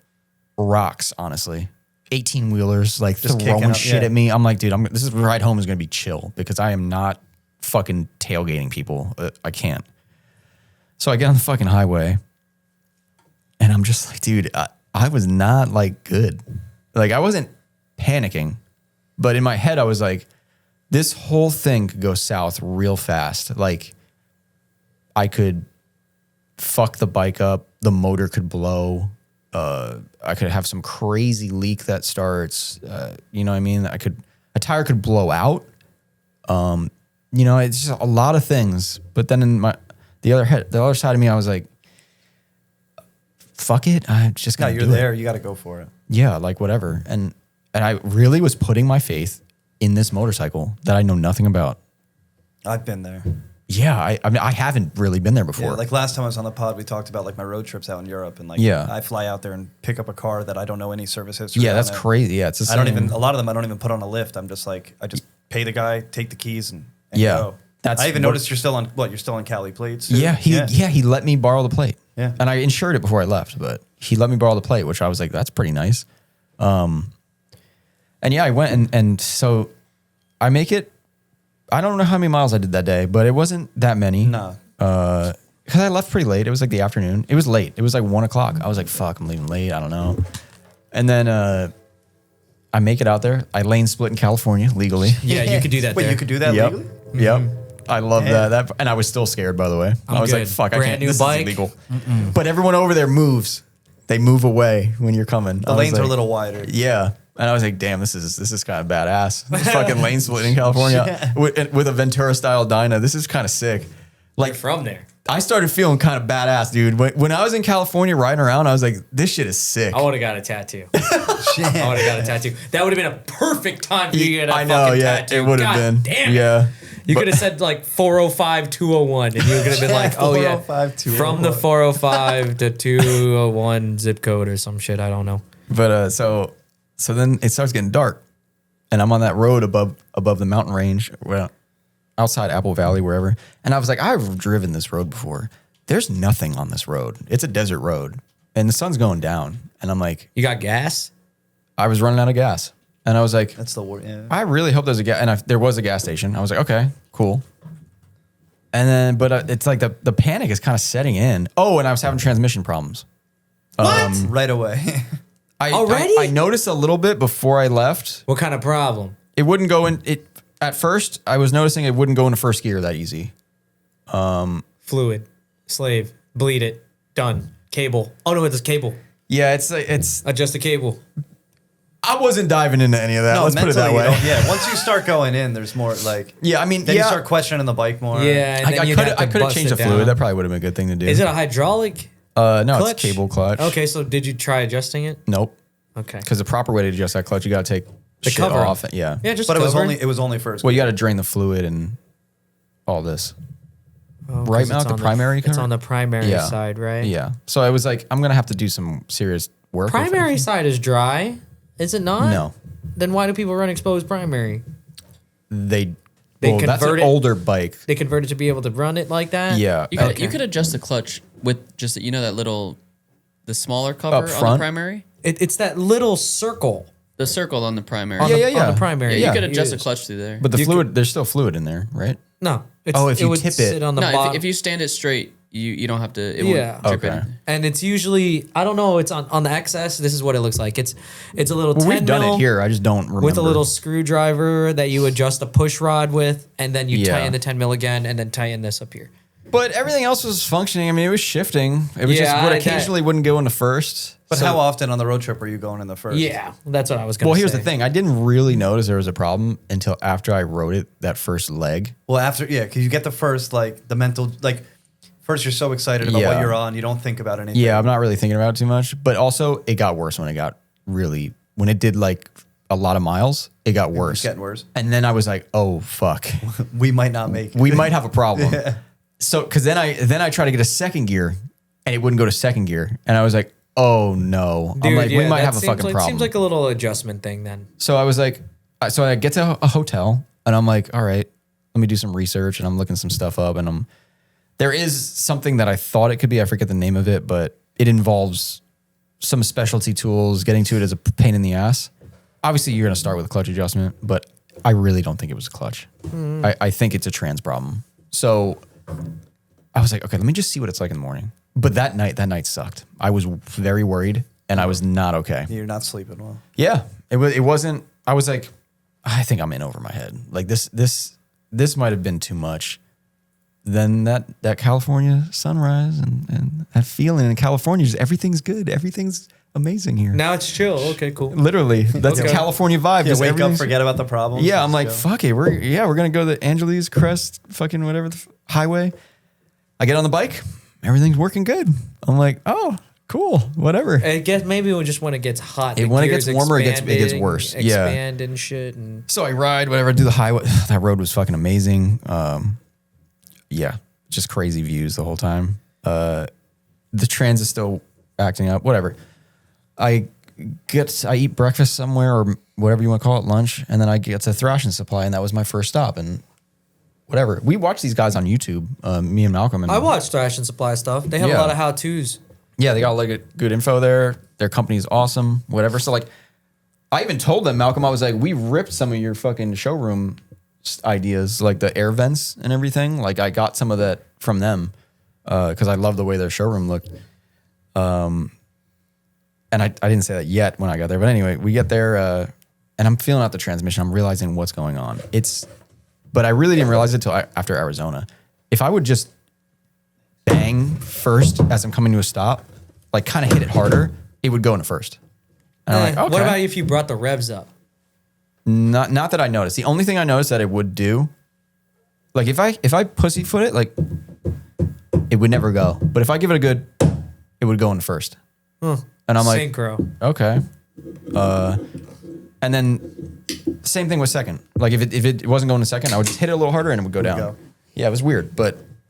rocks, honestly. 18 wheelers, like Just throwing kicking up, shit yeah. at me. I'm like, dude, this ride home is going to be chill because I am not fucking tailgating people. I can't. So I get on the fucking highway and I'm just like, dude, I was not like good. Like I wasn't panicking, but in my head, I was like, this whole thing could go south real fast. Like I could fuck the bike up. The motor could blow. I could have some crazy leak that starts. You know what I mean? A tire could blow out. You know, it's just a lot of things. But then in the other side of me, I was like, fuck it. I'm just No, gonna you're do there. it. You got to go for it. Yeah, like whatever. And I really was putting my faith in this motorcycle that I know nothing about. I've been there. Yeah, I mean, I haven't really been there before. Yeah, like last time I was on the pod, we talked about like my road trips out in Europe, and like Yeah. I fly out there and pick up a car that I don't know any service history. Yeah, on that's it. crazy. Yeah, it's the I don't same. even. A lot of them I don't even put on a lift. I'm just like I just pay the guy, take the keys, and Yeah, go. that's I even what- noticed you're still on what? You're still on Cali plates. too? Yeah, he let me borrow the plate. Yeah. And I insured it before I left, but he let me borrow the plate, which I was like, that's pretty nice. And yeah, I went and so I make it. I don't know how many miles I did that day, but it wasn't that many. No. Because I left pretty late. It was like the afternoon. It was late. It was like 1 o'clock. I was like, fuck, I'm leaving late. I don't know. And then I make it out there. I lane split in California legally. Yeah, you could do that Wait, there. you could do that Yep. legally? Yep. I love Yeah. that. And I was still scared, by the way. I was good. like, fuck, I Brand can't. new This bike. is illegal. But everyone over there moves. They move away when you're coming. The lanes are a little wider. Yeah. And I was like, damn, this is kind of badass. This fucking lane split in California with a Ventura style Dyna. This is kind of sick. Like from there. I started feeling kind of badass, dude. When I was in California riding around, I was like, this shit is sick. I would have got a tattoo. I would have got a tattoo. That would have been a perfect time for you to get a I know, fucking yeah. tattoo. It would have God been. Damn it. Yeah. You could have said like 405 201 and you could have been like, oh yeah, 405, 201. from the 405 to 201 zip code or some shit. I don't know. But so then it starts getting dark, and I'm on that road above the mountain range, well, outside Apple Valley, wherever. And I was like, I've driven this road before. There's nothing on this road. It's a desert road, and the sun's going down. And I'm like, You got gas? I was running out of gas, and I was like, That's the word. Yeah. I really hope there's a gas. And there was a gas station. I was like, okay, cool. And then, but it's like the panic is kind of setting in. Oh, and I was having transmission problems. Right away. Already? I noticed a little bit before I left. What kind of problem? It wouldn't go in. It at first I was noticing it wouldn't go into first gear that easy. Fluid, slave, bleed it, done. Cable. Oh no, it's a cable. Yeah, it's Adjust the cable. I wasn't diving into any of that. Let's put it that mentally, way. you don't- Yeah, once you start going in, there's more like. Yeah, I mean, Then yeah. you start questioning the bike more. Yeah, and I then you'd have to could have bust changed it the fluid. down. That probably would have been a good thing to do. Is it a hydraulic? No, clutch? it's cable clutch. Okay, so did you try adjusting it? Nope. Okay. Because the proper way to adjust that clutch, you got to take The shit cover off. Yeah. Yeah, just But it cover. was only first. Well, you got to drain the fluid and all this. Oh, 'cause right, it's Malk, the on primary It's cover? on the primary Yeah. side, right? Yeah. So I was like, I'm gonna have to do some serious work. with Primary it. side is dry, is it not? No. Then why do people run exposed primary? They They well, that's convert an it- older bike. They converted to be able to run it like that. Yeah. You could adjust the clutch with just that little, the smaller cover Up on the front? primary, It's that little circle the circle on the primary. on, Yeah, the, yeah, on yeah. the primary. Yeah, you could adjust the use. clutch through there. But the You fluid, there's still fluid in there, right? No. It's, Oh, if it you would tip it. sit on the no, bottom. if you stand it straight, you don't have to. It Yeah. won't drip Okay. anything. And it's usually, I don't know, it's on the XS. This is what it looks like. It's a little Well, 10 we've done mil it here. I just don't remember. with a little screwdriver that you adjust the push rod with, and then you Yeah. tighten the 10 mil again, and then tighten this up here. But everything else was functioning. I mean, it was shifting. It was Yeah, just what I- occasionally wouldn't go into first. But So- how often on the road trip are you going in the first? Yeah, that's what I was going to Well, say. here's the thing. I didn't really notice there was a problem until after I rode it that first leg. Well, after because you get the first the mental first you're so excited about what Yeah. you're on, you don't think about anything. Yeah, I'm not really thinking about it too much. But also, it got worse when it did like a lot of miles. It got worse. It's getting worse. And then I was like, oh fuck, We might not make it. we might have a problem. So, because then I tried to get a second gear, and it wouldn't go to second gear, and I was like, oh no. I'm Dude, like, we yeah, might that have a seems fucking like, problem. Seems like a little adjustment thing then. So I was like, so I get to a hotel and I'm like, all right, let me do some research, and I'm looking some stuff up, and there is something that I thought it could be. I forget the name of it, but it involves some specialty tools. Getting to it is a pain in the ass. Obviously, you're going to start with a clutch adjustment, but I really don't think it was a clutch. I think it's a trans problem. So I was like, okay, let me just see what it's like in the morning. But that night sucked. I was very worried, and I was not okay. You're not sleeping well. Yeah, it wasn't. I was like, I think I'm in over my head. Like this might have been too much. Then that California sunrise and that feeling in California, just everything's good, everything's amazing here. Now it's chill. Okay, cool. Literally, that's the Okay. California vibe. Yeah, just wake up, everything's- forget about the problems. Yeah, I'm just like, go. fuck it. We're gonna go the Angeles Crest, fucking whatever highway. I get on the bike, everything's working good. I'm like, oh, cool, whatever. I guess maybe just when it gets hot. When it gears gets warmer, it gets expanding, worse. Yeah. Expand and shit. And So I ride, whatever, do the highway. That road was fucking amazing. Yeah, just crazy views the whole time. The trans is still acting up, whatever. I eat breakfast somewhere or whatever you want to call it, lunch, and then I get to Thrashing Supply, and that was my first stop. And whatever, we watch these guys on YouTube, me and Malcolm. And I watch Thrashing Supply stuff. They have Yeah. a lot of how-tos. yeah, they got like good info there. Their company is awesome, whatever. So like, I even told them, Malcolm, I was like, we ripped some of your fucking showroom ideas, like the air vents and everything. Like I got some of that from them because I love the way their showroom looked. And I didn't say that yet when I got there, but anyway, we get there and I'm feeling out the transmission. I'm realizing what's going on. But I really didn't realize it until after Arizona. If I would just bang first as I'm coming to a stop, like kind of hit it harder, it would go into first. And I'm like, okay. What about if you brought the revs up? Not that I noticed. The only thing I noticed that it would do, like if I pussyfoot it, like it would never go. But if I give it a good, it would go into first. And I'm like, Synchro. okay. And then same thing with second. Like if it wasn't going to second, I would just hit it a little harder and it would go down. go. Yeah, it was weird,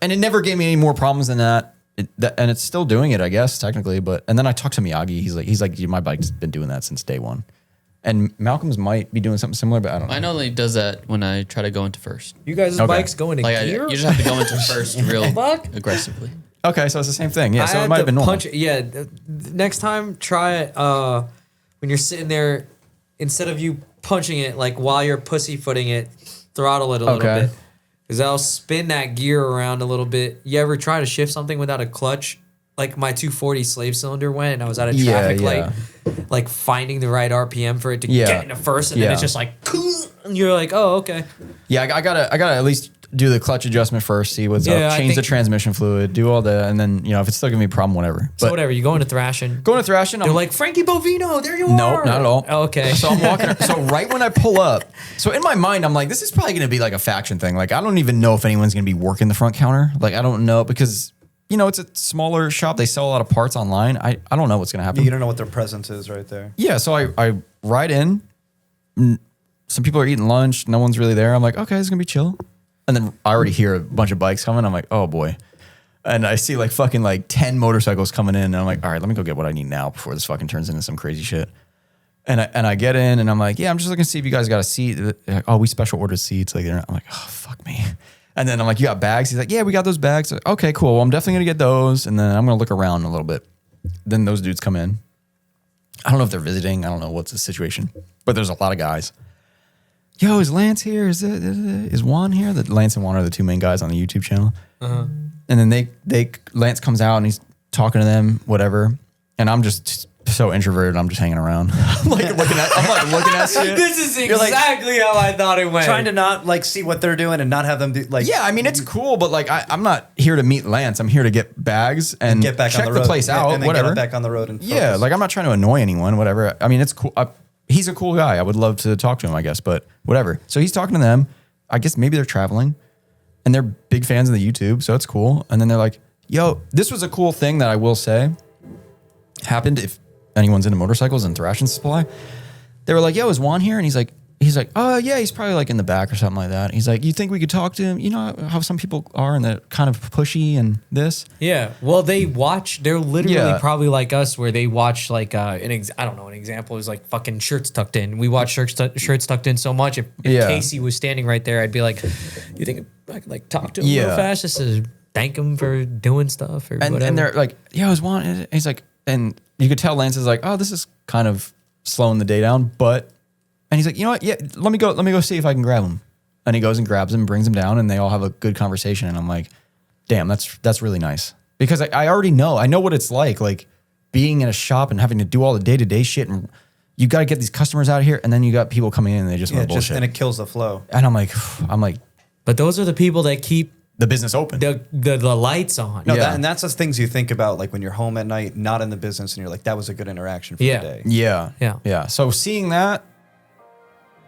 and it never gave me any more problems than that. And it's still doing it, I guess, technically. And then I talked to Miyagi. He's like, my bike's been doing that since day one. And Malcolm's might be doing something similar, but I don't know. I know that he does that when I try to go into first. You guys' Okay. bikes going to Like gear? you just have to go into first real Fuck. aggressively. Okay, so it's the same thing. Yeah, so I it had might to have been normal. punch it. Yeah, next time try it when you're sitting there. Instead of you punching it, like while you're pussyfooting it, throttle it a little Okay. bit. Because that'll spin that gear around a little bit. You ever try to shift something without a clutch? Like my 240 slave cylinder went and I was at a traffic light, like finding the right RPM for it to get into first, and then it's just like, and you're like, oh, okay. Yeah, I gotta at least do the clutch adjustment first, see what's Yeah, up, I change the think- transmission fluid, do all that, and then if it's still giving me a problem, whatever. So But whatever, you go into thrashing. going to Thrashing, They're I'm like, Frankie Bovino, there you no, are. not at all. Oh, okay. So I'm walking. So right when I pull up, so in my mind, I'm like, this is probably gonna be like a faction thing. Like I don't even know if anyone's gonna be working the front counter. Like I don't know because it's a smaller shop. They sell a lot of parts online. I don't know what's gonna happen. You don't know what their presence is right there. Yeah, so I ride in, some people are eating lunch. No one's really there. I'm like, okay, it's gonna be chill. And then I already hear a bunch of bikes coming. I'm like, oh boy. And I see like fucking like 10 motorcycles coming in. And I'm like, all right, let me go get what I need now before this fucking turns into some crazy shit. And I get in and I'm like, yeah, I'm just looking to see if you guys got a seat. They're like, oh, we special ordered seats. Like, I'm like, oh, fuck me. And then I'm like, you got bags? He's like, yeah, we got those bags. Like, okay, cool. Well, I'm definitely going to get those. And then I'm going to look around a little bit. Then those dudes come in. I don't know if they're visiting. I don't know what's the situation. But there's a lot of guys. Yo, is Lance here? Is Juan here? Lance and Juan are the two main guys on the YouTube channel. Uh-huh. And then Lance comes out and he's talking to them, whatever. And I'm just so introverted. I'm just hanging around. I'm like looking at shit. This is exactly how I thought it went. Trying to not like see what they're doing and not have them do like. Yeah, I mean it's cool, but like I'm not here to meet Lance. I'm here to get bags and get back check on the road. place out. And then whatever. Get back on the road and focus. Yeah, like I'm not trying to annoy anyone. Whatever. I mean it's cool. He's a cool guy. I would love to talk to him, I guess, but whatever. So he's talking to them. I guess maybe they're traveling, and they're big fans of the YouTube, so it's cool. And then they're like, "Yo, this was a cool thing that I will say happened if." Anyone's into motorcycles and Thrashing Supply, they were like, yo, is Juan here? And he's like, oh yeah, he's probably like in the back or something like that. He's like, you think we could talk to him? You know how some people are and they're kind of pushy and this. Yeah. Well, they're literally probably like us where they watch like, I don't know, an example is like fucking Shirts Tucked In. We watch Shirts Tucked In so much. If Casey was standing right there, I'd be like, you think I could like talk to him real fast just to thank him for doing stuff or whatever? And they're like, yo, is Juan? And he's like, and you could tell Lance is like, oh, this is kind of slowing the day down, and he's like, you know what? Yeah, let me go see if I can grab him. And he goes and grabs him, brings him down, and they all have a good conversation. And I'm like, damn, that's really nice. Because I already know. I know what it's like being in a shop and having to do all the day-to-day shit. And you got to get these customers out of here. And then you got people coming in and they just want bullshit. And it kills the flow. And I'm like, but those are the people that keep the business open. The lights on. No, and that's the things you think about, like when you're home at night, not in the business, and you're like, that was a good interaction for the day. Yeah. So seeing that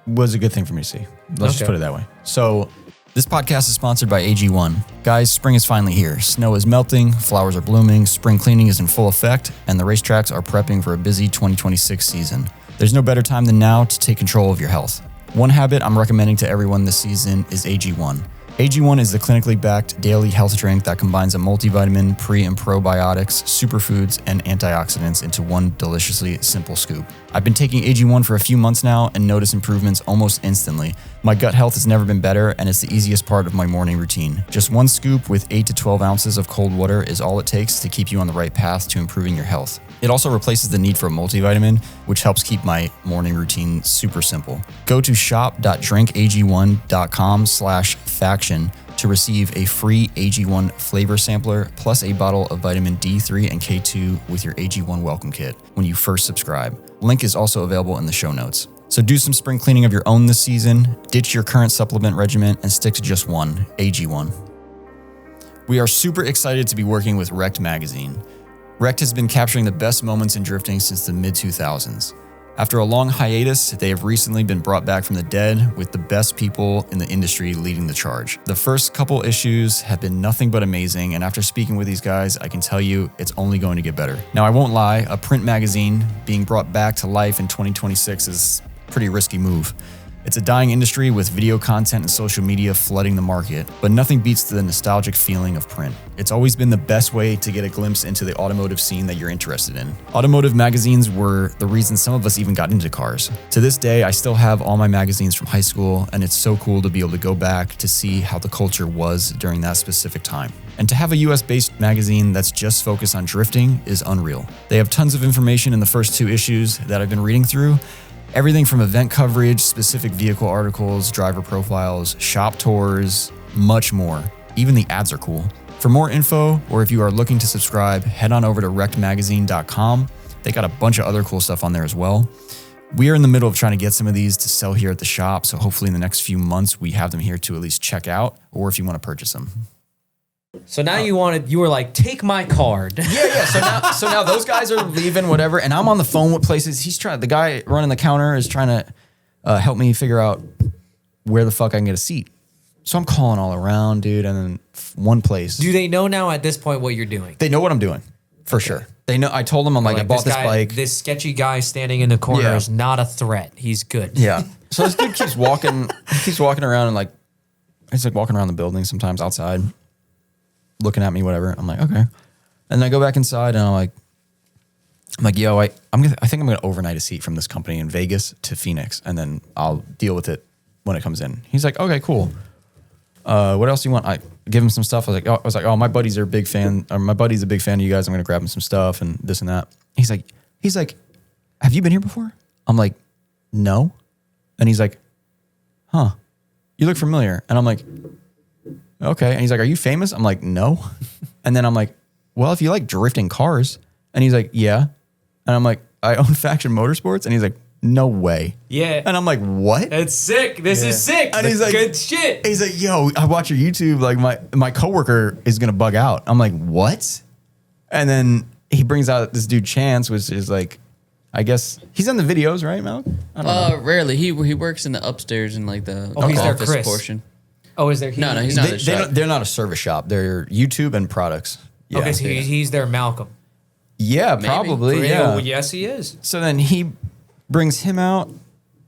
was a good thing for me to see. Let's just put it that way. So this podcast is sponsored by AG1. Guys, spring is finally here. Snow is melting, flowers are blooming, spring cleaning is in full effect, and the racetracks are prepping for a busy 2026 season. There's no better time than now to take control of your health. One habit I'm recommending to everyone this season is AG1. AG1 is the clinically backed daily health drink that combines a multivitamin, pre- and probiotics, superfoods, and antioxidants into one deliciously simple scoop. I've been taking AG1 for a few months now and notice improvements almost instantly. My gut health has never been better, and it's the easiest part of my morning routine. Just one scoop with 8 to 12 ounces of cold water is all it takes to keep you on the right path to improving your health. It also replaces the need for a multivitamin, which helps keep my morning routine super simple. Go to shop.drinkag1.com/faction to receive a free AG1 flavor sampler plus a bottle of vitamin D3 and K2 with your AG1 welcome kit when you first subscribe. Link is also available in the show notes. So do some spring cleaning of your own this season, ditch your current supplement regimen, and stick to just one, AG1. We are super excited to be working with Wrecked Magazine. Wrecked has been capturing the best moments in drifting since the mid-2000s. After a long hiatus, they have recently been brought back from the dead with the best people in the industry leading the charge. The first couple issues have been nothing but amazing, and after speaking with these guys, I can tell you it's only going to get better. Now, I won't lie, a print magazine being brought back to life in 2026 is a pretty risky move. It's a dying industry with video content and social media flooding the market, but nothing beats the nostalgic feeling of print. It's always been the best way to get a glimpse into the automotive scene that you're interested in. Automotive magazines were the reason some of us even got into cars. To this day, I still have all my magazines from high school, and it's so cool to be able to go back to see how the culture was during that specific time. And to have a US-based magazine that's just focused on drifting is unreal. They have tons of information in the first 2 issues that I've been reading through. Everything from event coverage, specific vehicle articles, driver profiles, shop tours, much more. Even the ads are cool. For more info, or if you are looking to subscribe, head on over to wreckedmagazine.com. They got a bunch of other cool stuff on there as well. We are in the middle of trying to get some of these to sell here at the shop, so hopefully in the next few months we have them here to at least check out, or if you want to purchase them. So now you were like, take my card. Yeah. So now those guys are leaving, whatever, and I'm on the phone with places. The guy running the counter is trying to help me figure out where the fuck I can get a seat. So I'm calling all around, dude, and then one place. Do they know now at this point what you're doing? They know what I'm doing, for sure. They know. I told them I'm like I bought this bike. This sketchy guy standing in the corner Yeah. is not a threat. He's good. Yeah. So this dude keeps walking. He keeps walking around and like he's like walking around the building sometimes outside, looking at me, whatever. I'm like, okay. And then I go back inside and I'm like, yo, I think I'm gonna overnight a seat from this company in Vegas to Phoenix, and then I'll deal with it when it comes in. He's like, okay, cool. What else do you want? I give him some stuff. I was like, oh, my buddies are a big fan. Or my buddy's a big fan of you guys. I'm gonna grab him some stuff and this and that. He's like, have you been here before? I'm like, no. And he's like, huh, you look familiar. And I'm like, okay. And he's like, are you famous? I'm like, no. And then I'm like, well, if you like drifting cars. And he's like, yeah. And I'm like, I own Faction Motorsports. And he's like, no way. Yeah. And I'm like, what? That's sick. This is sick. And he's like, good shit. He's like, yo, I watch your YouTube. Like my coworker is going to bug out. I'm like, what? And then he brings out this dude Chance, which is like, I guess he's in the videos, right, Mal? I don't know. Rarely. He works in the upstairs in like the Oh, he's their office Chris. portion. Oh, is there? No, he's not. in the shop. They're not a service shop. They're YouTube and products. Yeah. Okay, so he's their Malcolm. Yeah, probably. Yeah. Oh, yes, he is. So then he brings him out,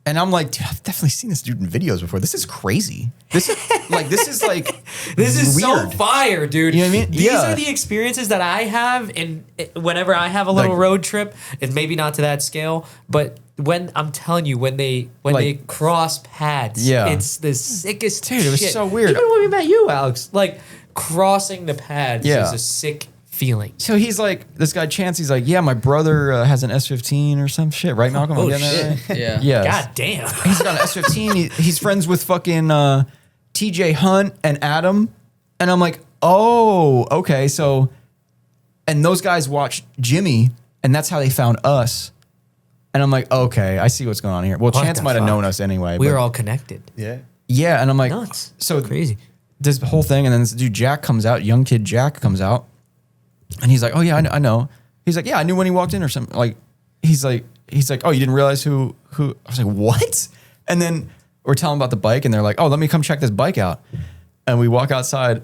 and I'm like, dude, I've definitely seen this dude in videos before. This is crazy. This is like This is weird. so fire, dude. You know what I mean? These Yeah. are the experiences that I have in whenever I have a little Like- road trip, and maybe not to that scale, but when I'm telling you, when they Like- cross paths, Yeah. it's the sickest Dude, it was shit. so weird. Even when we met you, Alex, like crossing the paths Yeah. is a sick feeling. So he's like, this guy Chance, he's like, yeah, my brother has an S15 or some shit, right, Malcolm? I'm Oh, getting that shit. right? Yeah. Yes. God damn. He's got an S15. He's friends with fucking TJ Hunt and Adam. And I'm like, oh, okay. So, and those guys watched Jimmy, and that's how they found us. And I'm like, okay, I see what's going on here. Well, What Chance the might have fuck? known us anyway. We but- were all connected. Yeah. yeah. And I'm like, Nuts. so Crazy. this whole thing, and then this dude Jack comes out, young kid Jack comes out, and he's like, oh yeah, I know. He's like, yeah, I knew when he walked in or something. Like, he's like, oh, you didn't realize who? I was like, what? And then we're telling about the bike, and they're like, oh, let me come check this bike out. And we walk outside,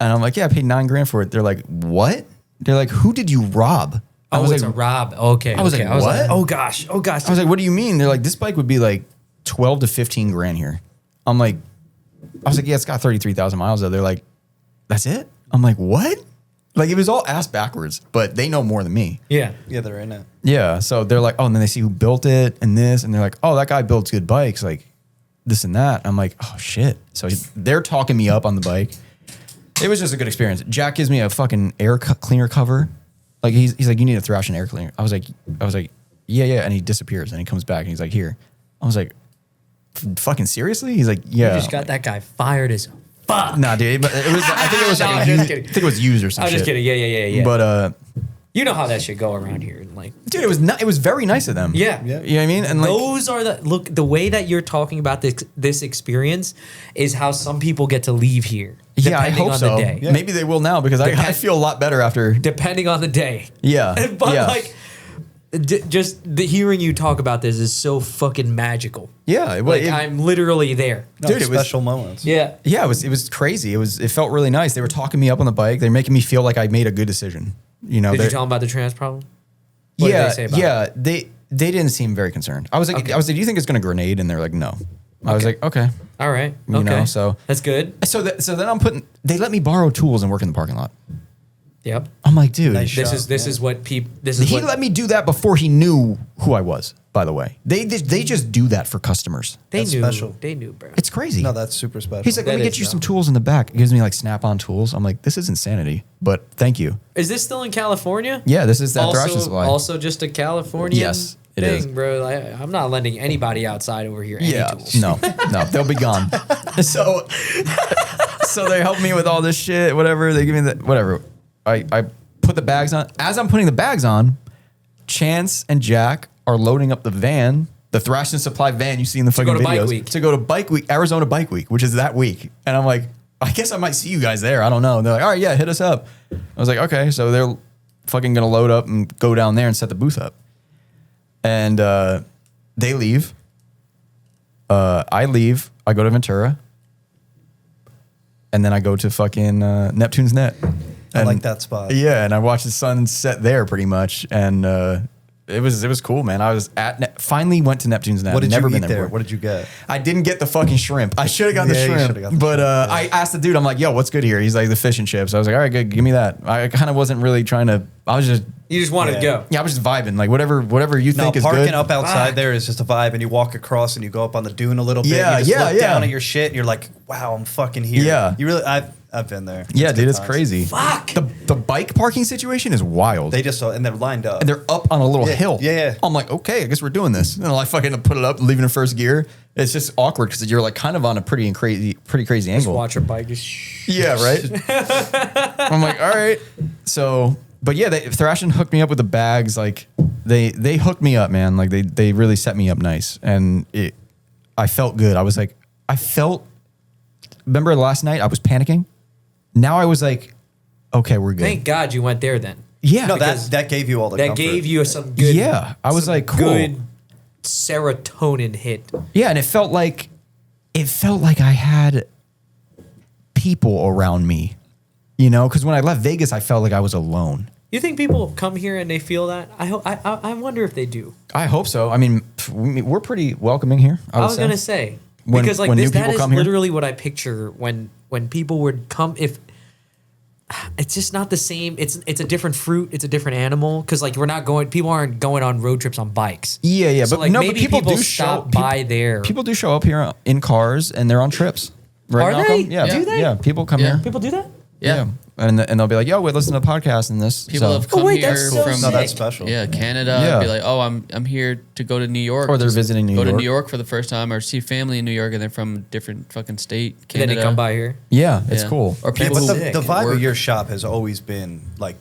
and I'm like, yeah, I paid $9,000 for it. They're like, what? They're like, who did you rob? I Oh, was it's like, a Rob. Okay. I was like, what? oh gosh. Oh gosh. I was like, what do you mean? They're like, this bike would be like 12 to 15 grand here. I'm like, I was like, yeah, it's got 33,000 miles though. They're like, that's it? I'm like, what? Like, it was all ass backwards, but they know more than me. Yeah. Yeah, they're in it. Yeah. So they're like, oh, and then they see who built it and this, and they're like, oh, that guy builds good bikes, like this and that. I'm like, oh shit. So they're talking me up on the bike. It was just a good experience. Jack gives me a fucking air cleaner cover. Like he's like, you need a Thrashing air cleaner. I was like, yeah. And he disappears and he comes back and he's like, here. I was like, fucking seriously? He's like, yeah. You just got that guy fired as fuck. Nah, dude. But it was. I think it was No, like I'm a just used, kidding. I think it was used or some I was shit. just kidding. Yeah. But You know how that should go around here. Like, dude, it was very nice of them. yeah. You know what I mean? And like, Those are the way that you're talking about this experience is how some people get to leave here. yeah, I Depending hope on so. the day. Yeah. Maybe they will now because I feel a lot better after. Depending on the day. Yeah. But yeah. like, just hearing you talk about this is so fucking magical. Yeah. Like, I'm literally there. No, Dude, it was- special moments. Yeah. Yeah, it was crazy. It felt really nice. They were talking me up on the bike. They're making me feel like I made a good decision. You know, Did you they're- tell them about the trans problem? What did they say about it? They didn't seem very concerned. I was like, Okay. do you think it's going to grenade? And they're like, no. I was like, okay. All right. You Okay. know, so that's good. so then they let me borrow tools and work in the parking lot. Yep. I'm like, dude, Nice This shot, is this yeah. is what people. This is he what let me do that before he knew who I was. By the way, they just do that for customers. they That's knew. special. They knew, bro. It's crazy. No, that's super special. He's like, let me That get is you some dumb. tools in the back. He gives me like Snap-on tools. I'm like, this is insanity, but thank you. Is this still in California? Yeah, this is that Thrashing Supply. Also just a California Yes, it thing, is. bro. I'm not lending anybody outside over here any Yeah, tools. no, they'll be gone. So they help me with all this shit, whatever. They give me whatever. I put the bags on. As I'm putting the bags on, Chance and Jack are loading up the van, the Thrashing Supply van you see in the fucking go to Bike videos, Week. to go to Bike Week, Arizona Bike Week, which is that week. And I'm like, I guess I might see you guys there. I don't know. And they're like, all right, yeah, hit us up. I was like, okay. So they're fucking gonna load up and go down there and set the booth up. And they leave. I leave. I go to Ventura. And then I go to fucking Neptune's Net. I like that spot. Yeah, and I watched the sun set there pretty much, and it was cool, man. I was finally went to Neptune's Net. What did Never you been eat there there? before. What did you get? I didn't get the fucking shrimp. I should have gotten Yeah, you the shoulda shrimp. got the But shrimp. I asked the dude, I'm like, yo, what's good here? He's like, the fish and chips. I was like, all right, good, give me that. I kind of wasn't really trying to, I was just, You just wanted to go. yeah, I was just vibing. Like, whatever you No, think is parking good. up outside there is just a vibe, and you walk across and you go up on the dune a little bit. Yeah, you just yeah, look yeah. down at your shit, and you're like, wow, I'm fucking here. Yeah. You really, I've been there. Yeah, It's dude, good it's times. crazy. Fuck. The bike parking situation is wild. They just, and they're lined up. And they're up on a little Yeah, hill. yeah. I'm like, okay, I guess we're doing this. And I fucking put it up, leaving in first gear. It's just awkward because you're like kind of on a pretty crazy Just angle. watch your bike. Just Yeah, right. I'm like, all right. So, but yeah, Thrashing hooked me up with the bags. Like they hooked me up, man. Like they really set me up nice, and I felt good. I was like, remember last night I was panicking. Now I was like, okay, we're good. Thank God you went there then. Yeah, no, because that gave you all the That comfort. gave you some good. yeah, I was like, cool. Good serotonin hit. Yeah, and it felt like I had people around me, you know, because when I left Vegas, I felt like I was alone. You think people come here and they feel that? I wonder if they do. I hope so. I mean, we're pretty welcoming here. I was gonna say When- because like when this, new that people is come here? literally what I picture when people would come. If it's just not the same. It's a different fruit. It's a different animal because like we're not going. People aren't going on road trips on bikes. Yeah, So but like no, maybe but people do stop show by there. People do show up here in cars and they're on trips. Right, Are Malcolm? they? Yeah, Do they? Yeah, people come Yeah. here. People do that. Yeah. And they'll be like, "Yo, we listen to the podcast and this." People so. have come wait, here that's so from No, that's sick. special. Canada. Yeah. Be like, oh, I'm here to go to New York, Or they're Just visiting New go to York. New York for the first time, or see family in New York, and they're from a different fucking state, And Canada. then they come by here. Yeah, it's Yeah. cool. Or Yeah, people but who the vibe work. of your shop has always been like,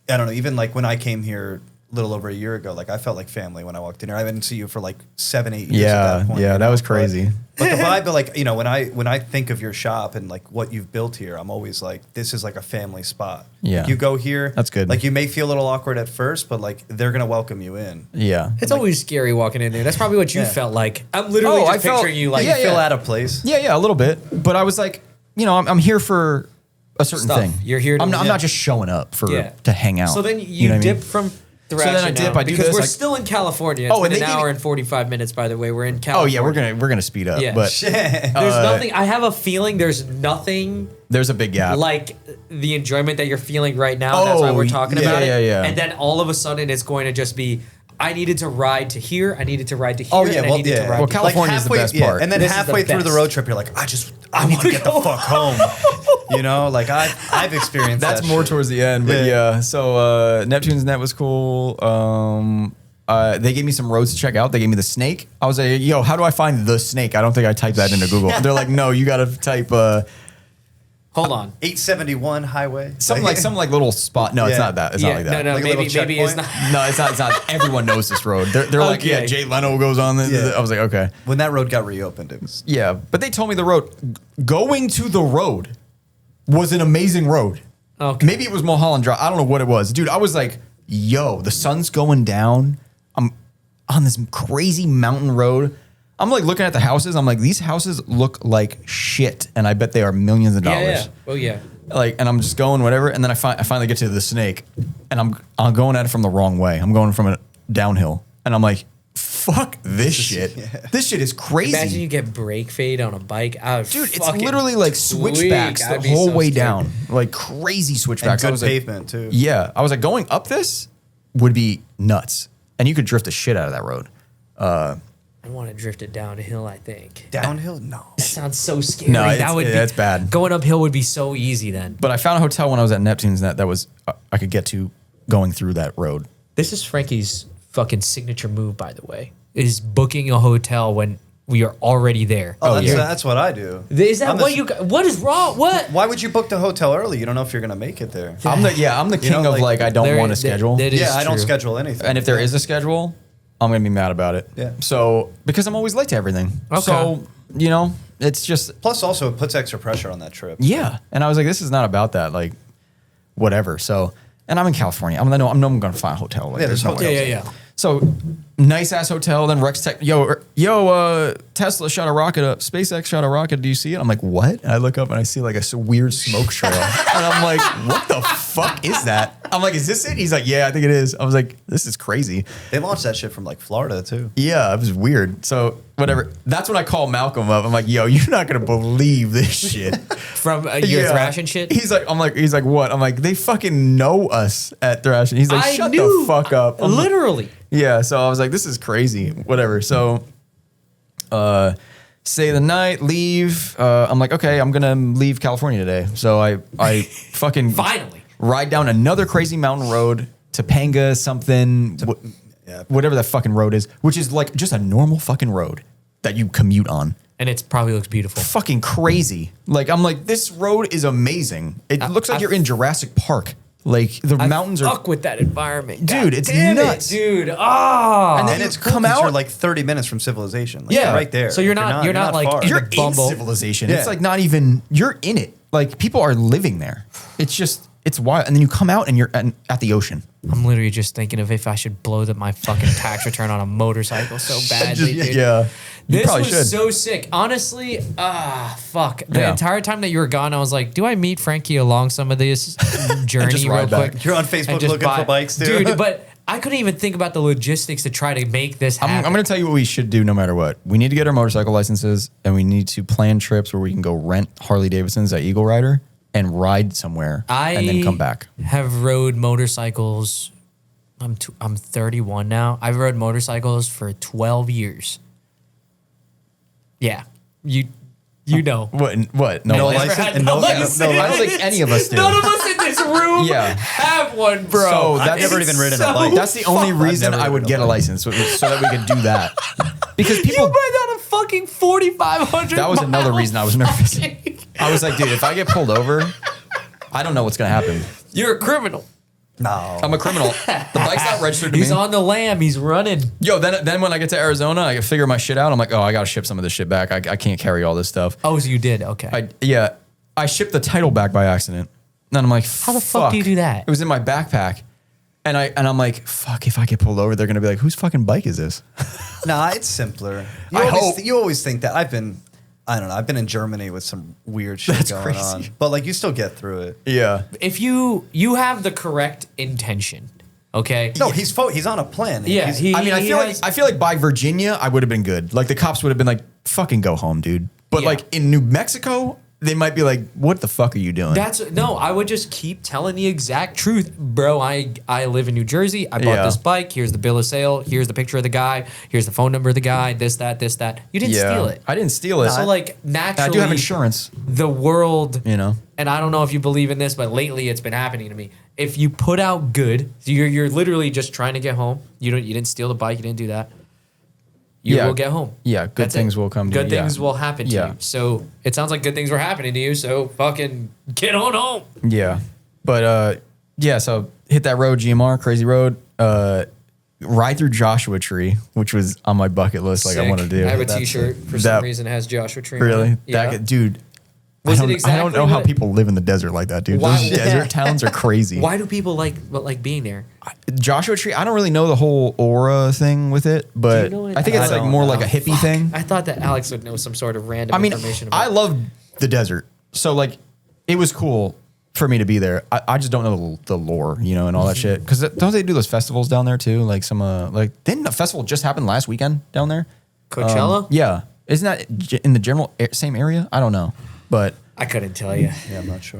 I don't know, even like when I came here a little over a year ago, like I felt like family when I walked in here. I didn't see you for like 7-8 years. at that point, yeah, you that know? was crazy. But the vibe, of like, you know, when I think of your shop and like what you've built here, I'm always like, this is like a family spot. Yeah. Like, you go here, That's good. Like you may feel a little awkward at first, but like they're gonna welcome you in. Yeah, It's always scary walking in there. That's probably what you Yeah. felt like. I'm literally Oh, just I felt- picturing you like You feel out of place. yeah, a little bit. But I was like, you know, I'm here for a certain Stuff. thing. You're here to- I'm yeah. not just showing up Yeah. to hang out. So then you know what I mean? dip from then I Thrashing dip, out, I do because this, we're like- still in California. It's Oh, and been they an give hour you- and 45 minutes, by the way. We're in Oh California. yeah, we're gonna speed up. Yeah. But There's nothing. I have a feeling there's nothing there's a big gap. like the enjoyment that you're feeling right now. That's why Oh, we're talking yeah, about it. yeah. And then all of a sudden, it's going to just be. I needed to ride to here. I needed to ride to here. Oh yeah, and I well needed to yeah. ride Well, to California's the best part. And then This is the halfway through the best. road trip, you're like, I need to get the fuck home. You know, like I've experienced That's that more shit. towards the end, but Yeah. yeah. So Neptune's Net was cool. They gave me some roads to check out. They gave me the snake. I was like, "Yo, how do I find the snake?" I don't think I typed that into Google. They're like, "No, you got to type Hold on. 871 highway. some like little spot." No, it's Yeah. not that. It's Yeah, not like that. no, Like a maybe little it's not. checkpoint? No, it's not. It's not. Everyone knows this road. They're like, Okay. yeah, Jay Leno goes on this. Yeah. I was like, okay, When that road got reopened, it was yeah. But they told me the road. Going to the road was an amazing road. Okay. Maybe it was Mulholland Drive. I don't know what it was, dude. I was like, yo, the sun's going down. I'm on this crazy mountain road. I'm like looking at the houses. I'm like, these houses look like shit, and I bet they are millions of dollars. Yeah. Oh yeah. Like, and I'm just going whatever, and then I finally get to the snake, and I'm going at it from the wrong way. I'm going from a downhill, and I'm like, fuck this shit. This shit is crazy. Imagine you get brake fade on a bike. Dude, it's literally like switchbacks the whole way down, like crazy switchbacks. I good was like, pavement too. yeah, I was like, going up this would be nuts, and you could drift the shit out of that road. I want to drift it down a hill. I think Downhill? No. that sounds so scary. No, that would be, it's bad. Going uphill would be so easy then. But I found a hotel when I was at Neptune's Net that was I could get to going through that road. This is Frankie's fucking signature move, by the way. Is booking a hotel when we are already there. Oh, yeah. that's what I do. Is that I'm what the- you? What is wrong? What? Why would you book the hotel early? You don't know if you're gonna make it there. I'm the king know, of like, I don't There- want a that- schedule. that is Yeah, I don't true. schedule anything. And if there is a schedule, I'm gonna be mad about it. Yeah. So because I'm always late to everything. Okay. So you know, it's just Plus, also it puts extra pressure on that trip. yeah. And I was like, this is not about that. Like, whatever. So, and I'm in California. I know I'm gonna find a hotel. Like, Yeah, there's no hotels. way. Yeah. So nice ass hotel. Then Rex Tech, Tesla shot a rocket up. SpaceX shot a rocket. Do you see it? I'm like, what? And I look up and I see like a weird smoke trail. And I'm like, what the fuck is that? I'm like, is this it? He's like, yeah, I think it is. I was like, this is crazy. They launched that shit from like Florida too. Yeah, it was weird. So whatever. That's when I call Malcolm up. I'm like, yo, you're not gonna believe this shit. From your thrashing shit? He's like, what? I'm like, they fucking know us at thrashing. He's like, shut the fuck up. I'm Literally. like, yeah. So I was like, this is crazy. Whatever. So, stay the night, leave. I'm like, okay, I'm gonna leave California today. So I fucking Finally. ride down another crazy mountain road, Topanga something, whatever that fucking road is, which is like just a normal fucking road that you commute on. And it probably looks beautiful. Fucking crazy. Like, I'm like, this road is amazing. It looks like you're in Jurassic Park. Like, the mountains are... Fuck with that environment. Dude, it's nuts. Dude. Ah. And then it's cool 'cause you're like 30 minutes from civilization. Like, Yeah. you're right there. So you're not like far. in You're the in Bumble. civilization. Yeah. It's like not even... You're in it. Like, people are living there. It's just... It's wild. And then you come out and you're at the ocean. I'm literally just thinking of if I should blow my fucking tax return on a motorcycle so badly, dude. Yeah. You This probably was should. so sick. Honestly, fuck. The Yeah. entire time that you were gone, I was like, do I meet Frankie along some of this journey just real ride back. quick? You're on And Facebook just looking for bikes, too. Dude, but I couldn't even think about the logistics to try to make this I'm happen. going to tell you what we should do no matter what. We need to get our motorcycle licenses and we need to plan trips where we can go rent Harley Davidsons at Eagle Rider and ride somewhere and then come back. Have rode motorcycles. I'm 31 now. I've rode motorcycles for 12 years. Yeah, you know. What? No No, license? Had And no- license. no I don't think any of us do. None of us in this room Yeah. have one, bro. So that's- I've never even ridden a so bike. That's the only I've reason never I would ridden get a a bike. license so that we could do that. Because You people, ride on a fucking 4,500. that was another mile reason I was nervous. fucking- I was like, dude, if I get pulled over, I don't know what's going to happen. You're a criminal. No. I'm a criminal. The bike's not registered to He's me. on the lam. He's running. Yo, then when I get to Arizona, I can figure my shit out. I'm like, oh, I got to ship some of this shit back. I can't carry all this stuff. Oh, so you did? Okay. I shipped the title back by accident. And I'm like, How the fuck do you do that? It was in my backpack. And I'm like, fuck, if I get pulled over, they're going to be like, whose fucking bike is this? Nah, it's simpler. hope. You always think that. I've been in Germany with some weird shit That's going crazy. on. But like you still get through it. Yeah. If you have the correct intention, okay? No, he's on a plan. Yeah, He's- I feel like by Virginia, I would have been good. Like the cops would have been like, fucking go home, dude. But Yeah. like in New Mexico, they might be like, what the fuck are you doing? I would just keep telling the exact truth. Bro, I live in New Jersey. I bought Yeah. this bike. Here's the bill of sale. Here's the picture of the guy. Here's the phone number of the guy. This, that. You didn't steal it. I didn't steal it. So like naturally I do have insurance, the world, you know. and I don't know if you believe in this, but lately it's been happening to me. If you put out good, so you're literally just trying to get home. You didn't steal the bike, you didn't do that. You will get home. Yeah, good That's things it. will come to Good you. Yeah. things will happen to Yeah. you. So it sounds like good things were happening to you. So fucking get on home. Yeah. But so hit that road, GMR, crazy road. Ride through Joshua Tree, which was on my bucket list. Like I want to do. I have a That's T-shirt for that- some reason it has Joshua Tree. on Really? it. Yeah. Dude. Was it I don't exactly know how what- people live in the desert like that, dude. Why- Those desert towns are crazy. Why do people like being there? Joshua Tree, I don't really know the whole aura thing with it, but know it? I think it's I like don't more know. like a hippie thing. I thought that Alex would know some sort of random I mean, information about I love the desert. So like it was cool for me to be there. I just don't know the lore, you know, and all that shit. Because don't they do those festivals down there too? Like some didn't a festival just happen last weekend down there? Coachella. Yeah. Isn't that in the general same area? I don't know. But I couldn't tell you. Yeah, I'm not sure.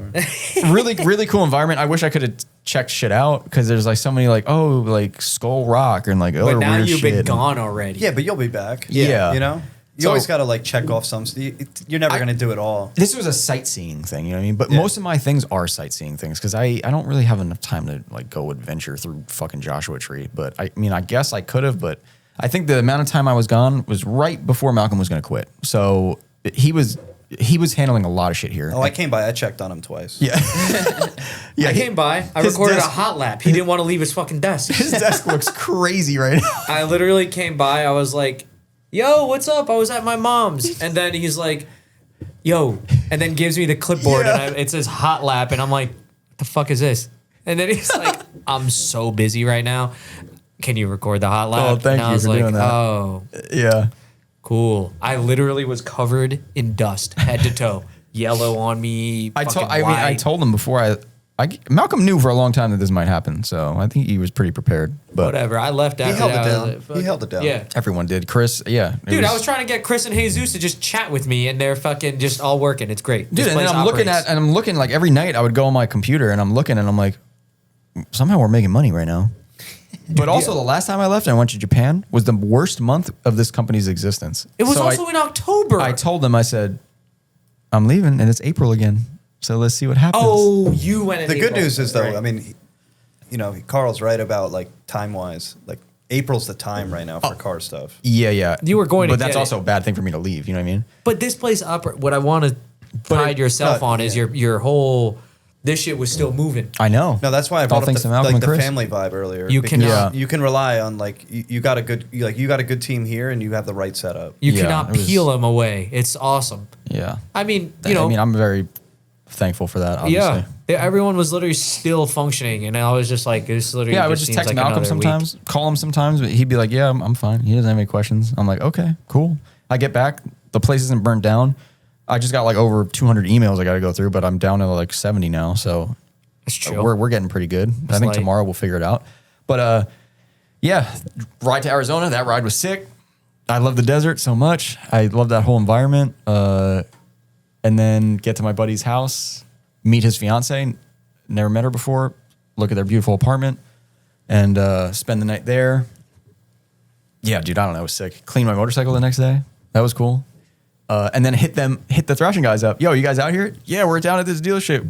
really, really cool environment. I wish I could have checked shit out because there's like so many like Skull Rock and like other But now weird you've shit. been gone already. Yeah, but you'll be back. Yeah. You know? You So- always got to like check off some. You're never going to do it all. This was a sightseeing thing, you know what I mean? But Yeah. most of my things are sightseeing things because I don't really have enough time to like go adventure through fucking Joshua Tree. But I mean, I guess I could have, but I think the amount of time I was gone was right before Malcolm was going to quit. So he was handling a lot of shit here. Oh, I came by. I checked on him twice. Yeah. Yeah. I came by. I his recorded desk- a hot lap. He didn't want to leave his fucking desk. His desk looks crazy right now. I literally came by. I was like, "Yo, what's up?" I was at my mom's, and then he's like, "Yo," and then gives me the clipboard, and it says "hot lap," and I'm like, "The fuck is this?" And then he's like, "I'm so busy right now." can you record the hot lap? Oh, thank and I you was for like, doing that. oh, Yeah. cool. I literally was covered in dust, head to toe, yellow on me. I white. told him before Malcolm knew for a long time that this might happen, so I think he was pretty prepared. But Whatever. I left He after held it that. I was down. like, fuck He it. held it down. Yeah. everyone did. Chris, yeah. Dude, I was trying to get Chris and Jesus to just chat with me, and they're fucking just all working. It's great. Dude, This and then place operates. I'm looking like every night I would go on my computer and I'm looking and I'm like, somehow we're making money right now. But also the last time I left and I went to Japan was the worst month of this company's existence. It was So also in October. I told them, I said, I'm leaving and it's April again. So let's see what happens. oh, you went in The good April. news is though, Right. I mean, you know, Carl's right about like time wise. Like April's the time right now for car stuff. Yeah. You were going to But that's get also a bad thing for me to leave. You know what I mean? But this place what I want to pride yourself on is your whole. This shit was still moving. I know. No, that's why I All brought up thanks the, to Malcolm like and the Chris. family vibe earlier. You because cannot- you can rely on like you got a good team here and you have the right setup. You Yeah, cannot it was- peel them away. It's awesome. Yeah. I mean, you know, I'm very thankful for that, obviously. yeah. Everyone was literally still functioning, and I was just like, this literally. Yeah, I would just seems text like Malcolm another week. sometimes, call him sometimes, but he'd be like, yeah, I'm fine. He doesn't have any questions. I'm like, okay, cool. I get back, the place isn't burnt down. I just got like over 200 emails I got to go through, but I'm down to like 70 now. So It's chill. we're getting pretty good. I think light. tomorrow we'll figure it out. But yeah, ride to Arizona. That ride was sick. I love the desert so much. I love that whole environment. And then get to my buddy's house, meet his fiance. Never met her before. Look at their beautiful apartment and spend the night there. Yeah, dude, I don't know. It was sick. Clean my motorcycle the next day. That was cool. And then hit the Thrashing guys up. Yo, you guys out here? Yeah, we're down at this dealership.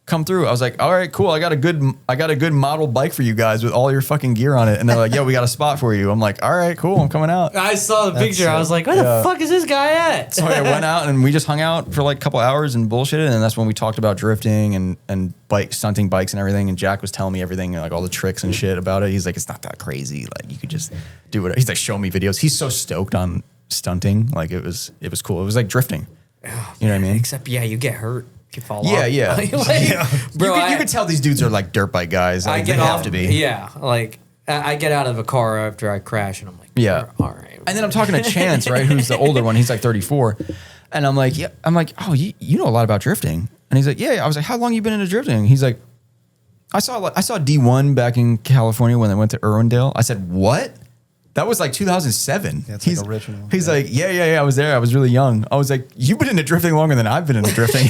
Come through. I was like, all right, cool. I got a good model bike for you guys with all your fucking gear on it. And they're like, yo, we got a spot for you. I'm like, all right, cool. I'm coming out. I saw the picture. I was like, where Yeah. the fuck is this guy at? So I went out and we just hung out for like a couple hours and bullshitted. And that's when we talked about drifting and stunting bikes and everything. And Jack was telling me everything, like all the tricks and shit about it. He's like, it's not that crazy. Like you could just do it. He's like, show me videos. He's so stoked on stunting. Like it was cool. It was like drifting. You know what I mean? Except, yeah, you get hurt if you fall Yeah, off. yeah. Like, bro, you could tell these dudes are like dirt bike guys. Like, they have to be. Yeah, like I get out of a car after I crash, and I'm like, Yeah. all right. And then I'm talking to Chance, right, who's the older one. He's like 34. And I'm like, yeah. I'm like, oh, you know a lot about drifting. And he's like, yeah. I was like, how long you been into drifting? He's like, I saw D1 back in California when they went to Irwindale. I said, what? That was like 2007. Yeah, it's like original. He's like, yeah. I was there. I was really young. I was like, you've been into drifting longer than I've been into drifting.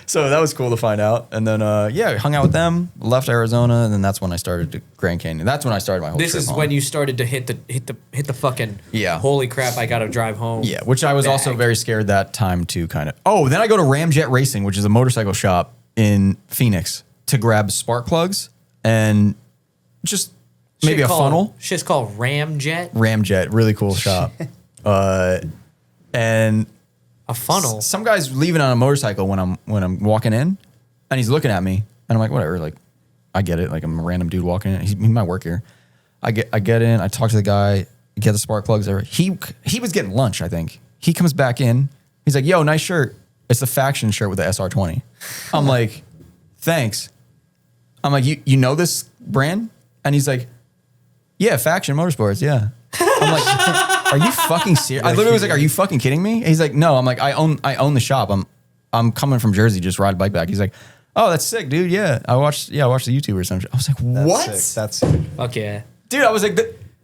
So that was cool to find out. And then, hung out with them, left Arizona, and then that's when I started to Grand Canyon. That's when I started my whole This trip is home. when you started to hit the fucking Yeah. holy crap, I gotta drive home. Yeah, which I was also bag. very scared that time to kind of. Oh, then I go to Ramjet Racing, which is a motorcycle shop in Phoenix, to grab spark plugs and just maybe a funnel. Shit's called Ramjet. Ramjet, really cool shop. And A funnel. some guy's leaving on a motorcycle when I'm walking in, and he's looking at me, and I'm like, whatever. Like, I get it. Like I'm a random dude walking in. He might work here. I get in. I talk to the guy. Get the spark plugs. He was getting lunch, I think. He comes back in. He's like, yo, nice shirt. It's the Faction shirt with the SR20. I'm like, thanks. I'm like, you know this brand? And he's like, yeah, Faction Motorsports, yeah. I'm like, are you fucking serious? I literally was like, are you fucking kidding me? He's like, no. I'm like, I own the shop. I'm coming from Jersey, just ride a bike back. He's like, oh, that's sick, dude. Yeah, I watched the YouTube or something. I was like, what? That's sick. Fuck yeah. Dude, I was like,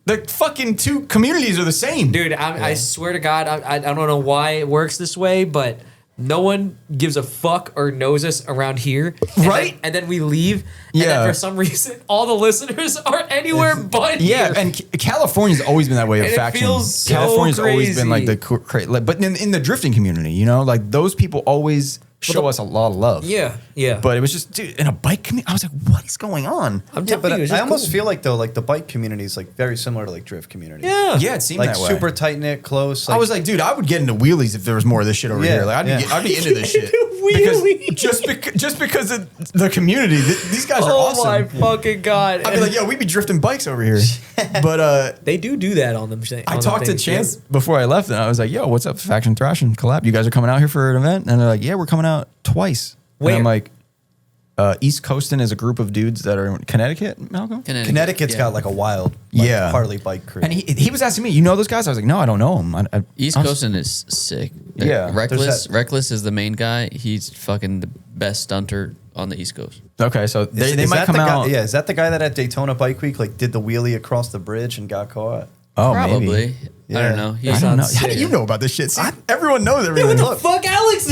the fucking two communities are the same. Dude, I swear to God, I don't know why it works this way, but no one gives a fuck or knows us around here. Right? And then we leave. And Yeah. then for some reason, all the listeners are anywhere but Yeah, here. and California's always been that way of And it faction. feels so California's always been like crazy. the but in the drifting community, you know, like those people always show us a lot of love. Yeah. But it was just, dude, in a bike community, I was like, what is going on? I'm Yeah, telling but you, it's I just almost cool. feel like though, like the bike community is like very similar to like drift community. Yeah. Yeah, it seemed Like that way. super tight knit, close. I was like, dude, I would get into wheelies if there was more of this shit over Yeah, here. Like, I'd be into this shit. Wheelies. Because just because of the community, these guys are Oh awesome. my fucking God. I'd be like, yo, we be drifting bikes over here. But they do that on them. I talked to Chance before I left, and I was like, yo, what's up, Faction Thrashing collab? You guys are coming out here for an event? And they're like, yeah, we're coming out twice. Where? And I'm like, East Coastin is a group of dudes that are in Connecticut, Malcolm? Connecticut's got like a wild, Harley bike crew. And he was asking me, you know those guys? I was like, no, I don't know them. East Coastin is sick. Yeah. Reckless is the main guy. He's fucking the best stunter on the East Coast. Okay, so they might that come the out. Guy, yeah, is that the guy that at Daytona Bike Week like did the wheelie across the bridge and got caught? Oh, Probably. maybe. I don't know. I don't know. How do you know about this shit? See, everyone knows everything. What the fuck, Alex?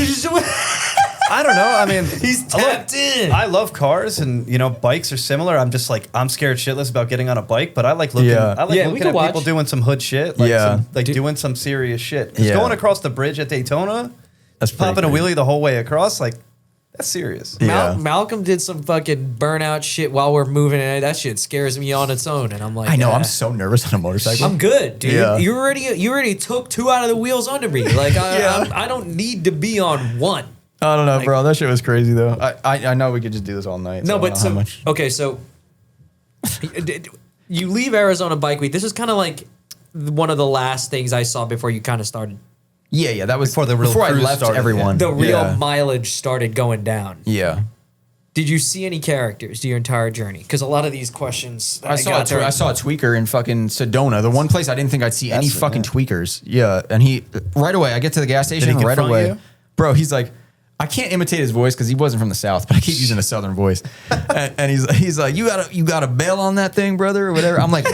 I don't know. I mean, He's tapped in. I love cars, and bikes are similar. I'm just like I'm scared shitless about getting on a bike, but I like looking. Yeah. I like Yeah, we looking can at watch. people doing some hood shit. Like Yeah. doing some serious shit. 'Cause Yeah. going across the bridge at Daytona, That's pretty popping a crazy. wheelie the whole way across, like that's serious. Yeah. Malcolm did some fucking burnout shit while we're moving, and that shit scares me on its own. And I'm like, I know. "Ah, I'm so nervous on a motorcycle. I'm good, dude. Yeah. You already took 2 out of the wheels under me. Like I don't need to be on 1. I don't know, bro. That shit was crazy though. I know we could just do this all night. No, I don't but know so how much. okay, so you leave Arizona Bike Week. This is kind of like one of the last things I saw before you kind of started. Yeah, that was Before the real I cruise left started, everyone. The real Yeah. mileage started going down. Yeah. Did you see any characters your entire journey? Because a lot of these questions that I saw got there- I saw a tweaker in fucking Sedona, the one place I didn't think I'd see any fucking tweakers. Yeah, and he right away. I get to the gas station he right confront away, you? bro. He's like, I can't imitate his voice because he wasn't from the South, but I keep using a Southern voice. and he's like, you got a bell on that thing, brother, or whatever. I'm like,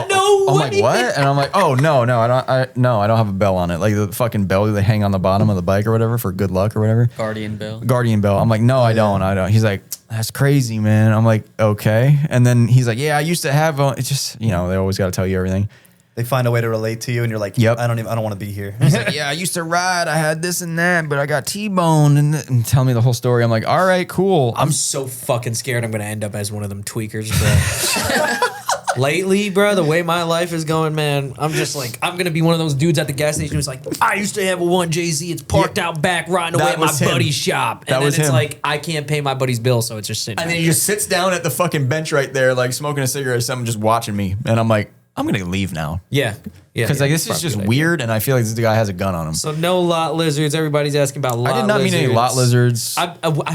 No I'm way. like, what? And I'm like, oh no, I don't have a bell on it, like the fucking bell they hang on the bottom of the bike or whatever for good luck or whatever. Guardian Bell. Guardian bell. I'm like, no, I don't. He's like, that's crazy, man. I'm like, okay. And then he's like, yeah, I used to have. It's just, they always got to tell you everything. They find a way to relate to you, and you're like, Yep. I don't want to be here. He's like, yeah, I used to ride. I had this and that, but I got T-boned and tell me the whole story. I'm like, all right, cool. I'm so fucking scared I'm gonna end up as one of them tweakers, bro. Lately, bro, the way my life is going, man, I'm just like, I'm gonna be one of those dudes at the gas station who's like, I used to have a 1JZ, it's parked out back, riding away That at my was him. buddy's shop. And That then was it's him. like, I can't pay my buddy's bill, so it's just sitting And there. then he just sits down at the fucking bench right there, like smoking a cigarette or something, just watching me. And I'm like, I'm going to leave now. Yeah. Because like this is just weird, and I feel like this guy has a gun on him. So no lot lizards. Everybody's asking about lot I did not mean any lot lizards. I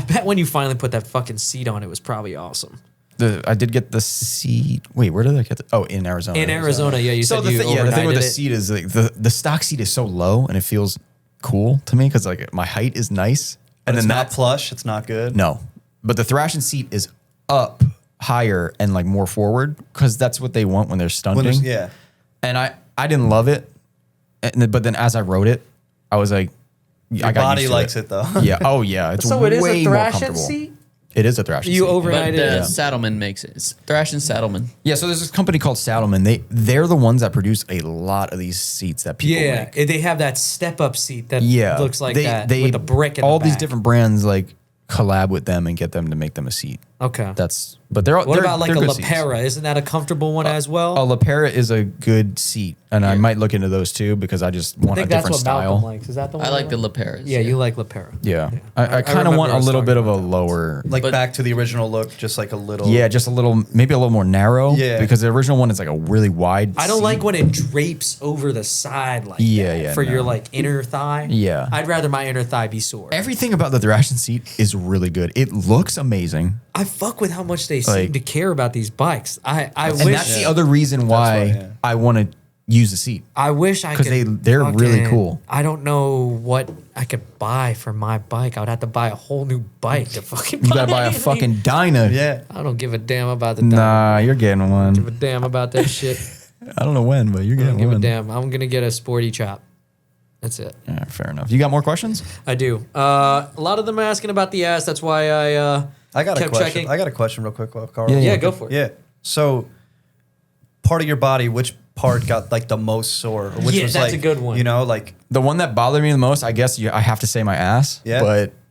bet when you finally put that fucking seat on, it was probably awesome. I did get the seat. Wait, where did I get the? Oh, in Arizona. In Arizona, yeah, you So said you the thing with overnighted the it. seat is like the stock seat is so low, and it feels cool to me because like my height is nice, And and it's then not that plush. It's not good. no, but the thrashing seat is up higher and like more forward because that's what they want when they're stunting. Yeah. And I didn't love it, but then as I rode it, I was like, Your body likes it though. Yeah. Oh yeah. It's So it is way a more thrashing comfortable. seat? It is a thrashing You seat. But overnighted the it. Saddleman makes it. It's Thrashing Saddleman. Yeah, so there's this company called Saddleman. They're the ones that produce a lot of these seats that people Yeah, make. they have that step-up seat that Yeah, looks like they, that They, with the brick in all the these back. different brands like collab with them and get them to make them a seat. Okay. But they're What about like they're a good seats. Lapera? Isn't that a comfortable one as well? A Lapera is a good seat, and I might look into those too because I just I want a think that's different what style. Malcolm likes. Is that the one? I like the you Laperas. Yeah, you like Lapera. Yeah, I kind of remember want a us little bit of talking a about that. lower. Like But- back to the original look, just like a little. Yeah, just a little, maybe a little more narrow. Yeah. because the original one is like a really wide. I don't seat. like when it drapes over the side like Yeah, that yeah, for your no. like inner thigh. Yeah. I'd rather my inner thigh be sore. Everything about the thrashing seat is really good. It looks amazing. I fuck with how much they seem Like- to care about these bikes. I And wish that's the other reason why yeah. I want to use the seat. I wish I 'Cause could. they're really cool. I don't know what I could buy for my bike. I would have to buy a whole new bike to fucking. You gotta buy a anything. fucking Dyna. Yeah. I don't give a damn about the. Nah, you're getting Give a one. damn about that shit. I don't know when, but you're I don't getting give a one. damn. I'm gonna get a sporty chop. That's it. Yeah, fair enough. You got more questions? I do. A lot of them are asking about the ass. That's why I got a kept question. checking. I got a question real quick, Carl. Yeah, go for it. Yeah. So, part of your body, which part got like the most sore? Or which Yeah, was that's like, a good one. You know, like The one that bothered me the most, I guess I have to say my ass. Yeah.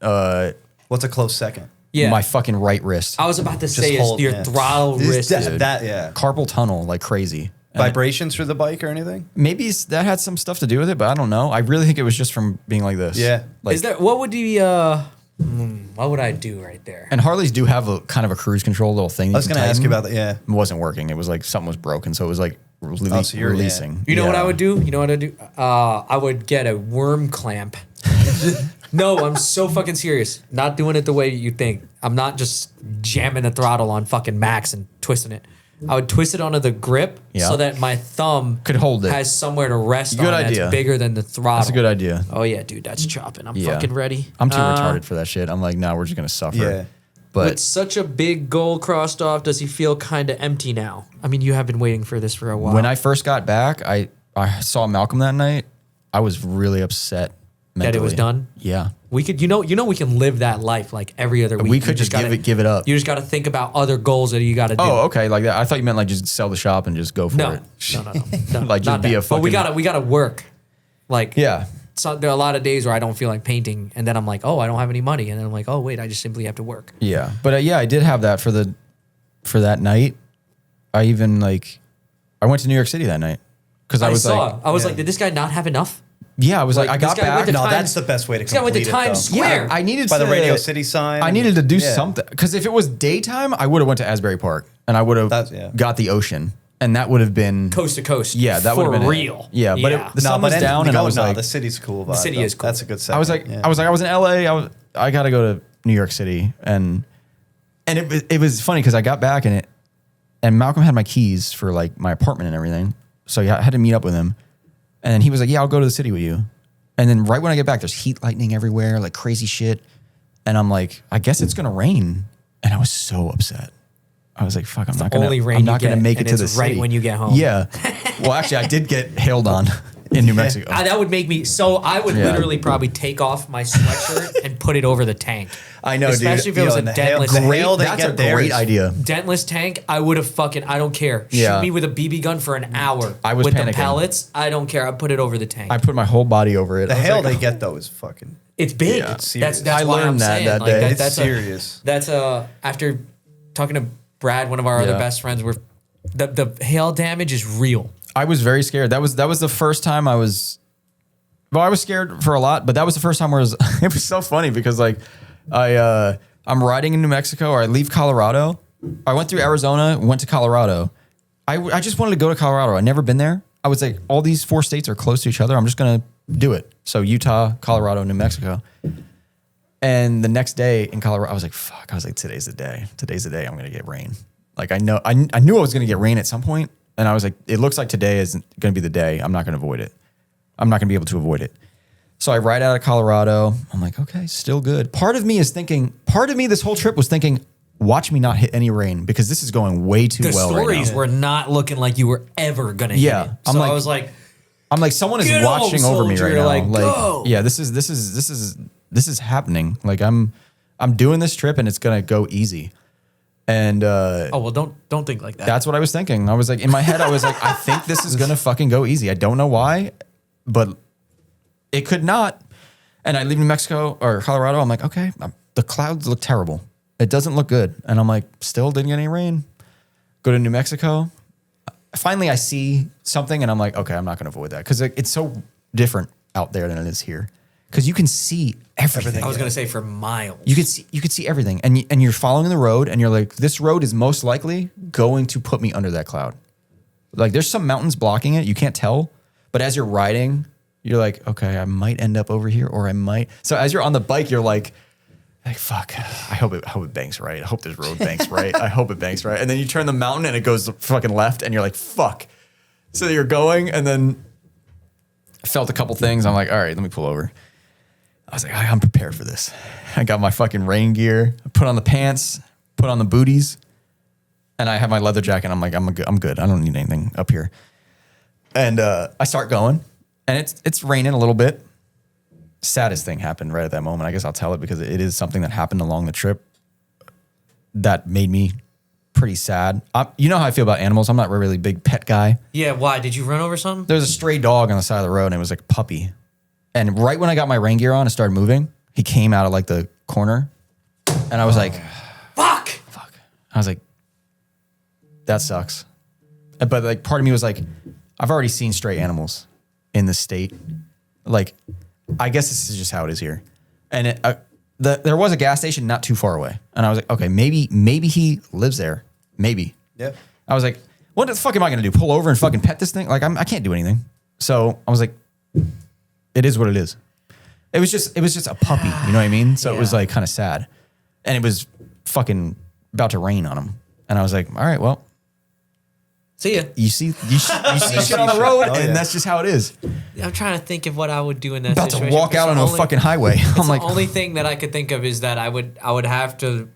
But what's a close second? Yeah. my fucking right wrist. I was about to say is hold, your yeah. throttle wrist. That, yeah. Carpal tunnel like crazy. And Vibrations through the bike or anything? maybe that had some stuff to do with it, but I don't know. I really think it was just from being like this. Yeah. Like, Is there? What would be? What would I do right there? and Harleys do have a kind of a cruise control little thing. I was going to ask you about that. Yeah. It wasn't working. It was like something was broken, so it was like so you're- releasing. You know what Yeah. I would do? You know what I do? I would get a worm clamp No, I'm so fucking serious. Not doing it the way you think. I'm not just jamming the throttle on fucking max and twisting it. I would twist it onto the grip so that my thumb could hold it. has somewhere to rest Good on idea. that's bigger than the throttle. That's a good idea. Oh yeah, dude, that's chopping. I'm fucking ready. I'm too retarded for that shit. I'm like, no, we're just gonna suffer. Yeah. But With such a big goal crossed off, does he feel kind of empty now? I mean, you have been waiting for this for a while. when I first got back, I saw Malcolm that night. I was really upset mentally. that it was done. Yeah. We could, we can live that life like every other week. We could You just give it up. You just got to think about other goals that you got to do. Oh, okay, like that. I thought you meant like just sell the shop and just go for no, it. no, Like, just not be that. a But we fucking- gotta work. Like Yeah. So there are a lot of days where I don't feel like painting, and then I'm like, oh, I don't have any money, and then I'm like, oh wait, I just simply have to work. Yeah. But I did have that for that night. I even I went to New York City that night because I was like, did this guy not have enough? yeah, I was like, I this got guy went back. to No, Times- that's the best way to This guy went to complete it, Times though. Square. I needed By to, the Radio City sign. I needed to do Yeah. something because if it was daytime, I would have went to Asbury Park and I would That's- have yeah. got the ocean, and that would have been Coast to coast. yeah, that would for have been it. real. Yeah, but the sun was then down, you and I go, was no, like, the city's cool. The city is cool. That's a good segment. I was in LA. I got to go to New York City, and it was funny because I got back and Malcolm had my keys for my apartment and everything, so I had to meet up with him, and then he was like, yeah, I'll go to the city with you, and then right when I get back, there's heat lightning everywhere, like crazy shit, and I'm like, I guess it's gonna rain, and I was so upset. I was like, fuck, I'm not only rain gonna you get, make it and to the it's right city. when you get home. Yeah. Well, actually, I did get hailed on in New Mexico. That would make me so. I would Yeah. literally probably take off my sweatshirt and put it over the tank. I know, Especially dude. if it was Yo, a and the hail- dentless, the hail they That's get a there great is- idea. dentless tank. I would have fucking. I don't care. Yeah. Shoot me with a BB gun for an hour. I was with panicking. the pellets. I don't care. I put it over the tank. I put my whole body over it. The I was hail like, they get though is fucking. It's big. Yeah. It's serious. That's I why I'm learned that saying that like, day. It's that's serious. That's after talking to Brad, one of our other Yeah. best friends, where the hail damage is real. I was very scared. That was the first time I was. Well, I was scared for a lot, but that was the first time where it was so funny because I'm riding in New Mexico, or I leave Colorado. I went through Arizona, went to Colorado. I just wanted to go to Colorado. I'd never been there. I was like, all these 4 states are close to each other. I'm just gonna do it. So Utah, Colorado, New Mexico. And the next day in Colorado, I was like, fuck. I was like, today's the day. Today's the day I'm gonna get rain. Like I knew I was gonna get rain at some point, and I was like, it looks like today is gonna be the day. I'm not gonna avoid it. I'm not gonna be able to avoid it. So I ride out of Colorado. I'm like, okay, still good. Part of me this whole trip was thinking, watch me not hit any rain because this is going way too The well right stories now. were not looking like you were ever gonna hit Yeah. it. I'm So like- I was like, I'm like, someone is Get home, watching over me right soldier. now. Like, go. yeah, this is happening. Like I'm doing this trip and it's gonna go easy. And oh well, don't think like that. that's what I was thinking. I was like, in my head, I was like, I think this is gonna fucking go easy. I don't know why, but it could not. And I leave New Mexico or Colorado. I'm like, okay, the clouds look terrible. It doesn't look good. And I'm like, still didn't get any rain. Go to New Mexico. Finally, I see something and I'm like, okay, I'm not going to avoid that because it's so different out there than it is here. Because you can see everything. I was gonna say for miles. You could see everything, and you're following the road, and you're like, this road is most likely going to put me under that cloud. Like, there's some mountains blocking it. You can't tell, but as you're riding, you're like, okay, I might end up over here, or I might. So as you're on the bike, you're like fuck. I hope it banks right. I hope this road banks right. I hope it banks right. And then you turn the mountain, and it goes fucking left, and you're like, fuck. So you're going, and then I felt a couple things. I'm like, all right, let me pull over. I was like, I'm prepared for this. I got my fucking rain gear. I put on the pants, put on the booties, and I have my leather jacket. I'm like, I'm good. I don't need anything up here. And I start going, and it's raining a little bit. Saddest thing happened right at that moment. I guess I'll tell it because it is something that happened along the trip that made me pretty sad. You know how I feel about animals. I'm not a really big pet guy. Yeah, why? Did you run over something? There's a stray dog on the side of the road, and it was like a puppy. And right when I got my rain gear on and started moving, he came out of like the corner, and I was like, Fuck! I was like, that sucks. But like part of me was like, I've already seen stray animals in this state. Like, I guess this is just how it is here. And there was a gas station not too far away, and I was like, okay, maybe he lives there. Maybe. Yeah. I was like, what the fuck am I gonna do? Pull over and fucking pet this thing? Like, I can't do anything. So I was like, it is what it is. It was just a puppy. You know what I mean? So it was like kind of sad, and it was fucking about to rain on him, and I was like, all right, well. See ya. You see shit on the road, and that's just how it is. I'm trying to think of what I would do in that About situation. to walk out on a fucking highway. I'm like, the only thing that I could think of is that I would have to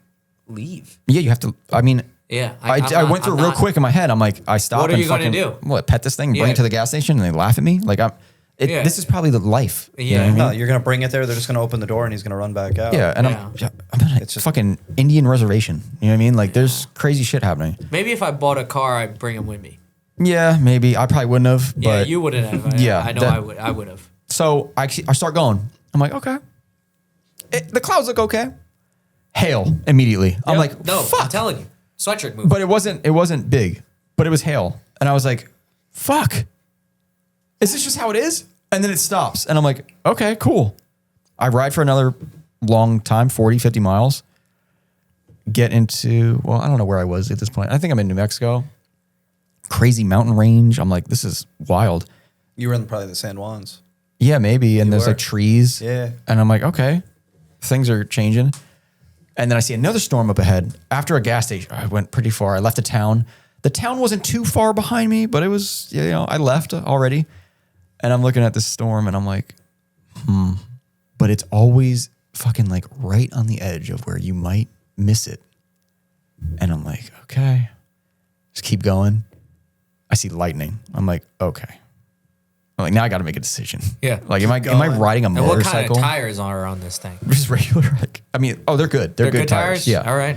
leave. yeah, you have to. I mean, Yeah, I went through real quick in my head. I'm like, I stopped. What are and you gonna fucking, do? What? Pet this thing, bring Yeah. it to the gas station, and they laugh at me. Like Yeah. this is probably the life. You know what I mean? No, you're gonna bring it there. They're just gonna open the door and he's gonna run back out. Yeah, and I'm on a It's just- fucking Indian reservation. You know what I mean? Like, there's crazy shit happening. Maybe if I bought a car, I'd bring him with me. Yeah, maybe I probably wouldn't have. Yeah, But you wouldn't have. Yeah, I know that- I would have. So I start going. I'm like, okay. The clouds look okay. Hail immediately. I'm like, no, fuck. I'm telling you, sweatshirt move. But it wasn't big, but it was hail. And I was like, fuck. Is this just how it is? And then it stops. And I'm like, okay, cool. I ride for another long time, 40, 50 miles. Get into, well, I don't know where I was at this point. I think I'm in New Mexico. Crazy mountain range. I'm like, this is wild. You were in probably the San Juans. Yeah, maybe. And there's were. like trees. Yeah. And I'm like, okay, things are changing. And then I see another storm up ahead. After a gas station, I went pretty far. I left the town. The town wasn't too far behind me, but it was, you know, I left already. And I'm looking at this storm and I'm like, But it's always fucking like right on the edge of where you might miss it. And I'm like, okay, just keep going. I see lightning. I'm like, okay. I'm like, now I got to make a decision. Yeah. Like, am I riding a And what kind motorcycle? of tires are on this thing? Just regular. Like, I mean, oh, they're good. They're good tires. Yeah. All right.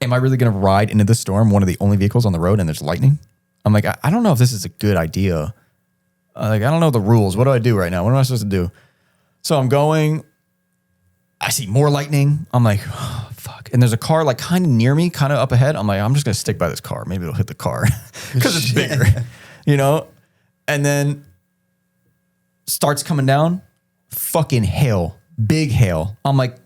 Am I really going to ride into the storm, one of the only vehicles on the road, and there's lightning? I'm like, I don't know if this is a good idea. Like, I don't know the rules. What do I do right now? What am I supposed to do? So I'm going. I see more lightning. I'm like, oh, fuck. And there's a car like kind of near me, kind of up ahead. I'm like, I'm just going to stick by this car. Maybe it'll hit the car because it's bigger, you know? And then starts coming down. Fucking hail. Big hail. I'm like,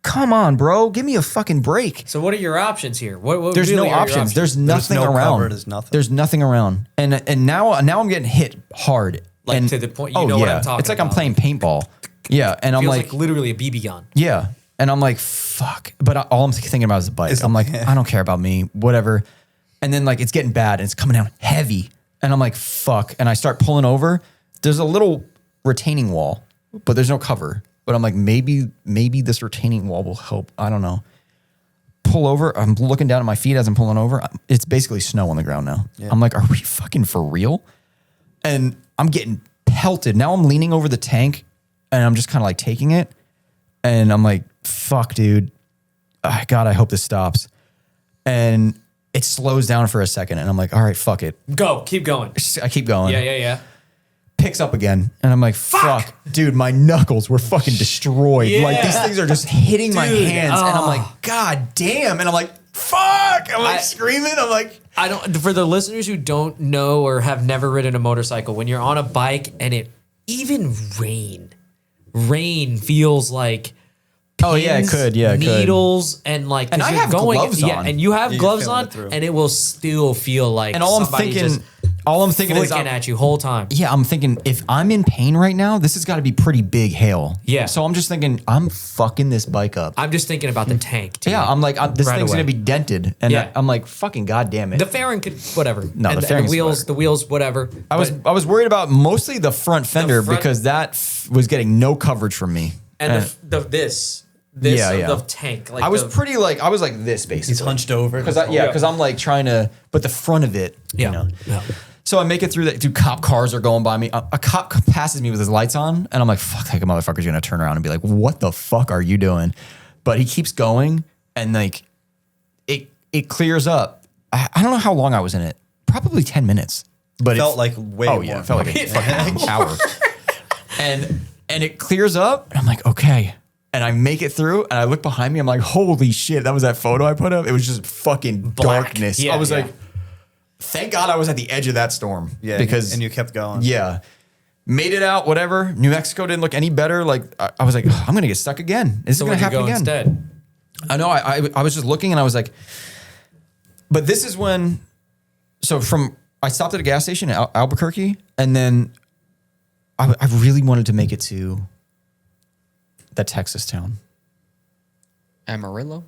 come on, bro. Give me a fucking break. So what are your options here? What There's really no are your options. There's nothing no around. cover, there's nothing. There's nothing around. And now I'm getting hit hard. Like, and, to the point- you know what I'm talking It's like I'm about. playing paintball. Yeah. And I'm Feels like, like literally a BB gun. yeah. And I'm like, fuck. But all I'm thinking about is the bike. I'm like, I don't care about me, whatever. And then like it's getting bad and it's coming down heavy. And I'm like, fuck. And I start pulling over. There's a little retaining wall, but there's no cover. But I'm like, maybe this retaining wall will help. I don't know. Pull over. I'm looking down at my feet as I'm pulling over. It's basically snow on the ground now. Yeah. I'm like, are we fucking for real? And I'm getting pelted. Now I'm leaning over the tank and I'm just kind of like taking it. And I'm like, fuck, dude. God, I hope this stops. And it slows down for a second. And I'm like, all right, fuck it. Go. Keep going. I keep going. Yeah. Picks up again. And I'm like, fuck. Dude, my knuckles were fucking destroyed. Yeah. Like these things are just hitting my Dude, hands. And I'm like, God damn. And I'm like, fuck. I'm like screaming. I'm like, I don't. For the listeners who don't know or have never ridden a motorcycle, when you're on a bike and it even rain feels like. Oh yeah, it could. Yeah, it could. needles and like. And I you're have gloves Yeah, on. and you have You're gloves feeling on, it through. and it will still feel like. And all I'm somebody thinking is flicking at you whole time. yeah, I'm thinking if I'm in pain right now, this has got to be pretty big hail. Yeah. So I'm just thinking I'm fucking this bike up. I'm just thinking about the tank. Too. Yeah, I'm like, this Right thing's away. gonna be dented, and Yeah. I'm like, fucking goddamn it. The fairing could whatever. No, and, the fairing's the wheels, whatever. I was worried about mostly the front fender front- because that was getting no coverage from me. and this Yeah, yeah. the tank. Like I was like this basically. He's hunched over. because I'm like trying to, but the front of it, Yeah. you know. Yeah. So I make it through that. Dude, cop cars are going by me. A cop passes me with his lights on, and I'm like, fuck, that motherfucker's gonna turn around and be like, what the fuck are you doing? But he keeps going, and like, it clears up. I don't know how long I was in it. Probably 10 minutes. But Felt like way Oh more. yeah, it felt like a fucking hour. And it clears up, and I'm like, okay. And I make it through, and I look behind me. I'm like, holy shit, that was that photo I put up. It was just fucking Black. darkness. Yeah, I was yeah. like, thank God I was at the edge of that storm. Yeah, because and you kept going. yeah, made it out. Whatever. New Mexico didn't look any better. Like I was like, I'm gonna get stuck again. Is So it gonna where'd you happen go again? instead? I know. I was just looking, and I was like, but this is when. So I stopped at a gas station in Albuquerque, and then I really wanted to make it to that Texas town, Amarillo.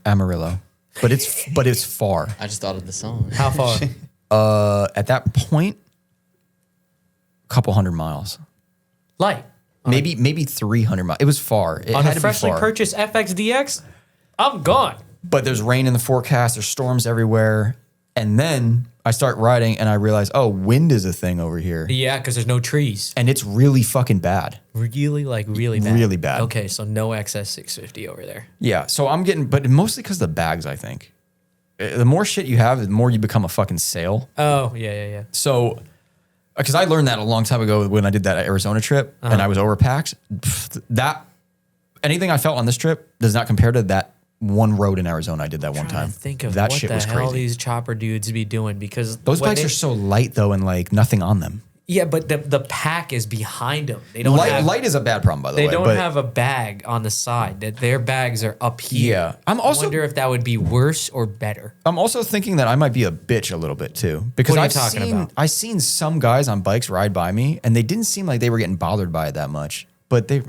but it's far. I just thought of the song. How far? At that point, a couple 100 miles, Light. maybe 300 miles. It was far. It On had a to be freshly far. purchased FXDX, I'm gone. But there's rain in the forecast. There's storms everywhere, and then I start riding, and I realize, oh, wind is a thing over here, Yeah, because there's no trees. and it's really fucking bad. Really bad. Really bad. Okay, so no XS650 over there. Yeah, so I'm getting, but mostly because of the bags, I think. The more shit you have, the more you become a fucking sale. Oh, yeah. So, because I learned that a long time ago when I did that Arizona trip and I was overpacked. That, anything I felt on this trip does not compare to that one road in Arizona I did that one Trying time. to think of that what shit the was hell crazy. these chopper dudes be doing because Those when bikes they- are so light though, and like nothing on them. Yeah, but the pack is behind them. They don't have Light is a bad problem, by the they way. don't but have a bag on the side. That their bags are up here. Yeah. I'm I also- wonder if that would be worse or better. I'm also thinking that I might be a bitch a little bit too, because What are you I've talking seen about? I've seen some guys on bikes ride by me, and they didn't seem like they were getting bothered by it that much. But they're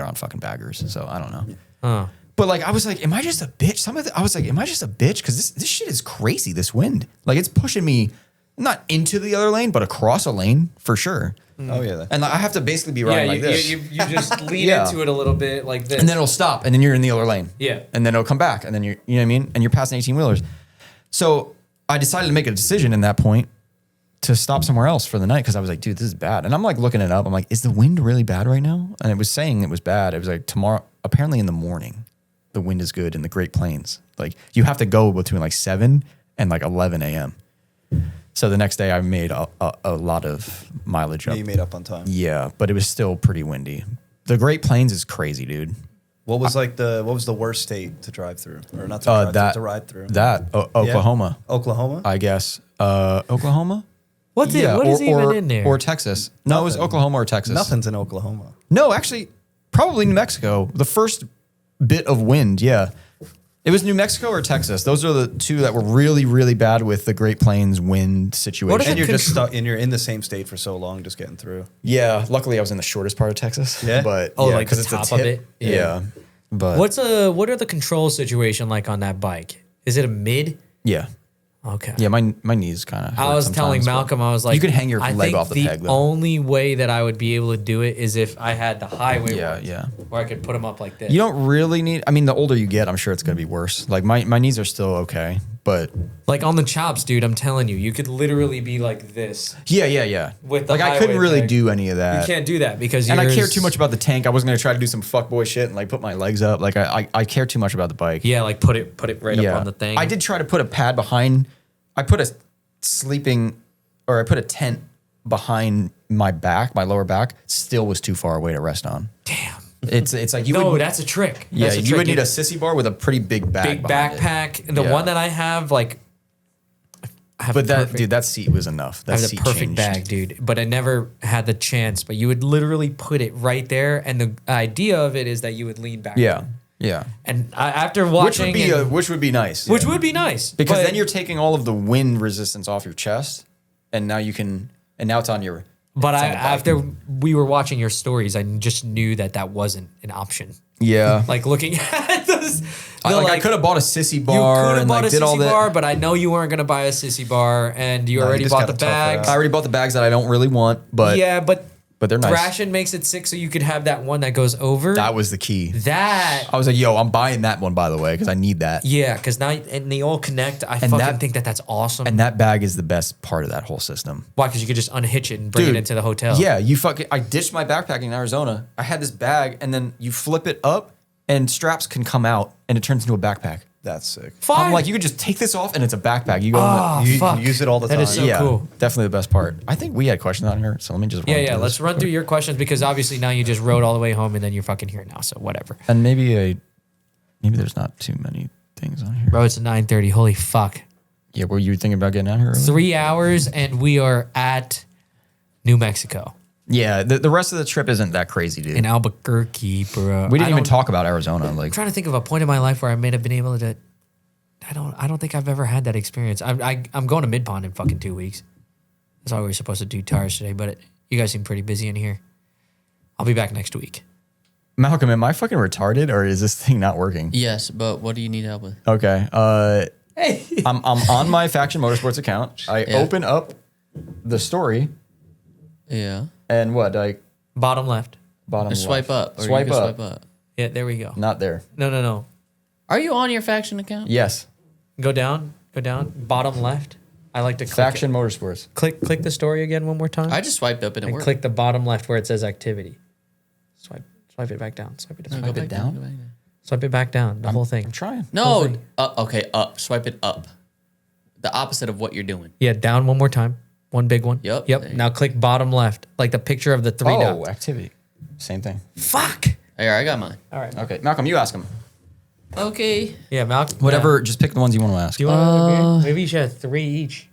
on fucking baggers, so I don't know. Huh. But like, I was like, am I just a bitch? I was like, am I just a bitch? Because this shit is crazy. This wind, like, it's pushing me not into the other lane, but across a lane for sure. Oh yeah. And like, I have to basically be riding like this, you just lean Yeah. into it a little bit like this. and then it'll stop, and then you're in the other lane. Yeah. and then it'll come back, and then you know what I mean, and you're passing 18 wheelers. So I decided to make a decision in that point to stop somewhere else for the night because I was like, dude, this is bad. And I'm like looking it up. I'm like, is the wind really bad right now? And it was saying it was bad. It was like tomorrow, apparently in the morning, the wind is good in the Great Plains. Like you have to go between like 7 and like 11 a.m. So the next day I made a lot of mileage up. You made up on time. Yeah, but it was still pretty windy. The Great Plains is crazy, dude. What was the worst state to drive through, or not to drive through, to ride through? Oklahoma, Oklahoma. I guess. Oklahoma? What is even in there? Or Texas. No, it was Nothing. Oklahoma or Texas. Nothing's in Oklahoma. No, actually, probably New Mexico. The first bit of wind, yeah. It was New Mexico or Texas. Those are the two that were really, really bad with the Great Plains wind situation. And you're just stuck, and you're in the same state for so long, just getting through. Yeah, luckily I was in the shortest part of Texas. Yeah? But Oh, yeah, like 'cause the it's a top of tip. it? Yeah. But what are the control situation like on that bike? Is it a mid? yeah. Okay. Yeah, my knees kind of. I was telling Malcolm, I was like, you could hang your I leg think off the peg, though. only way that I would be able to do it is if I had the highway Yeah, ones, yeah. where I could put them up like this. You don't really need. I mean, the older you get, I'm sure it's going to be worse. Like my knees are still okay, but Like on the chops, dude, I'm telling you, you could literally be like this. yeah. With the like I couldn't highway really peg. do any of that. You can't do that because And I care yours- too much about the tank. I wasn't going to try to do some fuckboy shit and like put my legs up. Like I care too much about the bike. Yeah, like put it right up on the thing. I did try to put a pad behind. I put a tent behind my back, my lower back. Still was too far away to rest on. Damn. It's like you No, would. that's a trick. Yeah, That's a you trick. would need a sissy bar with a pretty big bag. big behind it. backpack. The Yeah. one that I have, like, I have But a perfect, that seat was enough. That I have seat the perfect changed. bag, dude. But I never had the chance. But you would literally put it right there, and the idea of it is that you would lean back. Yeah, yeah. And after watching, Which would be nice. which would be nice because but- then you're taking all of the wind resistance off your chest, and now you can. And now it's on your. But it's on the bike. after we were watching your stories, I just knew that wasn't an option. Yeah. Like looking at this, I could have bought a sissy you bar could have and bought like a did all sissy that. bar, but I know you weren't gonna buy a sissy bar, and you No, you already just bought the gotta tough it bags. out. I already bought the bags that I don't really want, but Yeah, but they're nice. Thrashing makes it sick, so you could have that one that goes over. That was the key. That I was like, yo, I'm buying that one, by the way, because I need that. yeah, because now and they all connect. I fucking think that's awesome. And that bag is the best part of that whole system. Why? Because you could just unhitch it and bring it into the hotel. Yeah, I ditched my backpack in Arizona. I had this bag, and then you flip it up, and straps can come out, and it turns into a backpack. That's sick. Fine. I'm like, you could just take this off, and it's a backpack. You go, You fuck. use it all the That time. is so yeah, cool. definitely the best part. I think we had questions on here, so let me just run Yeah. through Let's this. run through your questions because obviously now you just rode all the way home and then you're fucking here now. So whatever. And maybe there's not too many things on here. Bro, it's 9:30. Holy fuck. Yeah, were you thinking about getting out here? early? 3 hours and we are at New Mexico Yeah, the rest of the trip isn't that crazy, dude. in Albuquerque, bro. We didn't I even don't- talk about Arizona. Like, I'm trying to think of a point in my life where I may have been able to. I don't think I've ever had that experience. I'm going to Mid Pond in fucking 2 weeks. That's all we were supposed to do tires today, but you guys seem pretty busy in here. I'll be back next week. Malcolm, am I fucking retarded or is this thing not working? Yes, but what do you need help with? Okay. Hey. I'm on my Faction Motorsports account. I open up the story Yeah. and what? Like Bottom left. bottom Or swipe left. up. Or Swipe you can up. swipe up. Yeah, there we go. Not there. No. Are you on your faction account? Yes. Go down. Bottom left. I like to click Faction Motorsports. Click the story again one more time. I just swiped up and it and worked. click the bottom left where it says activity. Swipe it back down. Swipe it down. No, go back down? Go back down. Swipe it back down. The whole thing. I'm trying. No. thing. Okay, up. Swipe it up. The opposite of what you're doing. Yeah, down one more time. One big one. Yep, there you Now click bottom left, like the picture of the three dots. Activity. Same thing. Fuck. Here, I got mine. All right. Okay, Malcolm, you ask him. Okay. Yeah, Malcolm. Whatever, just pick the ones you want to ask. Do you want another beer? Maybe you should have 3 each.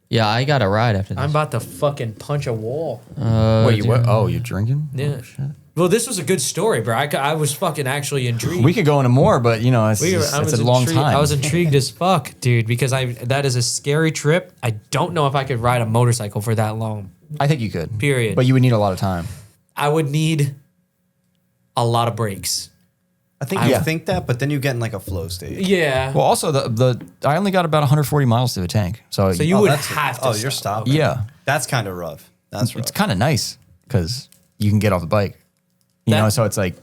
Yeah, I got a ride after this. I'm about to fucking punch a wall. Wait, you what? Oh, you're drinking? Yeah. Oh, shit. Well, this was a good story, bro. I was fucking actually intrigued. We could go into more, but you know, it's a long intrigued. time. I was intrigued as fuck, dude, because that is a scary trip. I don't know if I could ride a motorcycle for that long. I think you could. Period. But you would need a lot of time. I would need a lot of breaks. I think you think that, but then you get in like a flow state. Yeah. Well, also I only got about 140 miles to the tank, so you would that's have to. Oh, you're stop. stopping. yeah, That's kind of rough. That's rough. it's kind of nice because you can get off the bike. You know, so it's like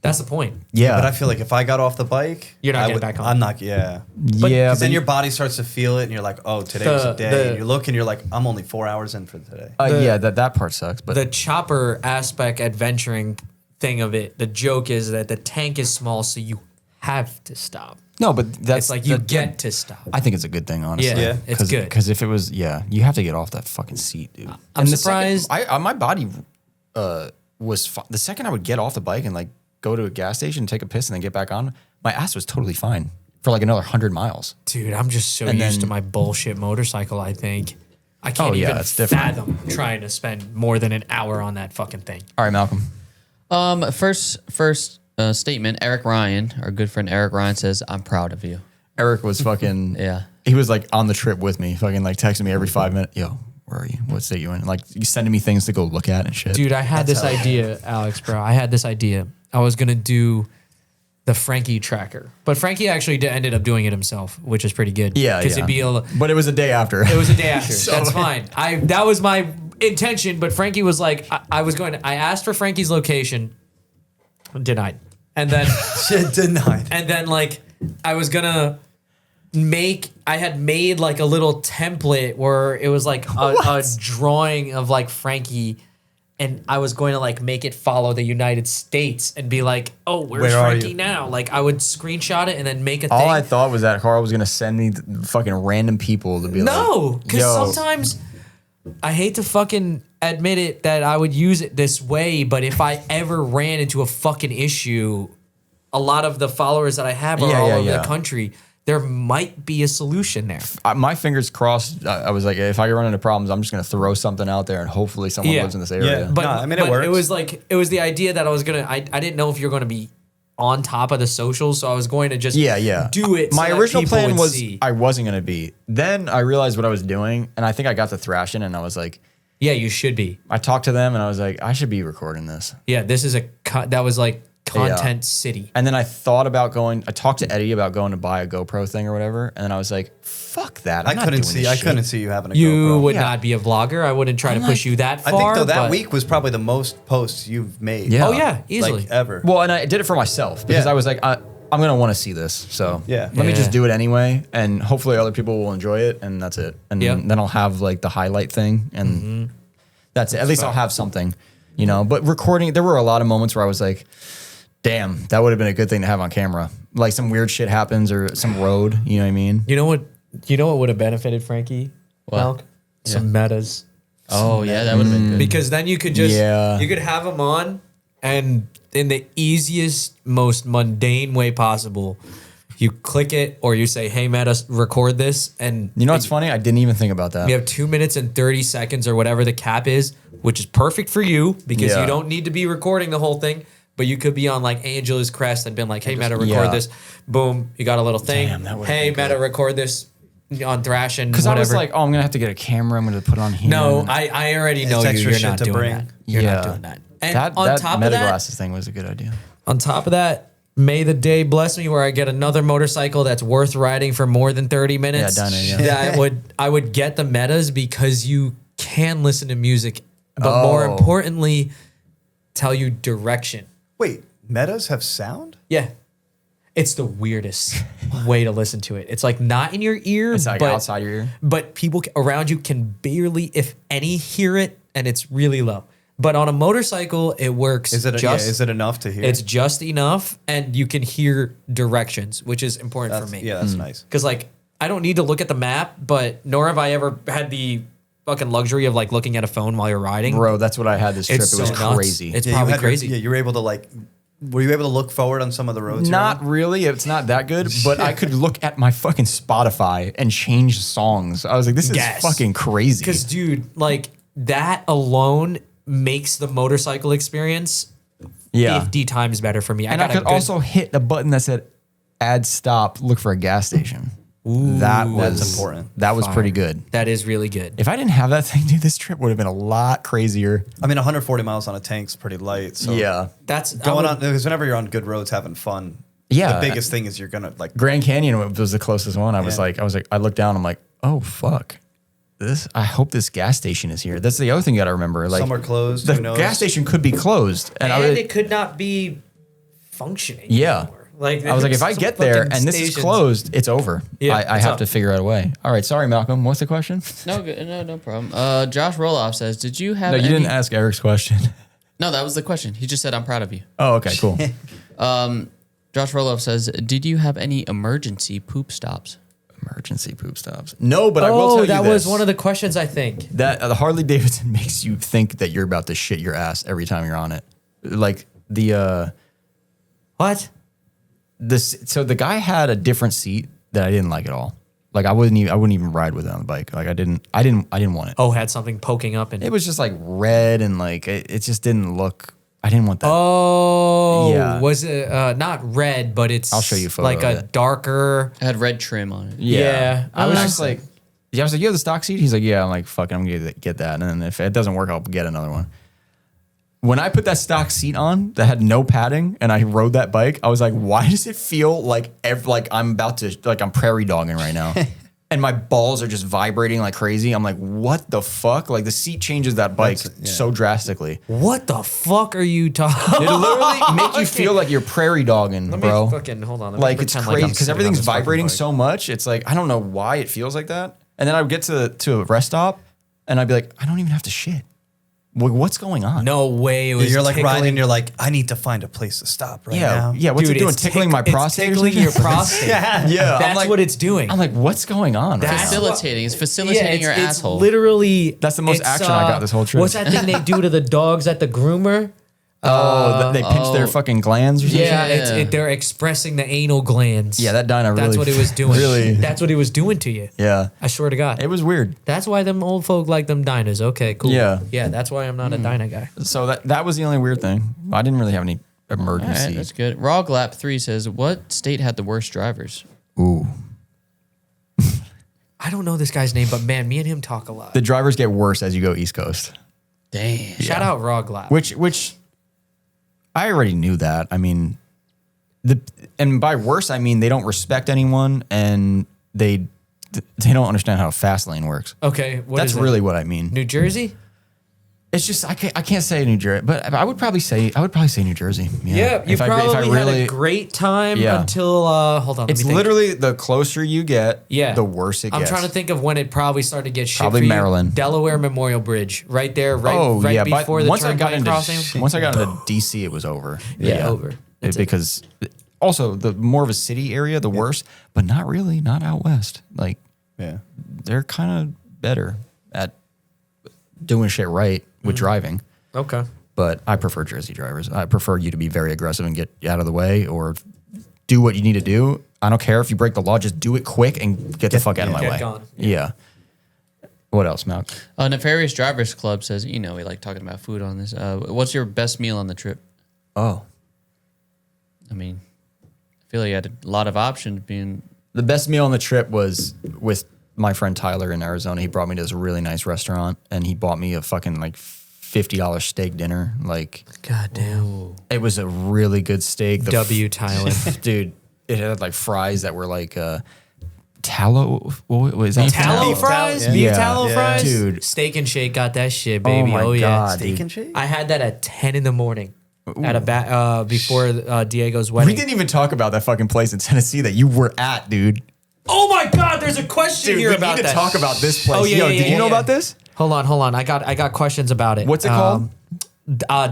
That's the point. yeah, But I feel like if I got off the bike, You're not I getting would- back on. I'm not. Yeah. yeah, Because but then your body starts to feel it, and you're like, "Oh, today was a day." the- and you look, and you're like, "I'm only 4 hours in for today." yeah, that part sucks. But The chopper aspect adventuring thing of it, the joke is that the tank is small, so you have to stop. no, but that's It's like you get to stop. I think it's a good thing, honestly. Yeah, it's good. Because if it was, you have to get off that fucking seat, dude. I'm And the surprised- second, my body was the second I would get off the bike and like go to a gas station, take a piss, and then get back on. My ass was totally fine for like another 100 miles. Dude, I'm just so And used to then- my bullshit motorcycle, I think. I can't yeah, even it's different. fathom trying to spend more than an hour on that fucking thing. All right, Malcolm. First statement. Eric Ryan, our good friend Eric Ryan, says, "I'm proud of you." Eric was fucking Yeah. He was like on the trip with me, fucking like texting me every 5 minutes. Yo, where are you? What state you in? Like you sending me things to go look at and shit. Dude, I had this idea, Alex, bro. I had this idea. I was gonna do the Frankie tracker, but Frankie actually ended up doing it himself, which is pretty good. yeah, because yeah. it'd be But it was a day after. it was a day after. So- That's fine. That was my intention, but Frankie was like, I asked for Frankie's location, denied, and then Shit, denied. and then like I was gonna I had made like a little template where it was like a drawing of like Frankie, and I was going to like make it follow the United States and be like, oh, where's Where are Frankie you? now? Like I would screenshot it and then make a All thing. I thought was that Carl was gonna send me fucking random people to be like, No, because yo. sometimes I hate to fucking admit it that I would use it this way, but if I ever ran into a fucking issue, a lot of the followers that I have are all over the country. There might be a solution there. My fingers crossed. I was like, if I run into problems, I'm just gonna throw something out there, and hopefully someone Yeah. lives in this area. Yeah. But, No, I mean, it but works. it was the idea that I was gonna. I didn't know if you're gonna be on top of the socials, so I was going to just do it. My so that original people plan would was see. I wasn't gonna be. Then I realized what I was doing, and I think I got the thrashing, and I was like, Yeah, you should be. I talked to them, and I was like, I should be recording this. Yeah, this is that was like content city. And then I thought about going. I talked to Eddie about going to buy a GoPro thing or whatever, and then I was like, fuck that. I'm I not couldn't doing see. this I shit. couldn't see you having a You GoPro. would Yeah. not be a vlogger. I wouldn't try to push you that I far. think though that but- week was probably the most posts you've made. Yeah. Oh yeah, easily. like ever. Well, and I did it for myself because Yeah. I was like, I'm gonna want to see this, so Yeah. let me Yeah. just do it anyway, and hopefully other people will enjoy it, and that's it. And Yep. then I'll have like the highlight thing, and that's it. At least I'll have something, you know. But recording, there were a lot of moments where I was like, damn, that would have been a good thing to have on camera. Like some weird shit happens or some road, you know what I mean? You know what? You know what would have benefited Frankie? What? Malk? Some metas. Oh yeah, that would have been good. Because then you could just Yeah. you could have them on, and in the easiest, most mundane way possible, you click it or you say, "Hey, Meta, record this," and You know what's funny? I didn't even think about that. you have 2 minutes and 30 seconds or whatever the cap is, which is perfect for you because Yeah. you don't need to be recording the whole thing. But you could be on like Angela's Crest and been like, "Hey, Meta, record yeah. this." Boom, you got a little thing. Damn, that would've Hey, been Meta, good. record this on Thrashing. Because I was whatever. like, oh, I'm gonna have to get a camera. I'm gonna put it on here. No, I already know It's you. extra You're shit not to doing bring. that. You're Yeah. not doing that. And that on top of meta that, glasses thing was a good idea. on top of that, may the day bless me where I get another motorcycle that's worth riding for more than 30 minutes. Yeah, done it, yeah. That I would get the metas because you can listen to music, but more importantly, tell you direction. Wait, metas have sound? Yeah. It's the weirdest way to listen to it. It's like not in your ear, It's like but outside your ear. but people around you can barely, if any, hear it, and it's really low. But on a motorcycle, it works. Is it enough to hear? It's just enough, and you can hear directions, which is important for me. Yeah, that's nice. Because like I don't need to look at the map, but nor have I ever had the fucking luxury of like looking at a phone while you're riding. Bro, that's what I had this trip. It's It was so nuts. crazy. It's Yeah, probably you had crazy. you were able to like. Were you able to look forward on some of the roads? you're Not on? really. It's not that good, but I could look at my fucking Spotify and change songs. I was like, this is Yes. fucking crazy. Because dude, like that alone makes the motorcycle experience 50 times better for me. And I could also hit the button that said add stop, look for a gas station. That's important. That was pretty good. That is really good. If I didn't have that thing, dude, this trip would have been a lot crazier. I mean, 140 miles on a tank's pretty light. So That's going on because whenever you're on good roads having fun, Yeah. the biggest thing is you're gonna like. Grand Canyon was the closest one. I was Yeah. like, I looked down, I'm like, oh fuck. I hope this gas station is here. That's the other thing you gotta remember. Like Some are closed, The who knows? gas station could be closed. And and I was, it could not be functioning. yeah. anymore. Like I was like, if I some get there fucking and this is stations- closed, it's over. Yeah, I it's have up. to figure out a way. All right, sorry, Malcolm. What's the question? No problem. Josh Roloff says, "Did you have?" No, you any- didn't ask Eric's question. No, that was the question. He just said, "I'm proud of you." Oh, okay, cool. Josh Roloff says, "Did you have any emergency poop stops?" Emergency poop stops. No, but I will tell you that this. was one of the questions I think. That the Harley Davidson makes you think that you're about to shit your ass every time you're on it. Like What? so the guy had a different seat that I didn't like at all. Like I wouldn't even ride with it on the bike. Like I didn't want it. Oh, had something poking up in It was just like red and like it just didn't look. I didn't want that. Oh, Yeah. was it not red, but it's I'll show you a photo like of a it. darker. It had red trim on it. Yeah. I was Uh, just like, I was like, you have the stock seat? He's like, yeah. I'm like, fuck it, I'm gonna get that. And then if it doesn't work, I'll get another one. When I put that stock seat on that had no padding and I rode that bike, I was like, why does it feel like I'm about to, like I'm prairie dogging right now? And my balls are just vibrating like crazy. I'm like, what the fuck? Like the seat changes that bike so drastically. What the fuck are you talking? It literally make you feel like you're prairie dogging, Let bro. me fucking hold on. Let me Like it's pretend crazy I'm because sitting on everything's this fucking vibrating bike. so much. It's like I don't know why it feels like that. And then I would get to a rest stop, and I'd be like, I don't even have to shit. What's going on? No way. It was You're like tickling. riding. You're like, I need to find a place to stop right now. Yeah. What's Dude, it doing? it's Tickling my it's prostate? or tickling something? your prostate. Yeah. That's I'm like, what it's doing. I'm like, what's going on? Right That's now? Facilitating. It's facilitating your it's asshole. Literally, That's the most it's, action I got this whole trip. What's that thing they do to the dogs at the groomer? They pinch their fucking glands or something. Yeah, Yeah. they're expressing the anal glands. Yeah, that dyno really. That's what it was doing. Really. That's what it was doing to you. Yeah. I swear to God. It was weird. That's why them old folk like them diners. Okay, cool. Yeah. Yeah, that's why I'm not a diner guy. So that was the only weird thing. I didn't really have any All emergency. right, that's good. Roglap3 says, "What state had the worst drivers?" Ooh. I don't know this guy's name, but man, me and him talk a lot. The drivers get worse as you go East Coast. Damn. Shout out Roglap. Which I already knew that. I mean, and by worse, I mean they don't respect anyone and they don't understand how a fast lane works. Okay, That's really what I mean. New Jersey? It's just I can't say New Jersey, but I would probably say New Jersey. Yeah, you probably had a great time Yeah. until hold on. It's let me think. literally the closer you get, Yeah. the worse it I'm gets. trying to think of when it probably started to get shit Probably for you. Maryland. Delaware Memorial Bridge, right there, right but before the once I got turnpike into crossing. once I got into DC, it was over. Over. That's it. Because also the more of a city area, the worse. But not really, not out west. Like Yeah. they're kind of better at doing shit right with driving. Okay. But I prefer Jersey drivers. I prefer you to be very aggressive and get out of the way or do what you need to do. I don't care if you break the law, just do it quick and get the fuck out of my Get way. gone. Yeah. What else, Malk? Nefarious Drivers Club says, we like talking about food on this. What's your best meal on the trip? Oh. I mean, I feel like you had a lot of options being. The best meal on the trip was with my friend Tyler in Arizona. He brought me to this really nice restaurant and he bought me a fucking like $50 steak dinner. Like, God damn. it was a really good steak. The Thailand. dude, it had like fries that were like tallow. What was that? Tallow fries? Beef Yeah. tallow Yeah. fries? Dude. Steak and Shake got that shit, baby. my yeah. God, Steak dude. and shake? I had that at 10 in the morning at a before Diego's We wedding. didn't even talk about that fucking place in Tennessee that you were at, dude. Oh my God, there's a question Dude, here we about need to that. talk about this place. Oh, yeah, Yo, yeah, did yeah, you know yeah. about this? Hold on. I got questions about it. What's it called?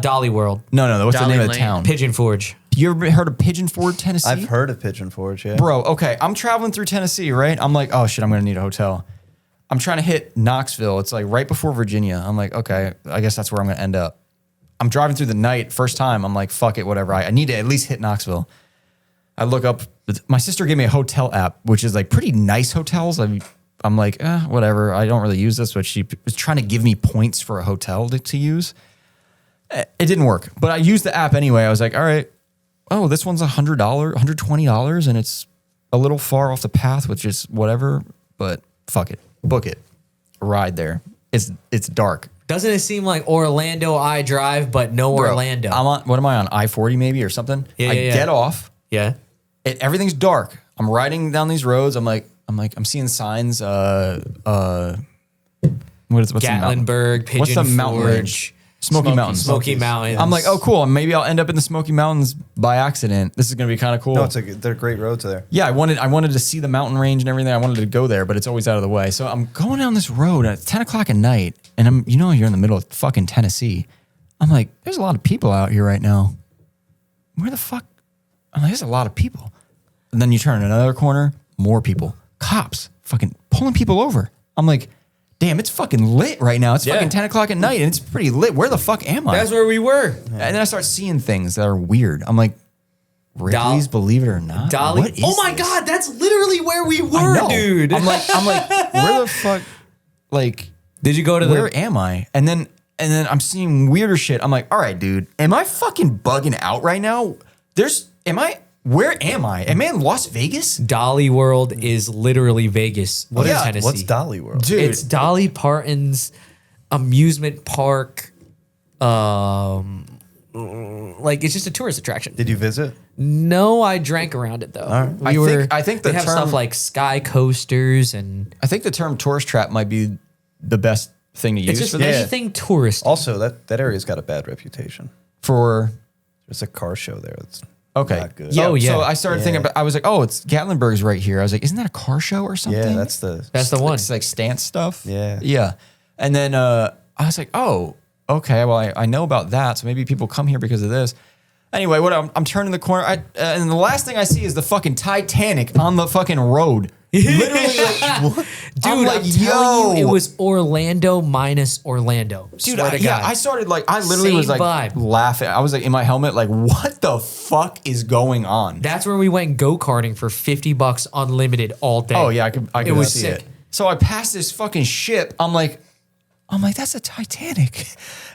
Dolly World. No. What's the Dolly name of the Lane. town? Pigeon Forge. You ever heard of Pigeon Forge, Tennessee? I've heard of Pigeon Forge, yeah. Bro, okay. I'm traveling through Tennessee, right? I'm like, oh shit, I'm gonna need a hotel. I'm trying to hit Knoxville. It's like right before Virginia. I'm like, okay, I guess that's where I'm gonna end up. I'm driving through the night, first time. I'm like, fuck it, whatever. I need to at least hit Knoxville. I look up. My sister gave me a hotel app, which is like pretty nice hotels. I'm like, whatever. I don't really use this, but she was trying to give me points for a hotel to use. It didn't work, but I used the app anyway. I was like, all right. Oh, this one's $100, $120, and it's a little far off the path, which is whatever, but fuck it. Book it. Ride there. It's dark. Doesn't it seem like Orlando I drive, but no Bro, Orlando? I'm on, what am I on? I-40 maybe or something? Yeah, I yeah, yeah. get off. yeah. Everything's dark. I'm riding down these roads. I'm seeing signs. What's the mountain? Gatlinburg, Pigeon What's the mountain Forge, range? Smoky Mountains. Smoky Mountains. I'm like, oh, cool. Maybe I'll end up in the Smoky Mountains by accident. This is gonna be kind of cool. No, they're great roads there. Yeah, I wanted to see the mountain range and everything. I wanted to go there, but it's always out of the way. So I'm going down this road at 10 o'clock at night, and you're in the middle of fucking Tennessee. I'm like, there's a lot of people out here right now. Where the fuck? I'm like, there's a lot of people. And then you turn another corner, more people. Cops fucking pulling people over. I'm like, damn, it's fucking lit right now. It's fucking 10 o'clock at night, and it's pretty lit. Where the fuck am I? That's where we were. And then I start seeing things that are weird. I'm like, Ripley's, believe it or not. Dolly. What is Oh my this? God, that's literally where we I were, know. dude. I'm like, where the fuck? Like, Did you go to where am I? And then I'm seeing weirder shit. I'm like, all right, dude, am I fucking bugging out right now? Where am I? Am I in Las Vegas? Dolly World is literally Vegas. What Yeah, in Tennessee? What's Dolly World? Dude, It's Dolly Parton's amusement park. Like it's just a tourist attraction. Did you visit? No, I drank around it though. right. I think the they have term- stuff like sky coasters and I think the term tourist trap might be the best thing to it's use just for this. anything tourist. Also, that area's got a bad reputation. For There's a car show there that's okay, not good. yeah. Oh, yeah. So I started thinking about. I was like, oh, it's Gatlinburg's right here. I was like, isn't that a car show or something? Yeah, that's the one. It's like stance stuff. Yeah. Yeah. And then I was like, oh, okay. Well, I know about that. So maybe people come here because of this. Anyway, I'm turning the corner. And the last thing I see is the fucking Titanic on the fucking road. Literally, like, Dude, I'm like, I'm telling yo. you, it was Orlando minus Orlando. Dude, Swear to yeah, God. I started like, I literally was Same like vibe. laughing. I was like in my helmet, like, what the fuck is going on? That's where we went go-karting for $50 unlimited all day. Oh yeah, I could It was see sick. it. So I passed this fucking ship. I'm like, that's a Titanic.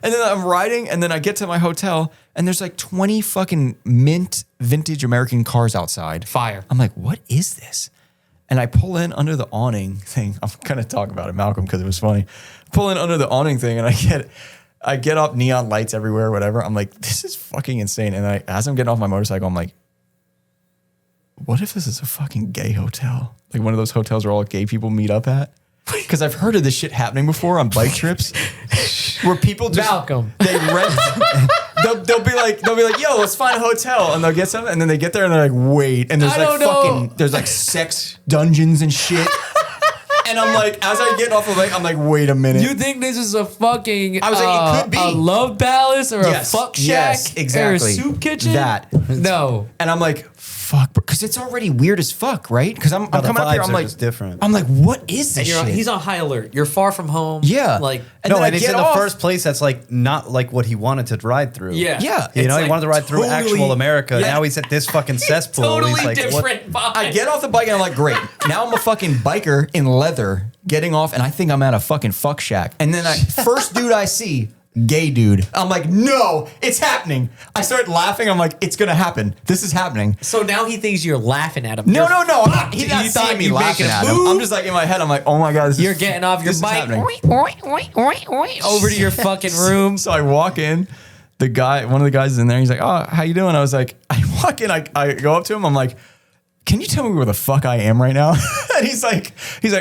And then I'm riding, and then I get to my hotel, and there's like 20 fucking mint vintage American cars outside. Fire. I'm like, what is this? And I pull in under the awning thing. I'm gonna talk about it, Malcolm, because it was funny. Pull in under the awning thing, and I get up neon lights everywhere, whatever. I'm like, this is fucking insane. And as I'm getting off my motorcycle, I'm like, what if this is a fucking gay hotel? Like one of those hotels where all gay people meet up at? Because I've heard of this shit happening before on bike trips, where people just Malcolm. they rent. they'll be like, yo, let's find a hotel, and they'll get something, and then they get there and they're like, wait, and there's I like don't know. fucking, there's like sex dungeons and shit. And I'm like, as I get off the bike, I'm like, wait a minute. You think this is a fucking I was like, it could be. a love palace or Yes, a fuck shack yes, exactly. or a soup kitchen? That. No. And I'm like, fuck, because it's already weird as fuck, right? Because I'm the coming up here, vibes I'm are like, just different. I'm like, what is And this shit? he's on high alert. You're far from home. Yeah. Like And no, then I and it's get in off. the first place that's like not like what he wanted to ride through. yeah. Yeah. You know, It's he like wanted to ride through totally- actual America. Yeah. Now he's at this fucking cesspool. Totally he's like, different vibe. I get off the bike and I'm like, great. Now I'm a fucking biker in leather getting off, and I think I'm at a fucking fuck shack. And then first dude I see, gay dude. I'm like, no, it's happening. I start laughing. I'm like, it's gonna happen. This is happening. So now he thinks you're laughing at him. No, You're no, no. fucked. He's You not thought seeing me you laughing making a at him. move? I'm just like in my head. I'm like, oh my god, this You're is, getting off your this is bike happening. over to your fucking room. So I walk in. One of the guys is in there. He's like, oh, how you doing? I was like, I walk in. I go up to him. I'm like, can you tell me where the fuck I am right now? And he's like,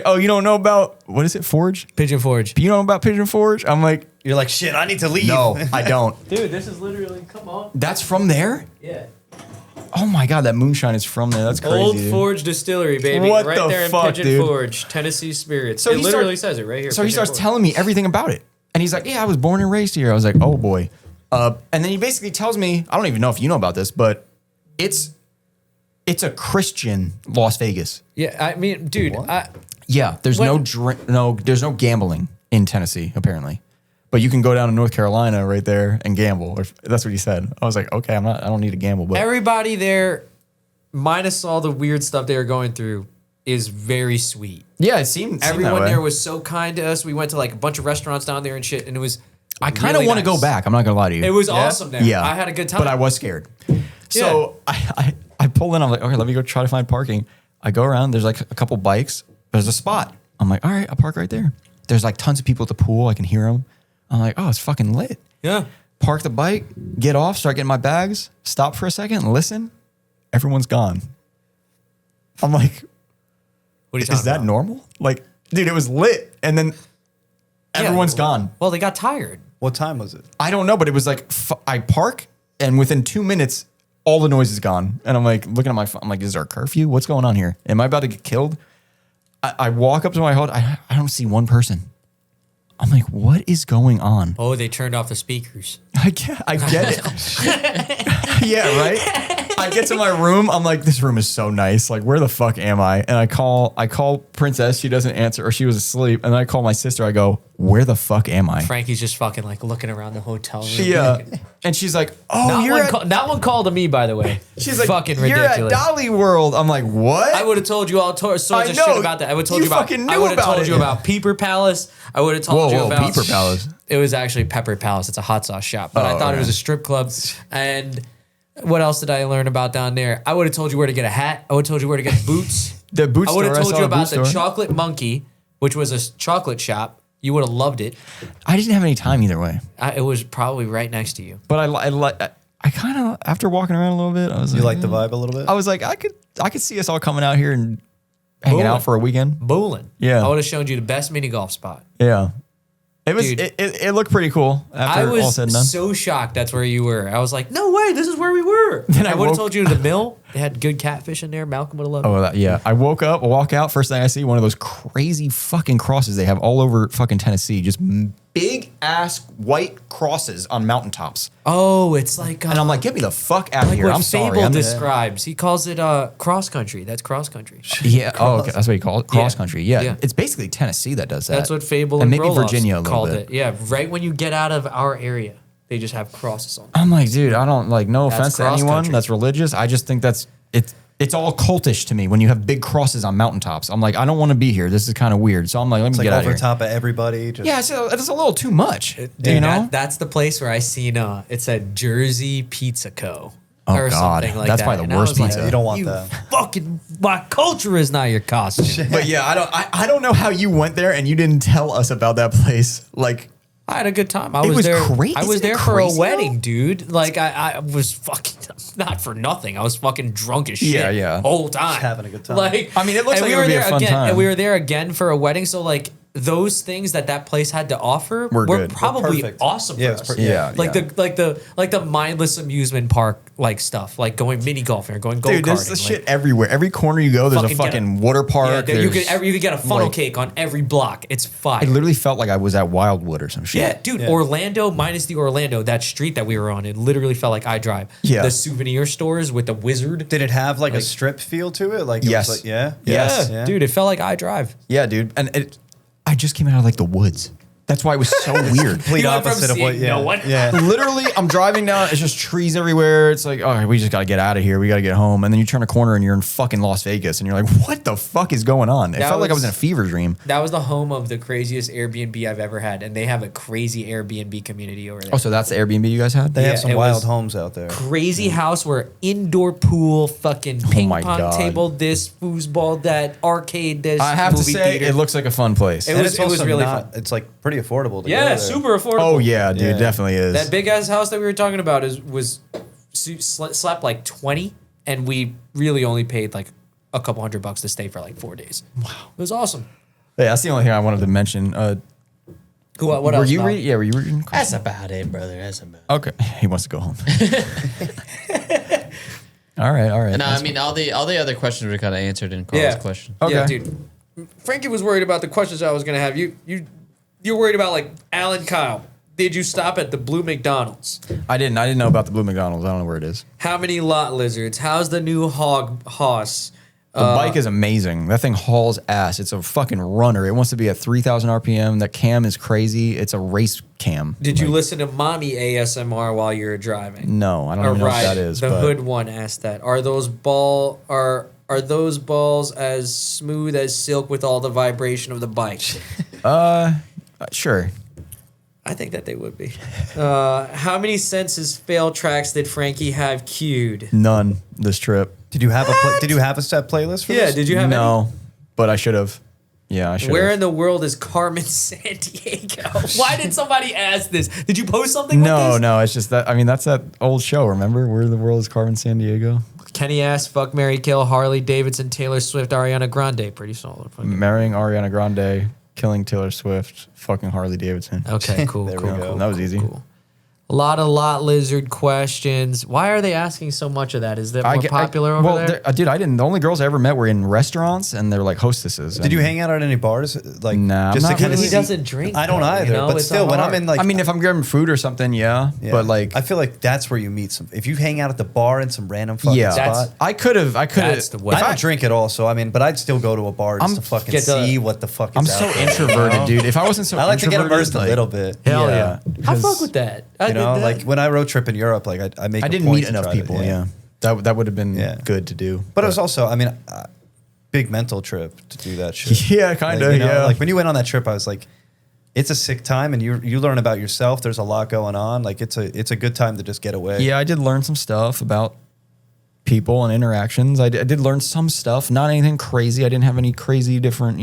oh, you don't know about, what is it, Forge? Pigeon Forge. You know about Pigeon Forge? I'm like, You're like, shit, I need to leave. no, I don't. Dude, this is literally, come on. That's from there? Yeah. Oh my god, that moonshine is from there. That's crazy. Old dude. Forge Distillery, baby. What right the there in fuck, Pigeon dude? Forge, Tennessee Spirits. So It he literally says it right here. So he Pigeon starts Forge. telling me everything about it. And he's like, yeah, I was born and raised here. I was like, oh boy. And then he basically tells me, I don't even know if you know about this, but it's a Christian Las Vegas. Yeah, I mean, dude, Yeah, there's When- there's no gambling in Tennessee, apparently. But you can go down to North Carolina right there and gamble. That's what he said. I was like, okay, I don't need to gamble, but everybody there, minus all the weird stuff they were going through, is very sweet. yeah, it seemed Everyone that way. there was so kind to us. We went to like a bunch of restaurants down there and shit, and it was. I kind of really want to nice. go back. I'm not gonna lie to you. It was awesome there. Yeah, I had a good time. but I was scared. So I pull in. I'm like, okay, let me go try to find parking. I go around. There's like a couple bikes. There's a spot. I'm like, all right, I'll park right there. There's like tons of people at the pool. I can hear them. I'm like, oh, it's fucking lit. Yeah. Park the bike, get off, start getting my bags, stop for a second, listen. Everyone's gone. I'm like, What are you is talking that about? normal? Like, dude, it was lit, and then everyone's gone. Well, they got tired. What time was it? I don't know, but it was like I park, and within 2 minutes, all the noise is gone. And I'm like looking at my phone. I'm like, is there a curfew? What's going on here? Am I about to get killed? I walk up to my hotel. I don't see one person. I'm like, what is going on? Oh, they turned off the speakers. I get it. Yeah, right? I get to my room. I'm like, this room is so nice. Like, where the fuck am I? And I call Princess. She doesn't answer, or she was asleep. And then I call my sister. I go, where the fuck am I? Frankie's just fucking like looking around the hotel room. Yeah. And she's like, oh, That one called to me, by the way. she's like, fucking you're ridiculous. at Dolly World. I'm like, what? I would have told you all sorts of I shit know. about that. I would have told You you about. fucking knew I would have about told it. you about Peeper Palace. I would have told you Whoa, about Peeper Palace. It was actually Pepper Palace. It's a hot sauce shop, but I Oh, thought it okay. was a strip club. And what else did I learn about down there? I would have told you where to get a hat. I would have told you where to get boots. The boot I would have store, I told saw you a boot about the store. Chocolate Monkey, which was a chocolate shop. You would have loved it. I didn't have any time either way. It was probably right next to you. But I kind of, after walking around a little bit, I was You like, like the vibe a little bit? I was like, I could see us all coming out here and hanging Bowling. out for a weekend. Bowling. Yeah. I would have shown you the best mini golf spot. Yeah. It was, Dude. it looked pretty cool after I all was said and done. so shocked that's where you were. I was like, no way, this is where we were. Then I I would have woke- told you the mill. They had good catfish in there. Malcolm would have loved it. Oh, yeah. I woke up, walk out. First thing I see, one of those crazy fucking crosses they have all over fucking Tennessee. Just big ass white crosses on mountaintops. Oh, it's like And I'm like, get me the fuck out of like here. what I'm sorry. Fable I'm describes. He calls it cross country. That's cross country. Yeah. Oh, okay. That's what you call it. Cross Yeah. country. Yeah. Yeah. It's basically Tennessee that does that. That's what Fable and and maybe Roloffs Virginia a little called bit. it. Yeah, right when you get out of our area, they just have crosses on. I'm like, dude, I don't like. No That's offense to cross anyone country. that's religious. I just think it's all cultish to me when you have big crosses on mountaintops. I'm like, I don't want to be here. This is kind of weird. So I'm like, let me It's like get out of over here. top of everybody. Just, Yeah, it's a little too much. Dude, you know? that's the place where I seen it said Jersey Pizza Co. Oh, or God. something like That's that. probably the And I worst was like, pizza. You don't want you that. Fucking my culture is not your costume. But yeah, I don't know how you went there and you didn't tell us about that place. Like, I had a good time. I It was was there. crazy. I was Isn't it there for a crazy, wedding, though? dude. Like I was fucking not for nothing. I was fucking drunk as shit. Yeah. the whole time, having a good time. Like I mean, it looks and like we it were would be a there fun again, time. and we were there again for a wedding. So like those things that place had to offer Were were good. probably Perfect. awesome Yeah, for it was us. perfect. Yeah. Like the mindless amusement park like stuff, like going mini golfing or going go dude, there's karting. this shit everywhere. Every corner you go, there's a Fucking get fucking water Yeah, park. you there's- could get a funnel like- cake on every block. It's fine. I literally felt like I was at Wildwood or some shit. Yeah, dude, Orlando minus the Orlando, that street that we were on, it literally felt like iDrive. Yeah. The souvenir stores with the wizard. Did it have like a strip feel to it? Like, it Yes. was like, yeah? Yes. Yeah. Dude, it felt like iDrive. Yeah, dude. And I just came out of like the woods. That's why it was so weird. Complete You went from opposite of what. seeing Yeah, no one. yeah. Literally, I'm driving down. It's just trees everywhere. It's like, oh, we just got to get out of here. We got to get home. And then you turn a corner and you're in fucking Las Vegas. And you're like, what the fuck is going on? It That felt like I was was- in a fever dream. That was the home of the craziest Airbnb I've ever had, and they have a crazy Airbnb community over there. Oh, so that's the Airbnb you guys had? They Yeah, have some it wild was homes out there. crazy house where indoor pool, fucking ping my pong God. table, this foosball, that arcade, this. I have to movie say, theater. it looks like a fun place. It And was- it's also really not, fun. It's like pretty affordable to go yeah, there. super affordable. Oh, yeah, dude. Yeah. Definitely is. That big ass house that we were talking about slept like 20, and we really only paid like a couple $100 to stay for like 4 days. Wow, it was awesome. Yeah, that's the only thing I wanted to mention. What were else? you Mel? reading? Yeah, were you reading? That's about it, brother. That's about it. Okay. He wants to go home. All right. No, I mean all the other questions were kind of answered in Carl's question. Okay. Yeah, dude. Frankie was worried about the questions I was gonna have. You're worried about like Alan Kyle. Did you stop at the Blue McDonald's? I didn't know about the Blue McDonald's. I don't know where it is. How many lot lizards? How's the new Hoss? The bike is amazing. That thing hauls ass. It's a fucking runner. It wants to be at 3,000 RPM. That cam is crazy. It's a race cam. Did you listen to mommy ASMR while you were driving? No, I don't even know what that is. The but hood one asked that. Are those balls as smooth as silk with all the vibration of the bike? Sure. I think that they would be. How many senses fail tracks did Frankie have queued? None this trip. Did you have did you have a set playlist for Yeah, this? did you have No, but I should have. Yeah, I should any? Where have. in the world is Carmen San Diego? Why did somebody ask this? Did you post something with No, this? no, it's just that. I mean, that's that old show. Remember, Where in the World is Carmen San Diego? Kenny asked, fuck, Mary, kill, Harley Davidson, Taylor Swift, Ariana Grande. Pretty solid. Marrying Ariana Grande, killing Taylor Swift, fucking Harley Davidson. Okay, cool, There we cool, go. cool. That was easy. Cool. A lot of lot lizard questions. Why are they asking so much of that? Is that more popular over there? Dude, I didn't. The only girls I ever met were in restaurants, and they're like hostesses. Did you hang out at any bars? Like, Nah, just I'm to not kind of really- He doesn't drink. I don't though, either. you know? But It's still, not when I'm hard. in like, I mean, if I'm grabbing food or something, yeah. yeah. But like, I feel like that's where you meet some. If you hang out at the bar in some random fucking yeah, spot. I could have. That's the way. I don't drink at all, so I mean, but I'd still go to a bar just I'm- to fucking Get the- see what the fuck is I'm out so there, introverted, you know? dude. If I wasn't so I like to get introverted, immersed like, a little bit. Hell yeah. yeah. I 'Cause, fuck with that. You know, like when I road trip in Europe, like I make. I a didn't point meet to enough try to- people. Yeah, that would have been Yeah. good to do. But it was also, I mean, big mental trip to do that shit. Yeah, kinda, Like, you know, yeah. Like when you went on that trip, I was like, it's a sick time, and you learn about yourself. There's a lot going on. Like it's a good time to just get away. Yeah, I did learn some stuff about people and interactions. I did learn some stuff, not anything crazy. I didn't have any crazy different,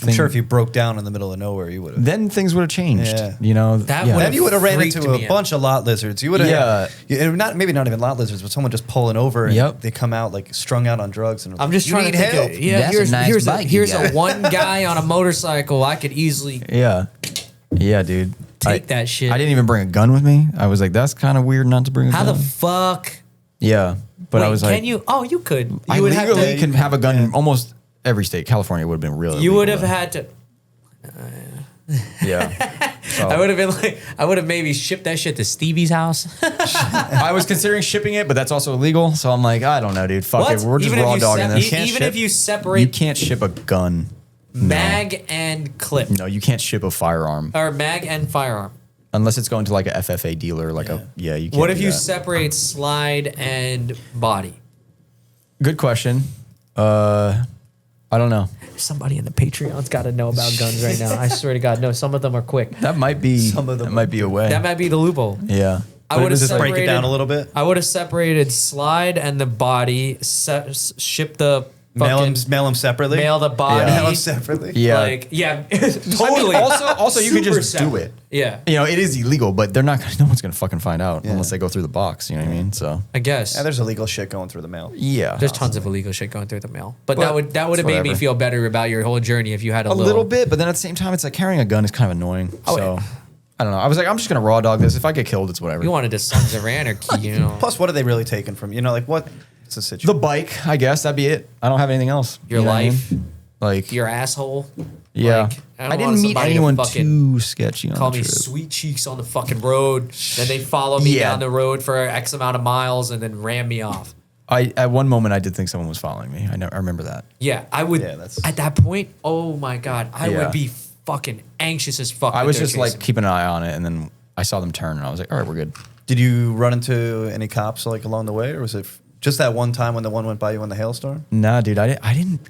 I'm sure if you broke down in the middle of nowhere, you would have. then things would have changed. Yeah. That yeah. would Then you would have ran freaked into me a out. bunch of lot lizards. You would have, not maybe not even lot lizards, but someone just pulling over. And Yep. they come out like strung out on drugs. And I'm just "You trying need to think help." of, yeah, That's a nice here's bike you here's got. a one guy on a motorcycle I could easily Yeah, dude. take that shit. I didn't even bring a gun with me. I was like, that's kind of weird not to bring a How gun. the fuck? Yeah, but Wait, I was like, can you? Oh, you could. You I would have legally to. can have a gun in almost every state. California would have been real. You would have illegal, had to. though. Yeah. So, I would have been like, I would have maybe shipped that shit to Stevie's house. I was considering shipping it, but that's also illegal. So I'm like, I don't know, dude. Fuck it. We're just Even if raw you dogging sep- this. e- even if you You separate can't ship a gun. mag and clip, No, you can't ship a firearm or mag and firearm. unless it's going to like a FFA dealer. Like you can't. What if do you that. separate slide and body? Good question. I don't know. Somebody in the Patreon's got to know about guns right now. I swear to God, no. Some of them are quick. That might be. Some of them that might be a way. That might be the loophole. yeah. I would have Just separated. break it down a little bit. I would have separated slide and the body. Ship the Mail fucking them separately. mail the body. Mail them separately. Yeah. Like totally. also, you can Super just do separate. it. Yeah, It is illegal, but they're not. No one's gonna fucking find out Yeah. unless they go through the box. You know what I mean? So I guess. Yeah, there's illegal shit going through the mail. yeah, There's tons of illegal shit going through the mail, but But that would have made me whatever. feel better about your whole journey if you had a a little bit, but then at the same time, it's like carrying a gun is kind of annoying. Oh, so yeah. I don't know. I was like, I'm just gonna raw dog this. If I get killed, it's whatever. You wanted to Sons of Anarchy, you know. Plus, what are they really taking from you? Know, like what's the The situation? bike, I guess that'd be it. I don't have anything else. Your You know what I life, mean? Like your asshole. yeah. Like, I don't I didn't want meet somebody to anyone fucking too sketchy on Call the me trip. sweet cheeks on the fucking road. Then they follow me Yeah. down the road for X amount of miles and then ram me off. At one moment I did think someone was following me. I remember that. Yeah, I would. Yeah, that's- At that point, oh my God, I Yeah. would be fucking anxious as fuck. I that was they're just like chasing me. keeping an eye on it, and then I saw them turn, and I was like, all right, we're good. Did you run into any cops like along the way, or was it just that one time when the one went by you in the hailstorm? Nah, dude, I didn't.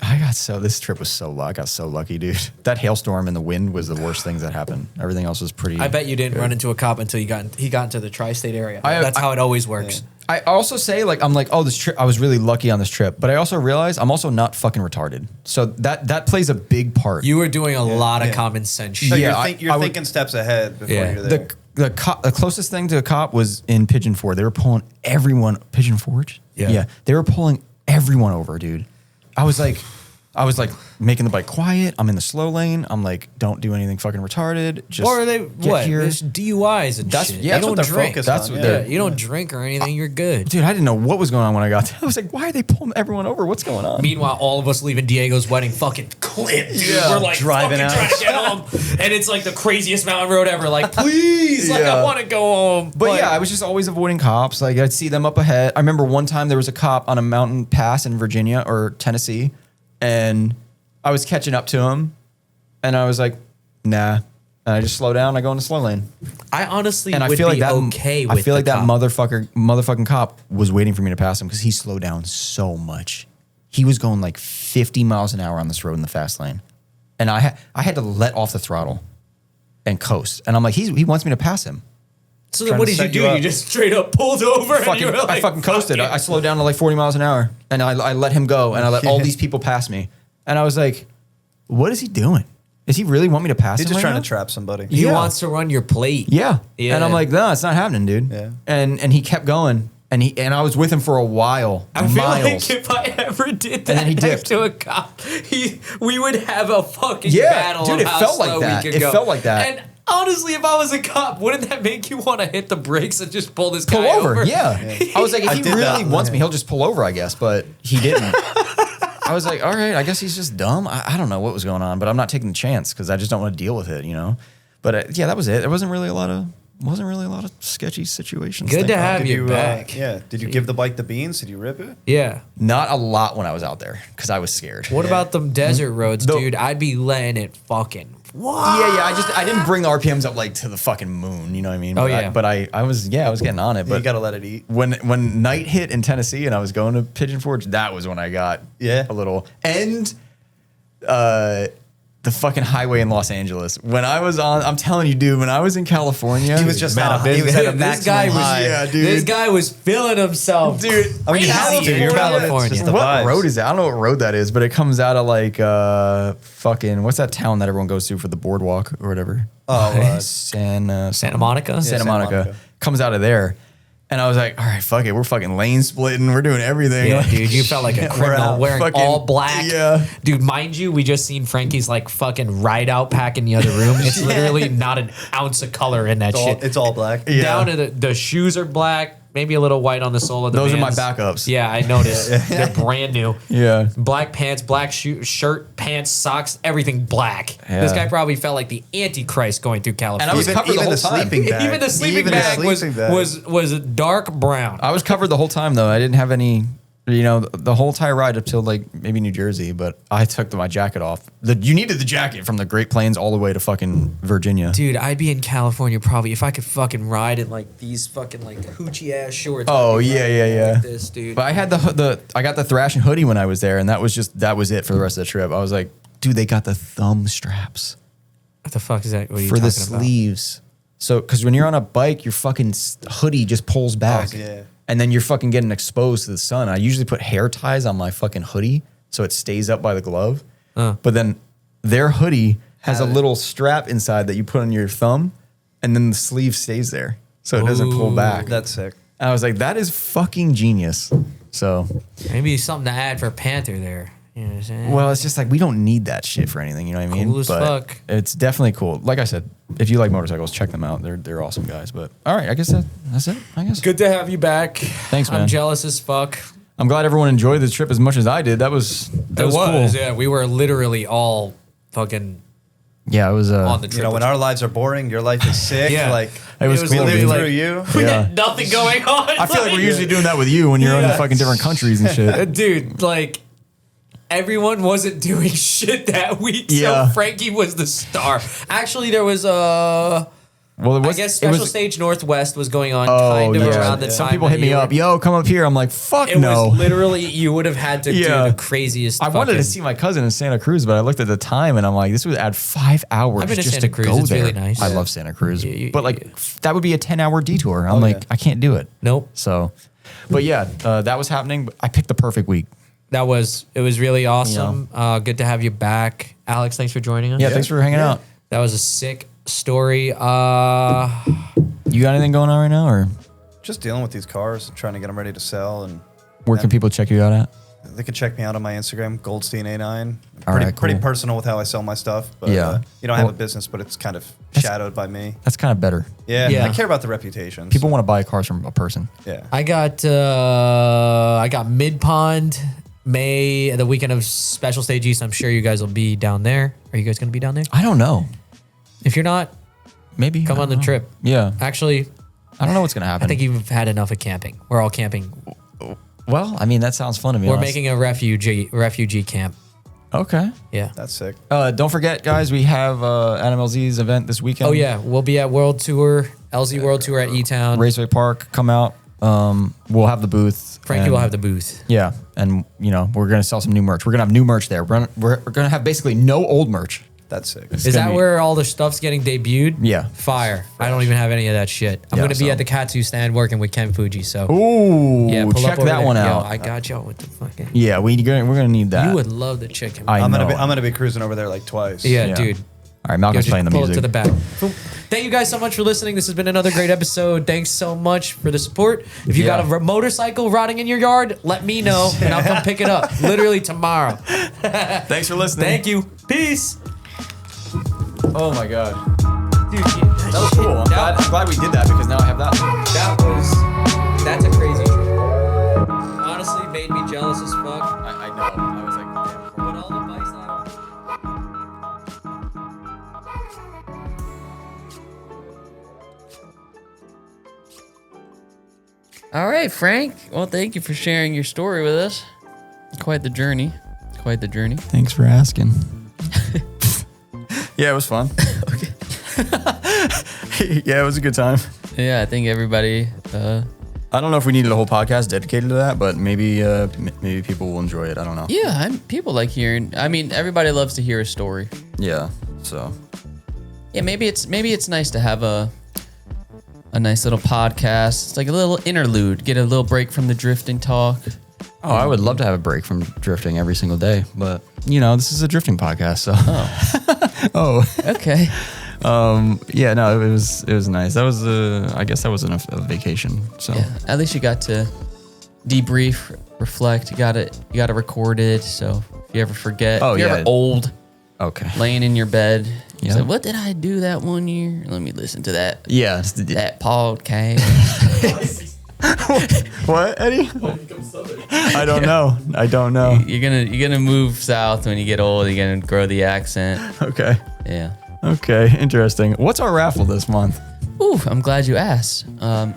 This trip was I got so lucky, dude. That hailstorm and the wind was the worst things that happened. Everything else was pretty. I bet you didn't run into a cop until he got into the tri-state area. That's how it always works. I also say I'm like, oh, this trip, I was really lucky on this trip, but I also realize I'm also not fucking retarded. So that plays a big part. You were doing a lot of yeah. common sense So shit. Yeah, you're I would- thinking steps ahead before Yeah. you're there. the closest thing to a cop was in Pigeon Forge. They were pulling everyone. Pigeon Forge? Yeah. They were pulling everyone over, dude. I was like making the bike quiet. I'm in the slow lane. I'm like, don't do anything fucking retarded. Just Or are they get what? here. There's DUIs and That's- shit. yeah, you that's what don't they're drink. focused That's on. what yeah. they're- You don't drink or anything. You're good. Dude, I didn't know what was going on when I got there. I was like, why are they pulling everyone over? What's going on? Meanwhile, all of us leaving Diego's wedding fucking clipped, dude. Yeah. We're like Driving fucking out. trying to get home, and it's like the craziest mountain road ever. Like, please, like Yeah. I want to go home. But yeah, I was just always avoiding cops. Like I'd see them up ahead. I remember one time there was a cop on a mountain pass in Virginia or Tennessee, and I was catching up to him, and I was like, nah. And I just slow down. I go in the slow lane, I honestly and I would feel like be that. okay with I feel like the that cop. motherfucking cop was waiting for me to pass him because he slowed down so much. He was going like 50 miles an hour on this road in the fast lane, and I had to let off the throttle and coast. And I'm like, he wants me to pass him. So then trying what to did you set do? you up. You just straight up pulled over and you were like, I fucking coasted. I slowed down to like 40 miles an hour, and I let him go, and I let all these people pass me. And I was like, what is he doing? Does he really want me to pass He's him just right trying now? to trap somebody. He Yeah. wants to run your plate. Yeah. Yeah. And I'm like, no, it's not happening, dude. Yeah. And he kept going, and I was with him for a while, I feel miles. like if I ever did then that he next dipped. to a cop, we would have a fucking Yeah, battle. dude, of it how felt like slow that. We could It go. felt like that. And honestly, if I was a cop, wouldn't that make you want to hit the brakes and just pull this Pull guy over. Yeah. I was like, if I he did really that. wants me, he'll just pull over, I guess. But he didn't. I was like, all right, I guess he's just dumb. I don't know what was going on, but I'm not taking the chance because I just don't want to deal with it, you know. But yeah, that was it. There wasn't really a lot of sketchy situations. Good thank to God. have Did you you back. Did you give the bike the beans? Did you rip it? Yeah. Not a lot when I was out there because I was scared. What about them desert roads, The- dude? I'd be letting it fucking. Yeah. I didn't bring the RPMs up like to the fucking moon. You know what I mean? Oh, But yeah. But I was getting on it. But you But got to let it eat. when night hit in Tennessee and I was going to Pigeon Forge, that was when I got a little and the fucking highway in Los Angeles. When I was I'm telling you, dude, when I was in California, He was just Man, at a, he was at a this guy maximum was high. Yeah, dude. This guy was feeling himself, dude. I mean, you have crazy to. in You're California. It's just the what vibes. road is that? I don't know what road that is, but it comes out of like fucking what's that town that everyone goes to for the boardwalk or whatever? Oh, Santa Santa Monica. Santa Monica. Monica. Comes out of there. And I was like, all right, fuck it. We're fucking lane splitting. We're doing everything. Yeah, Like, dude, you felt like a We're criminal out. wearing Fucking- all black. yeah. Dude, mind you, we just seen Frankie's like fucking ride out pack in the other room. It's literally not an ounce of color in that shit. It's all black. Yeah. Down to the shoes are black, maybe a little white on the sole of the Those are my Vans. backups. Yeah, I noticed. They're brand new. Yeah. Black pants, black shirt, pants, socks, everything black. Yeah. This guy probably felt like the Antichrist going through California. And I was covered the whole time. sleeping bag. Even the sleeping Even bag, sleeping bag. was dark brown. I was covered the whole time though. I didn't have any, the whole entire ride up till like maybe New Jersey, but I took my jacket off. You needed the jacket from the Great Plains all the way to fucking Virginia. Dude, I'd be in California probably if I could fucking ride in like these fucking like hoochie ass shorts. Oh, I'd be yeah, riding yeah, yeah. Like this, dude. But I had I got the Thrashing hoodie when I was there, and that was it for the rest of the trip. I was like, dude, they got the thumb straps What the fuck is that? What are you for talking the sleeves. So, because when you're on a bike, your fucking hoodie just pulls back. Oh, yeah. And then you're fucking getting exposed to the sun. I usually put hair ties on my fucking hoodie so it stays up by the glove. But then their hoodie has a little strap inside that you put on your thumb, and then the sleeve stays there. So it doesn't pull back. That's sick. And I was like, that is fucking genius. So, Maybe something to add for Panther there. You know what I'm saying? well, it's just like we don't need that shit for anything. You know what I mean? Cool as But fuck. it's definitely cool. Like I said, if you like motorcycles, check them out. They're awesome guys. But all right, I guess that's it. I guess. Good to have you back. Thanks, man. I'm jealous as fuck. I'm glad everyone enjoyed the trip as much as I did. That was cool. Yeah. We were literally all fucking Yeah, it was. on the trip. You know, when our lives are boring, your life is sick. Yeah. Like It was we cool, live dude. through you. we Yeah. had nothing going on. I feel like we're usually doing that with you when you're in Yeah. fucking different countries and shit. Dude, like everyone wasn't doing shit that week. Yeah. So Frankie was the star. Actually, there was Well, it was, I guess it was- Special Stage Northwest was going on kind of around the time. Some people that hit me you up. were- Yo, come up here. I'm like, fuck It no. was literally, you would have had to Yeah. do the craziest. I wanted to fucking- see my cousin in Santa Cruz, but I looked at the time and I'm like, this would add 5 hours I've been to just Santa to Cruz. go It's there. really nice. I Yeah. love Santa Cruz, You- but like that would be a 10-hour detour. I'm like, yeah. I can't do it. Nope. So, but yeah, that was happening. I picked the perfect week. It was really awesome. Good to have you back. Alex, thanks for joining us. Yeah, thanks for hanging out. That was a sick story. You got anything going on right now, or Just dealing with these cars and trying to get them ready to sell. And where can people check you out at? they can check me out on my Instagram, Goldstein89. All right, Pretty cool. personal with how I sell my stuff. But, Yeah. I have Well, a business, but it's kind of shadowed by me. That's kind of better. Yeah, Yeah. I care about the reputation. People want to buy cars from a person. Yeah. I got Mid Pond May, the weekend of Special Stage East. I'm sure you guys will be down there. Are you guys going to be down there? I don't know. If you're not, Maybe come I on the don't know. trip. Yeah, Actually, I don't know what's gonna happen. I think you've had enough of camping. We're all camping. Well, I mean, that sounds fun to me. We're making a refugee camp. Okay. Yeah. That's sick. Don't forget, guys, we have Adam LZ's event this weekend. Oh yeah, we'll be at World Tour, LZ World Tour at E-Town. Raceway Park. Come out. We'll have the booth. Frankie and- will have the booth. Yeah, and we're gonna sell some new merch. We're gonna have new merch there. We're gonna have basically no old merch. That's sick. Is gonna that be- where all the stuff's getting debuted? Yeah. Fire. I don't even have any of that shit. I'm Yeah, gonna be so- at the Katsu stand working with Ken Fuji. So Ooh, yeah, pull check up over that there. one Yo, out. I got y'all with the fucking. Yeah, we're gonna need that. You would love the chicken. I I'm know. gonna be cruising over there like twice. yeah, Yeah. dude. All right, Malcolm's Just playing the pull music. it to the back. Boom. Thank you guys so much for listening. This has been another great episode. Thanks so much for the support. If you got a motorcycle rotting in your yard, let me know and I'll come pick it up literally tomorrow. Thanks for listening. Thank you. Peace. Oh my god, Dude, that was cool. I'm glad we did that because now I have that. That's a crazy trip. Honestly, made me jealous as fuck. I know. I was like, damn. But all the bikes that All right, Frank. Well, thank you for sharing your story with us. Quite the journey. Quite the journey. Thanks for asking. Yeah, it was fun. Yeah, it was a good time. Yeah, I think everybody. I don't know if we needed a whole podcast dedicated to that, but maybe people will enjoy it. I don't know. Yeah, people like hearing. I mean, everybody loves to hear a story. Yeah. So Yeah, maybe it's nice to have a nice little podcast. It's like a little interlude. Get a little break from the drifting talk. Oh, I would love to have a break from drifting every single day, but this is a drifting podcast, so. Oh. Okay. Yeah, no, it was nice. That was I guess that was a vacation. So Yeah, at least you got to debrief, reflect. You got to record it. So if you ever forget, Oh, if you're yeah. ever old, okay. laying in your bed, you Yeah. say, "What did I do that one year? Let me listen to that Yeah. that podcast." What, Eddie? I don't know. You're gonna move south when you get old. You're gonna grow the accent. Okay. Yeah. Okay. Interesting. What's our raffle this month? Ooh, I'm glad you asked.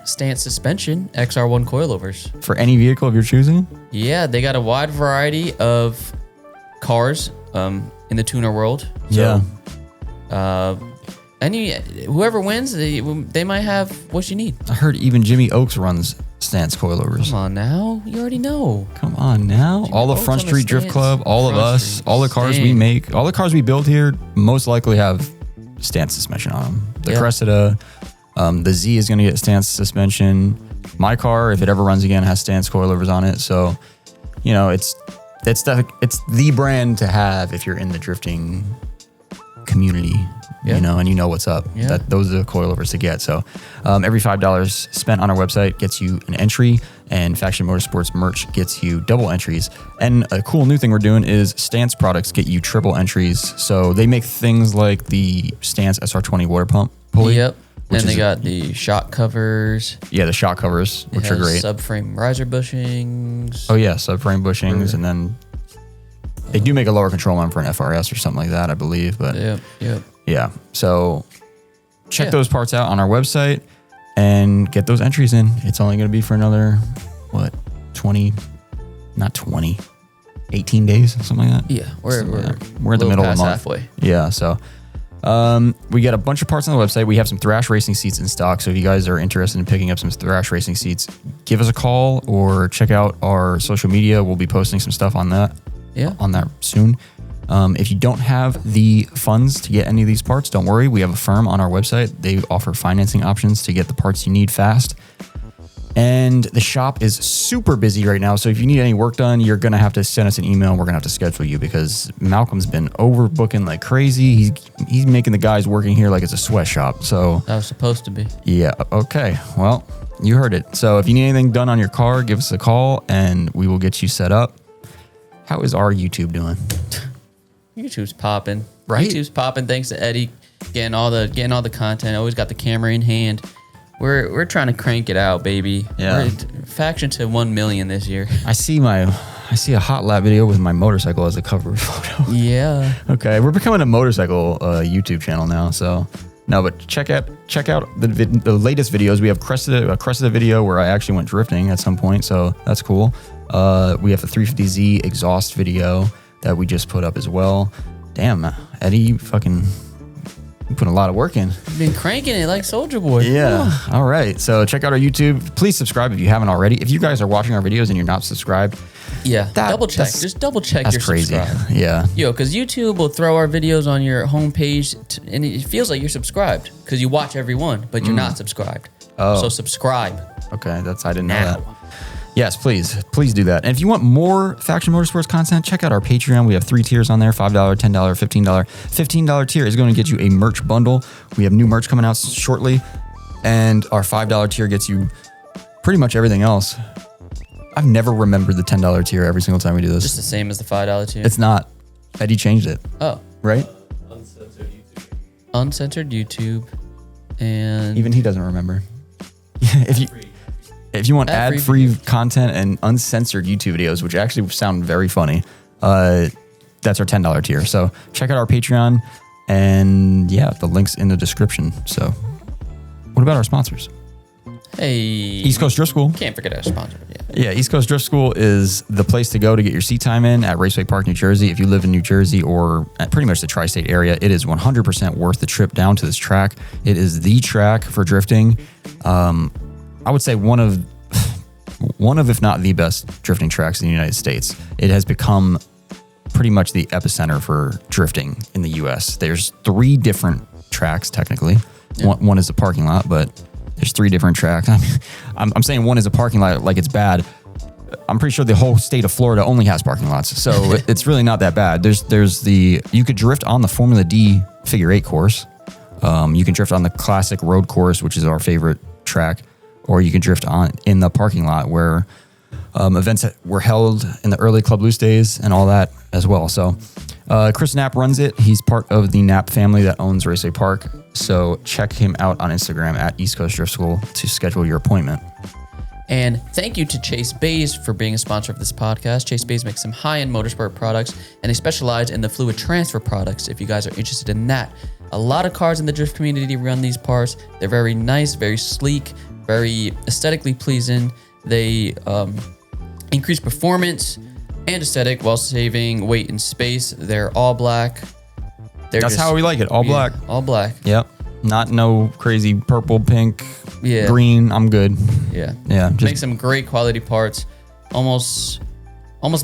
Stance suspension, XR1 coilovers. For any vehicle of your choosing? Yeah, they got a wide variety of cars in the tuner world. Yeah. Whoever wins, they might have what you need. I heard even Jimmy Oaks runs stance coilovers. Come on now, you already know. Come on now. All the Oaks Front on the Street Drift stance. Club, all of Front us, Street all the cars we stance. make, all the cars we build here most likely have stance suspension on them. The Yeah. Cressida, the Z is going to get stance suspension. My car, if it ever runs again, has stance coilovers on it. So, it's the brand to have if you're in the drifting community. Yeah. And you know what's up. Yeah. Those are the coilovers to get. So every $5 spent on our website gets you an entry, and Faction Motorsports merch gets you double entries. And a cool new thing we're doing is Stance products get you triple entries. So they make things like the Stance SR20 water pump pulley. Yep. which And they is got the shock covers. Yeah, the shock covers, which It are has great. Subframe riser bushings. Oh yeah, subframe bushings, and then they do make a lower control arm for an FRS or something like that, I believe. But Yep. yeah, so check Yeah. those parts out on our website and get those entries in. It's only going to be for another 20, not 20, 18 days, something like that. Yeah, we're We're in the little middle of past the month. halfway. Yeah, so we got a bunch of parts on the website. We have some Thrash Racing seats in stock. So if you guys are interested in picking up some Thrash Racing seats, give us a call or check out our social media. We'll be posting some stuff on that. Yeah. On that soon. If you don't have the funds to get any of these parts, don't worry. We have a firm on our website. They offer financing options to get the parts you need fast. And the shop is super busy right now. So if you need any work done, you're going to have to send us an email. And we're going to have to schedule you because Malcolm's been overbooking like crazy. He's making the guys working here like it's a sweatshop. So That was supposed to be. yeah. Okay. Well, you heard it. So if you need anything done on your car, give us a call and we will get you set up. How is our YouTube doing? YouTube's popping. Right? YouTube's popping. Thanks to Eddie getting all the content. Always got the camera in hand. We're trying to crank it out, baby. Yeah. We're faction to 1 million this year. I see a hot lap video with my motorcycle as a cover photo. Yeah. Okay, we're becoming a motorcycle YouTube channel now. So no, but check out the latest videos. We have a Cressida video where I actually went drifting at some point, so that's cool. We have a 350Z exhaust video that we just put up as well. Damn, Eddie, you put a lot of work in. Been cranking it like Soldier Boy. Yeah. All right. So check out our YouTube. Please subscribe if you haven't already. If you guys are watching our videos and you're not subscribed, Yeah. Double check. that's- Just double check that's you're crazy. subscribed. Yeah. Yo, because YouTube will throw our videos on your homepage, and it feels like you're subscribed because you watch every one, but you're not subscribed. Oh. So subscribe. Okay. I didn't know Now. that. Yes, please do that. And if you want more Faction Motorsports content, check out our Patreon. We have 3 tiers on there: $5, $10, $15. $15 tier is going to get you a merch bundle. We have new merch coming out shortly, and our $5 tier gets you pretty much everything else. I've never remembered the $10 tier every single time we do this. Just the same as the $5 tier. It's not. Eddie changed it, Oh, right? uncensored YouTube, and Even he doesn't remember. If you want Ad-free ad-free content and uncensored YouTube videos, which actually sound very funny, that's our $10 tier. So check out our Patreon, and yeah, the link's in the description. So what about our sponsors? hey, East Coast Drift School. Can't forget our sponsor. Yeah. Yeah, East Coast Drift School is the place to go to get your seat time in at Raceway Park, New Jersey. If you live in New Jersey or at pretty much the tri-state area, it is 100% worth the trip down to this track. It is the track for drifting. I would say one of, if not the best drifting tracks in the United States. It has become pretty much the epicenter for drifting in the U.S. There's 3 different tracks, technically. Yeah. One is a parking lot, but there's 3 different tracks. I mean, I'm saying one is a parking lot like it's bad. I'm pretty sure the whole state of Florida only has parking lots, so it's really not that bad. You could drift on the Formula D Figure 8 course. You can drift on the classic road course, which is our favorite track, or you can drift in the parking lot where events that were held in the early Club Loose days and all that as well. So Chris Knapp runs it. He's part of the Knapp family that owns Raceway Park. So check him out on Instagram at East Coast Drift School to schedule your appointment. And thank you to Chase Bays for being a sponsor of this podcast. Chase Bays makes some high-end motorsport products, and they specialize in the fluid transfer products if you guys are interested in that. A lot of cars in the drift community run these parts. They're very nice, very sleek, very aesthetically pleasing. They increase performance and aesthetic while saving weight and space. They're all black. That's how we like it. All black. All black. Yep. Not no crazy purple, pink, Yeah. green. I'm good. Yeah. Yeah. Just Make some great quality parts. Almost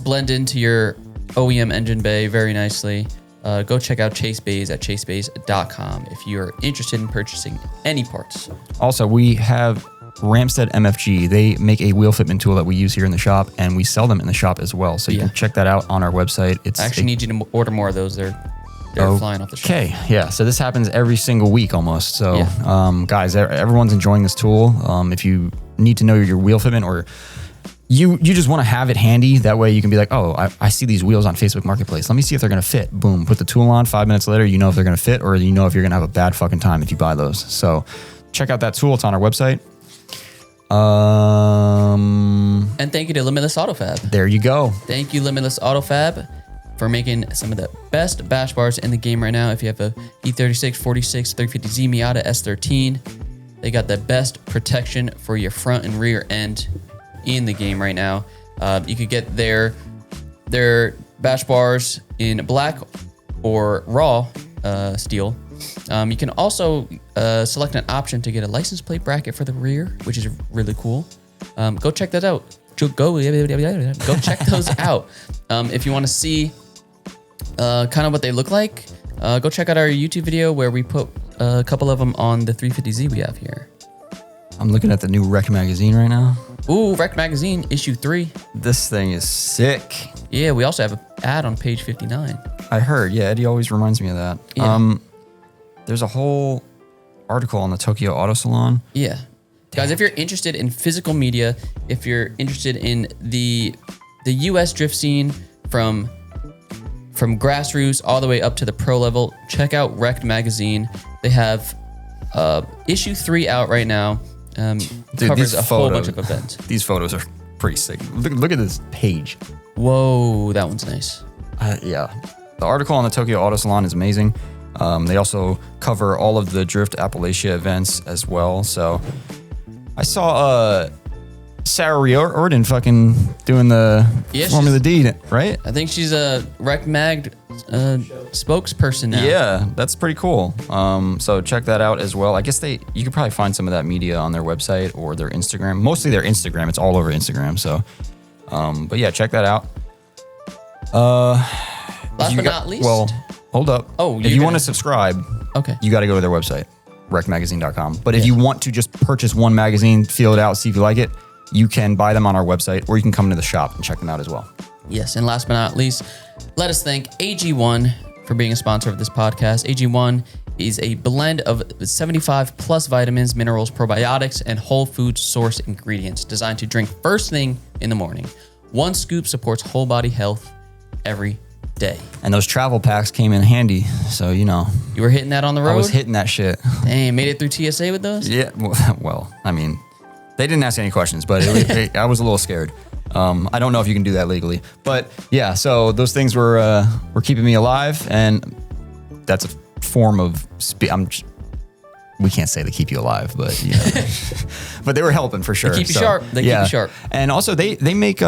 blend into your OEM engine bay very nicely. Go check out Chase Bays at chasebays.com if you're interested in purchasing any parts. Also, we have RAMSTEAD MFG. They make a wheel fitment tool that we use here in the shop, and we sell them in the shop as well. So you Yeah. can check that out on our website. I actually need you to order more of those. They're flying off the shelf. Okay, yeah. So this happens every single week almost. So, Yeah. guys, everyone's enjoying this tool. If you need to know your wheel fitment, or you just want to have it handy, that way you can be like, oh, I see these wheels on Facebook Marketplace. Let me see if they're going to fit. Boom, put the tool on. 5 minutes later, you know if they're going to fit, or you know if you're going to have a bad fucking time if you buy those. So check out that tool. It's on our website. And thank you to Limitless AutoFab. There you go. Thank you, Limitless AutoFab, for making some of the best bash bars in the game right now. If you have a E36, 46, 350Z Miata S13, they got the best protection for your front and rear end in the game right now. You could get their They're bash bars in black or raw steel. You can also select an option to get a license plate bracket for the rear, which is really cool. Go check that out. Go check those out. If you want to see kind of what they look like, go check out our YouTube video where we put a couple of them on the 350Z we have here. I'm looking at the new Rec magazine right now. Ooh, Rec Magazine, issue 3. This thing is sick. Yeah, we also have an ad on page 59. I heard. Yeah, Eddie always reminds me of that. Yeah. There's a whole article on the Tokyo Auto Salon. Yeah. Guys, if you're interested in physical media, if you're interested in the US drift scene from grassroots all the way up to the pro level, check out Rec Magazine. They have issue 3 out right now. Covers a whole bunch of events. These photos are pretty sick. Look at this page. Whoa, that one's nice. Yeah. The article on the Tokyo Auto Salon is amazing. They also cover all of the Drift Appalachia events as well. So I saw Sarah Riordan fucking doing the Formula D, right? I think she's a Rec Mag spokesperson now. Yeah, that's pretty cool. So check that out as well. I guess you could probably find some of that media on their website or their Instagram. Mostly their Instagram. It's all over Instagram. So, but yeah, check that out. Last but not least. Well, hold up. Oh, if you want to subscribe, okay, you got to go to their website, recmagazine.com. But if you want to just purchase one magazine, feel it out, see if you like it, you can buy them on our website, or you can come to the shop and check them out as well. Yes, and last but not least, let us thank AG1 for being a sponsor of this podcast. AG1 is a blend of 75 plus vitamins, minerals, probiotics, and whole food source ingredients designed to drink first thing in the morning. One scoop supports whole body health every day. And those travel packs came in handy, so you know. You were hitting that on the road? I was hitting that shit. Dang, made it through TSA with those? Yeah, well, I mean, they didn't ask any questions, but I was a little scared. I don't know if you can do that legally, but yeah. So those things were keeping me alive, and that's a form of we can't say they keep you alive, but you know, but they were helping for sure. They keep you sharp. They keep you sharp. And also they make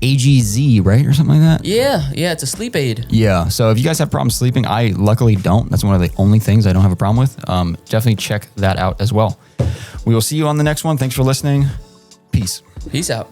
AGZ, right, or something like that. Yeah, it's a sleep aid. Yeah. So if you guys have problems sleeping, I luckily don't. That's one of the only things I don't have a problem with. Definitely check that out as well. We will see you on the next one. Thanks for listening. Peace. Peace out.